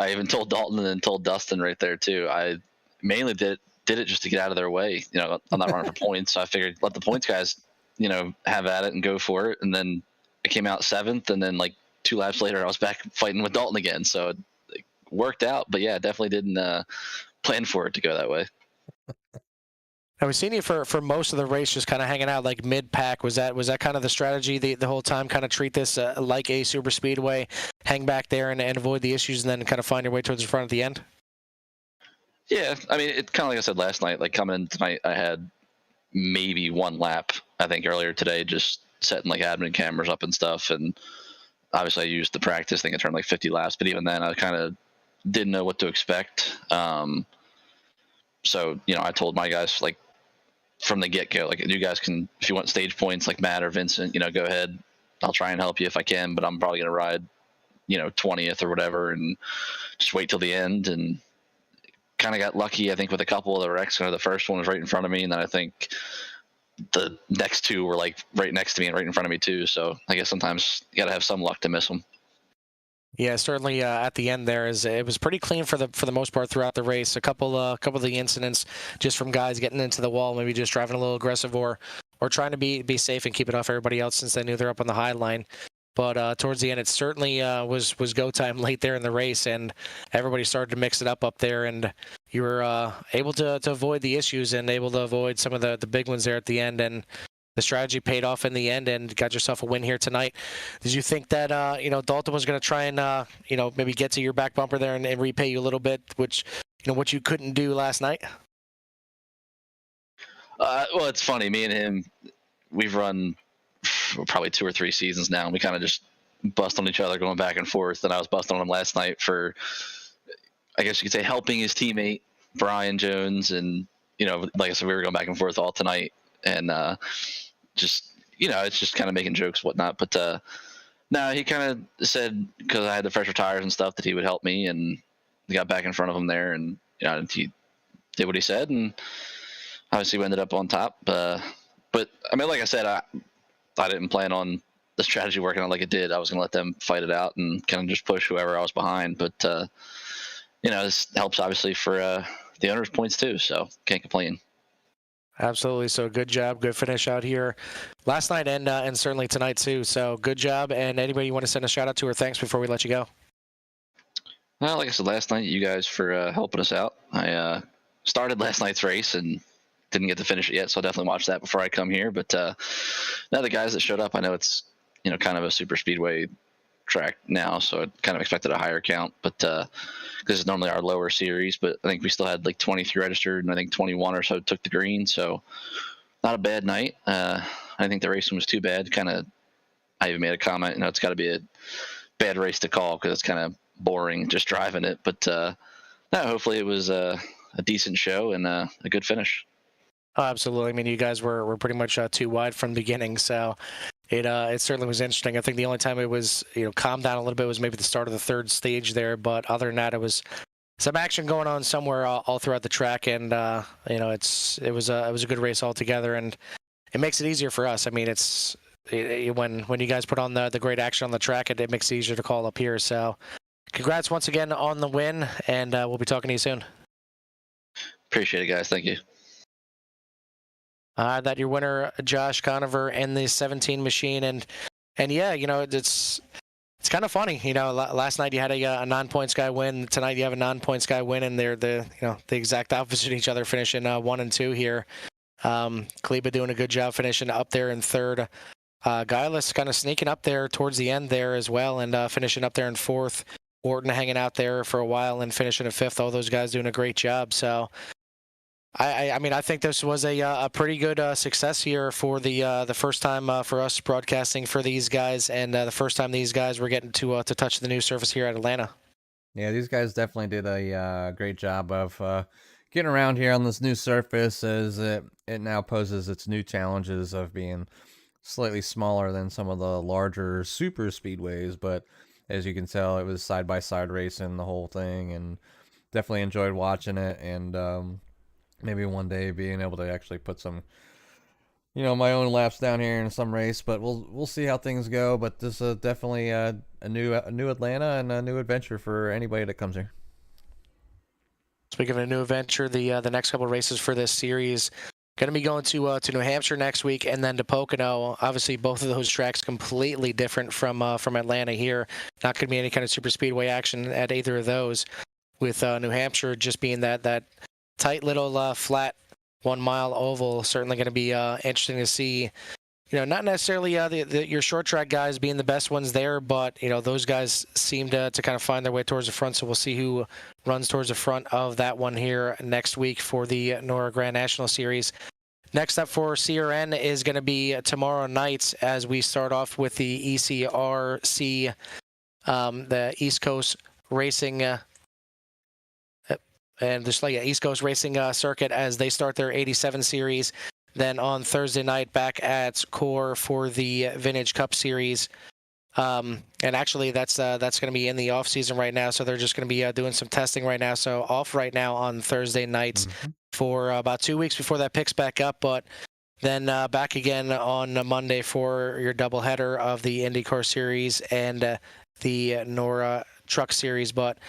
even told Dalton and then told Dustin right there too. I mainly did it just to get out of their way. You know, I'm not running for points, so I figured let the points guys, you know, have at it and go for it. And then I came out 7th, and then like 2 laps later, I was back fighting with Dalton again. So it worked out, but yeah, definitely didn't plan for it to go that way. Now, we've seen you for most of the race just kind of hanging out like mid-pack. Was that kind of the strategy the whole time, kind of treat this like a super speedway, hang back there and avoid the issues and then kind of find your way towards the front at the end? Yeah, I mean, it kind of like I said last night, like coming in tonight, I had maybe 1 lap, I think earlier today, just setting like admin cameras up and stuff. And obviously I used the practice thing. I turned like 50 laps, but even then I kind of didn't know what to expect. So, you know, I told my guys like from the get-go, like you guys can, if you want stage points like Matt or Vincent, you know, go ahead. I'll try and help you if I can, but I'm probably going to ride, you know, 20th or whatever and just wait till the end. And kind of got lucky, I think, with a couple of the wrecks. The first one was right in front of me, and then I think the next 2 were like right next to me and right in front of me too. So I guess sometimes you got to have some luck to miss them. Yeah, certainly at the end there, it was pretty clean for the most part throughout the race. A couple of the incidents just from guys getting into the wall, maybe just driving a little aggressive or trying to be safe and keep it off everybody else since they knew they're up on the high line. But towards the end, it certainly was go time late there in the race, and everybody started to mix it up there, and you were able to avoid the issues and able to avoid some of the big ones there at the end, and the strategy paid off in the end and got yourself a win here tonight. Did you think that you know, Dalton was going to try and you know, maybe get to your back bumper there and repay you a little bit, which, you know, what you couldn't do last night? Well, it's funny. Me and him, we've run probably 2 or 3 seasons now, and we kind of just bust on each other going back and forth. And I was busting on him last night for, I guess you could say, helping his teammate Brian Jones, and you know, like I said, we were going back and forth all tonight, and just, you know, it's just kind of making jokes, whatnot. But no, he kind of said, because I had the fresher tires and stuff, that he would help me, and we got back in front of him there, and you know, he did what he said, and obviously we ended up on top. But I mean, like I said, I didn't plan on the strategy working out like it did. I was going to let them fight it out and kind of just push whoever I was behind. But you know, this helps obviously for the owner's points too, so can't complain. Absolutely. So good job, good finish out here last night and certainly tonight too. So good job. And anybody you want to send a shout out to or thanks before we let you go? Well, like I said last night, you guys for helping us out. I started last night's race and didn't get to finish it yet, so I'll definitely watch that before I come here. But now the guys that showed up, I know it's, you know, kind of a super speedway track now, so I kind of expected a higher count, but this is normally our lower series, but I think we still had like 23 registered, and I think 21 or so took the green, so not a bad night. I didn't think the racing was too bad. I even made a comment, it's got to be a bad race to call because it's kind of boring just driving it. But no, hopefully it was a decent show and a good finish. Oh, absolutely. I mean, you guys were pretty much too wide from the beginning, so it certainly was interesting. I think the only time it was calmed down a little bit was maybe the start of the third stage there, but other than that, it was some action going on somewhere all throughout the track, and it was a good race altogether, and it makes it easier for us. I mean, when you guys put on the great action on the track, it makes it easier to call up here. So, congrats once again on the win, and we'll be talking to you soon. Appreciate it, guys. Thank you. That your winner, Josh Conover, and the 17 machine, and yeah, it's kind of funny. Last night you had a non-points guy win. Tonight you have a non-points guy win, and they're the exact opposite of each other, finishing 1 and 2 here. Kleba doing a good job finishing up there in third. Guileless kind of sneaking up there towards the end there as well, and finishing up there in fourth. Orton hanging out there for a while and finishing in fifth. All those guys doing a great job. So. I mean, I think this was a pretty good success here for the first time for us broadcasting for these guys, and the first time these guys were getting to touch the new surface here at Atlanta. Yeah, these guys definitely did a great job of getting around here on this new surface, as it now poses its new challenges of being slightly smaller than some of the larger super speedways. But as you can tell, it was side-by-side racing the whole thing, and definitely enjoyed watching it. And maybe one day being able to actually put some, my own laps down here in some race, but we'll see how things go. But this is definitely a new Atlanta and a new adventure for anybody that comes here. Speaking of a new adventure, the next couple of races for this series going to be going to New Hampshire next week, and then to Pocono. Obviously, both of those tracks completely different from Atlanta here. Not going to be any kind of super speedway action at either of those. With New Hampshire just being that tight little flat 1 mile oval, certainly going to be interesting to see. Not necessarily your short track guys being the best ones there, but those guys seem to kind of find their way towards the front. So we'll see who runs towards the front of that one here next week for the NORA Grand National Series. Next up for CRN is going to be tomorrow night as we start off with the ECRC, the East Coast Racing. And just like East Coast Racing Circuit as they start their 87 series. Then on Thursday night, back at Core for the Vintage Cup Series. And actually, that's going to be in the off season right now, so they're just going to be doing some testing right now. So off right now on Thursday nights for about 2 weeks before that picks back up. But then back again on Monday for your doubleheader of the IndyCar Series and the NORA Truck Series. But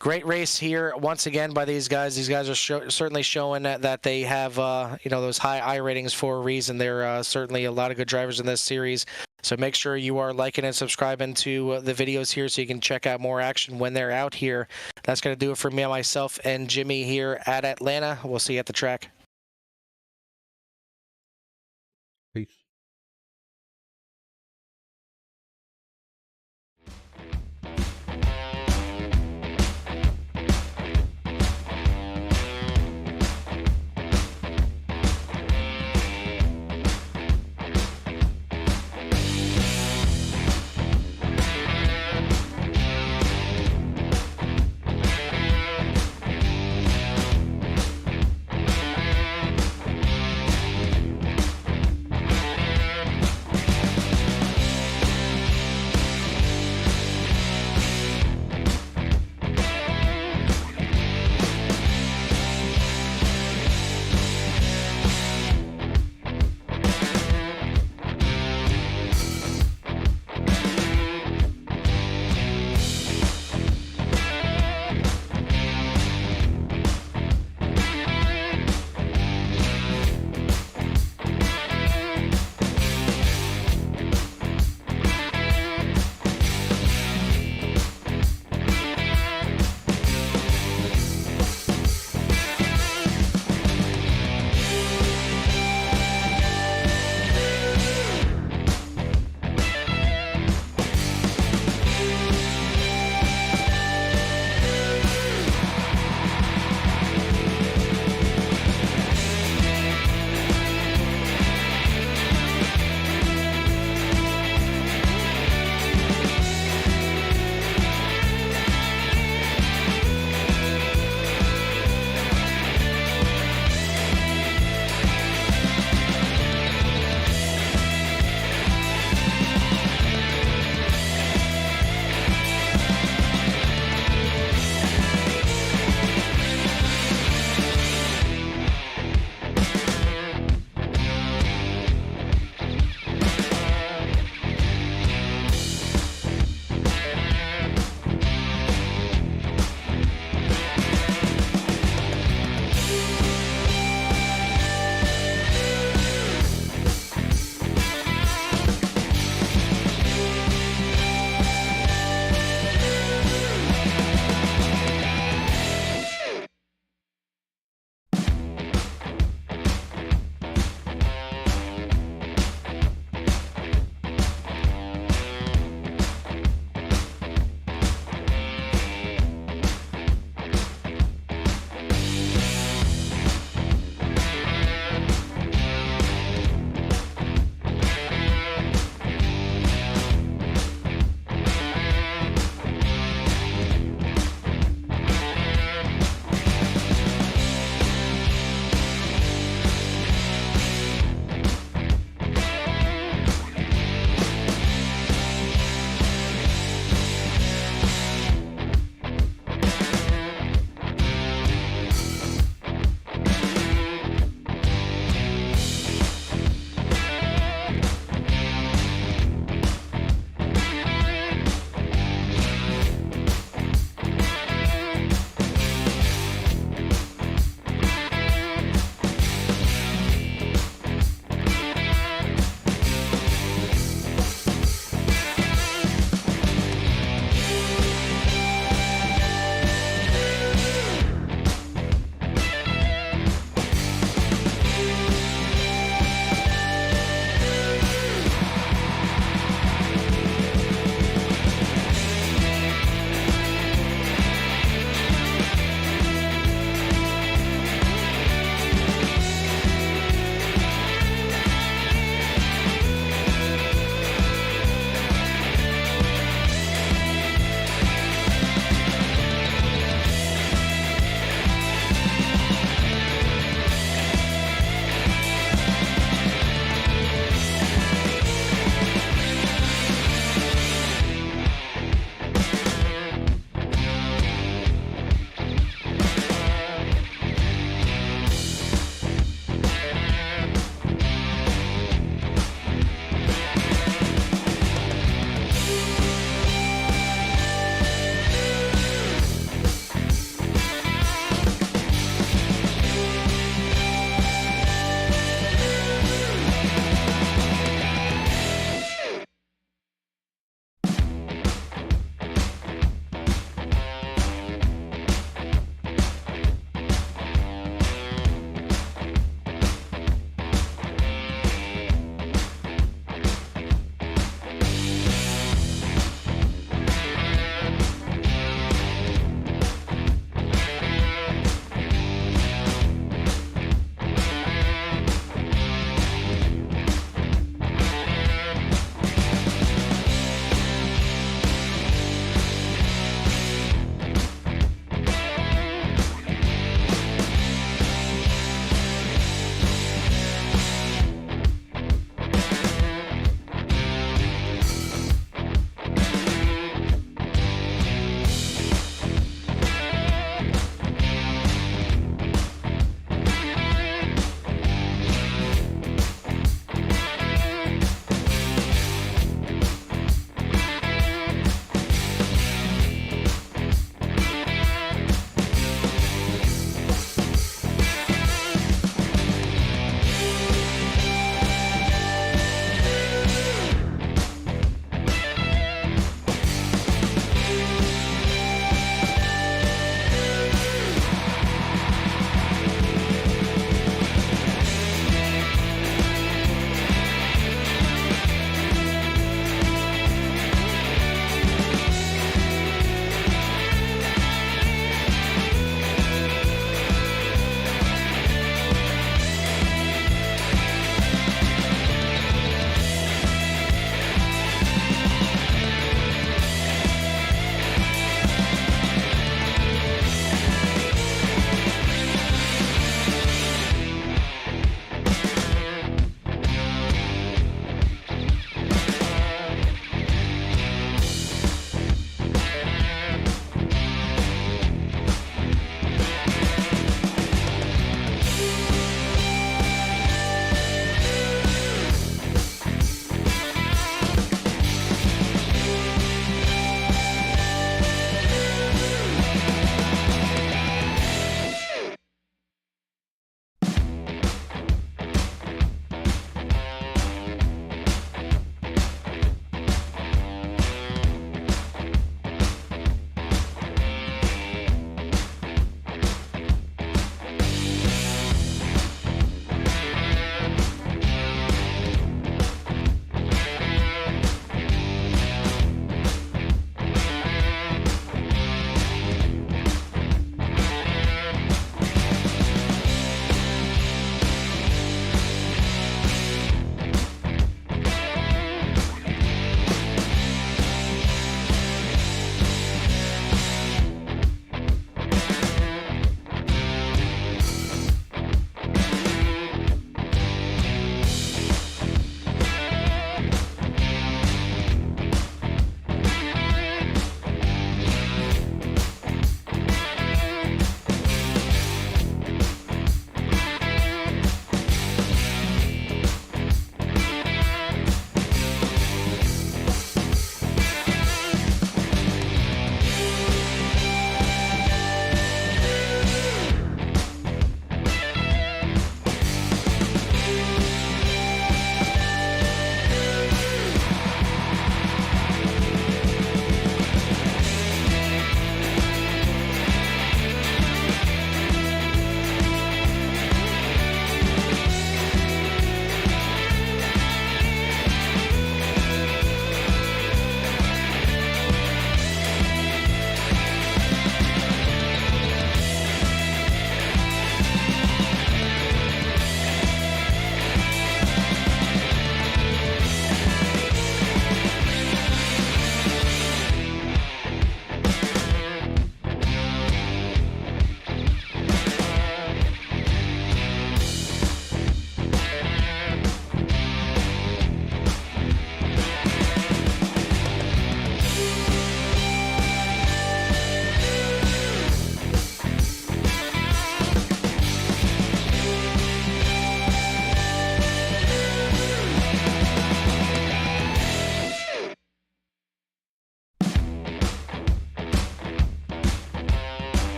great race here once again by these guys. These guys are certainly showing that they have those high I ratings for a reason. They're certainly a lot of good drivers in this series. So make sure you are liking and subscribing to the videos here so you can check out more action when they're out here. That's going to do it for me, myself, and Jimmy here at Atlanta. We'll see you at the track.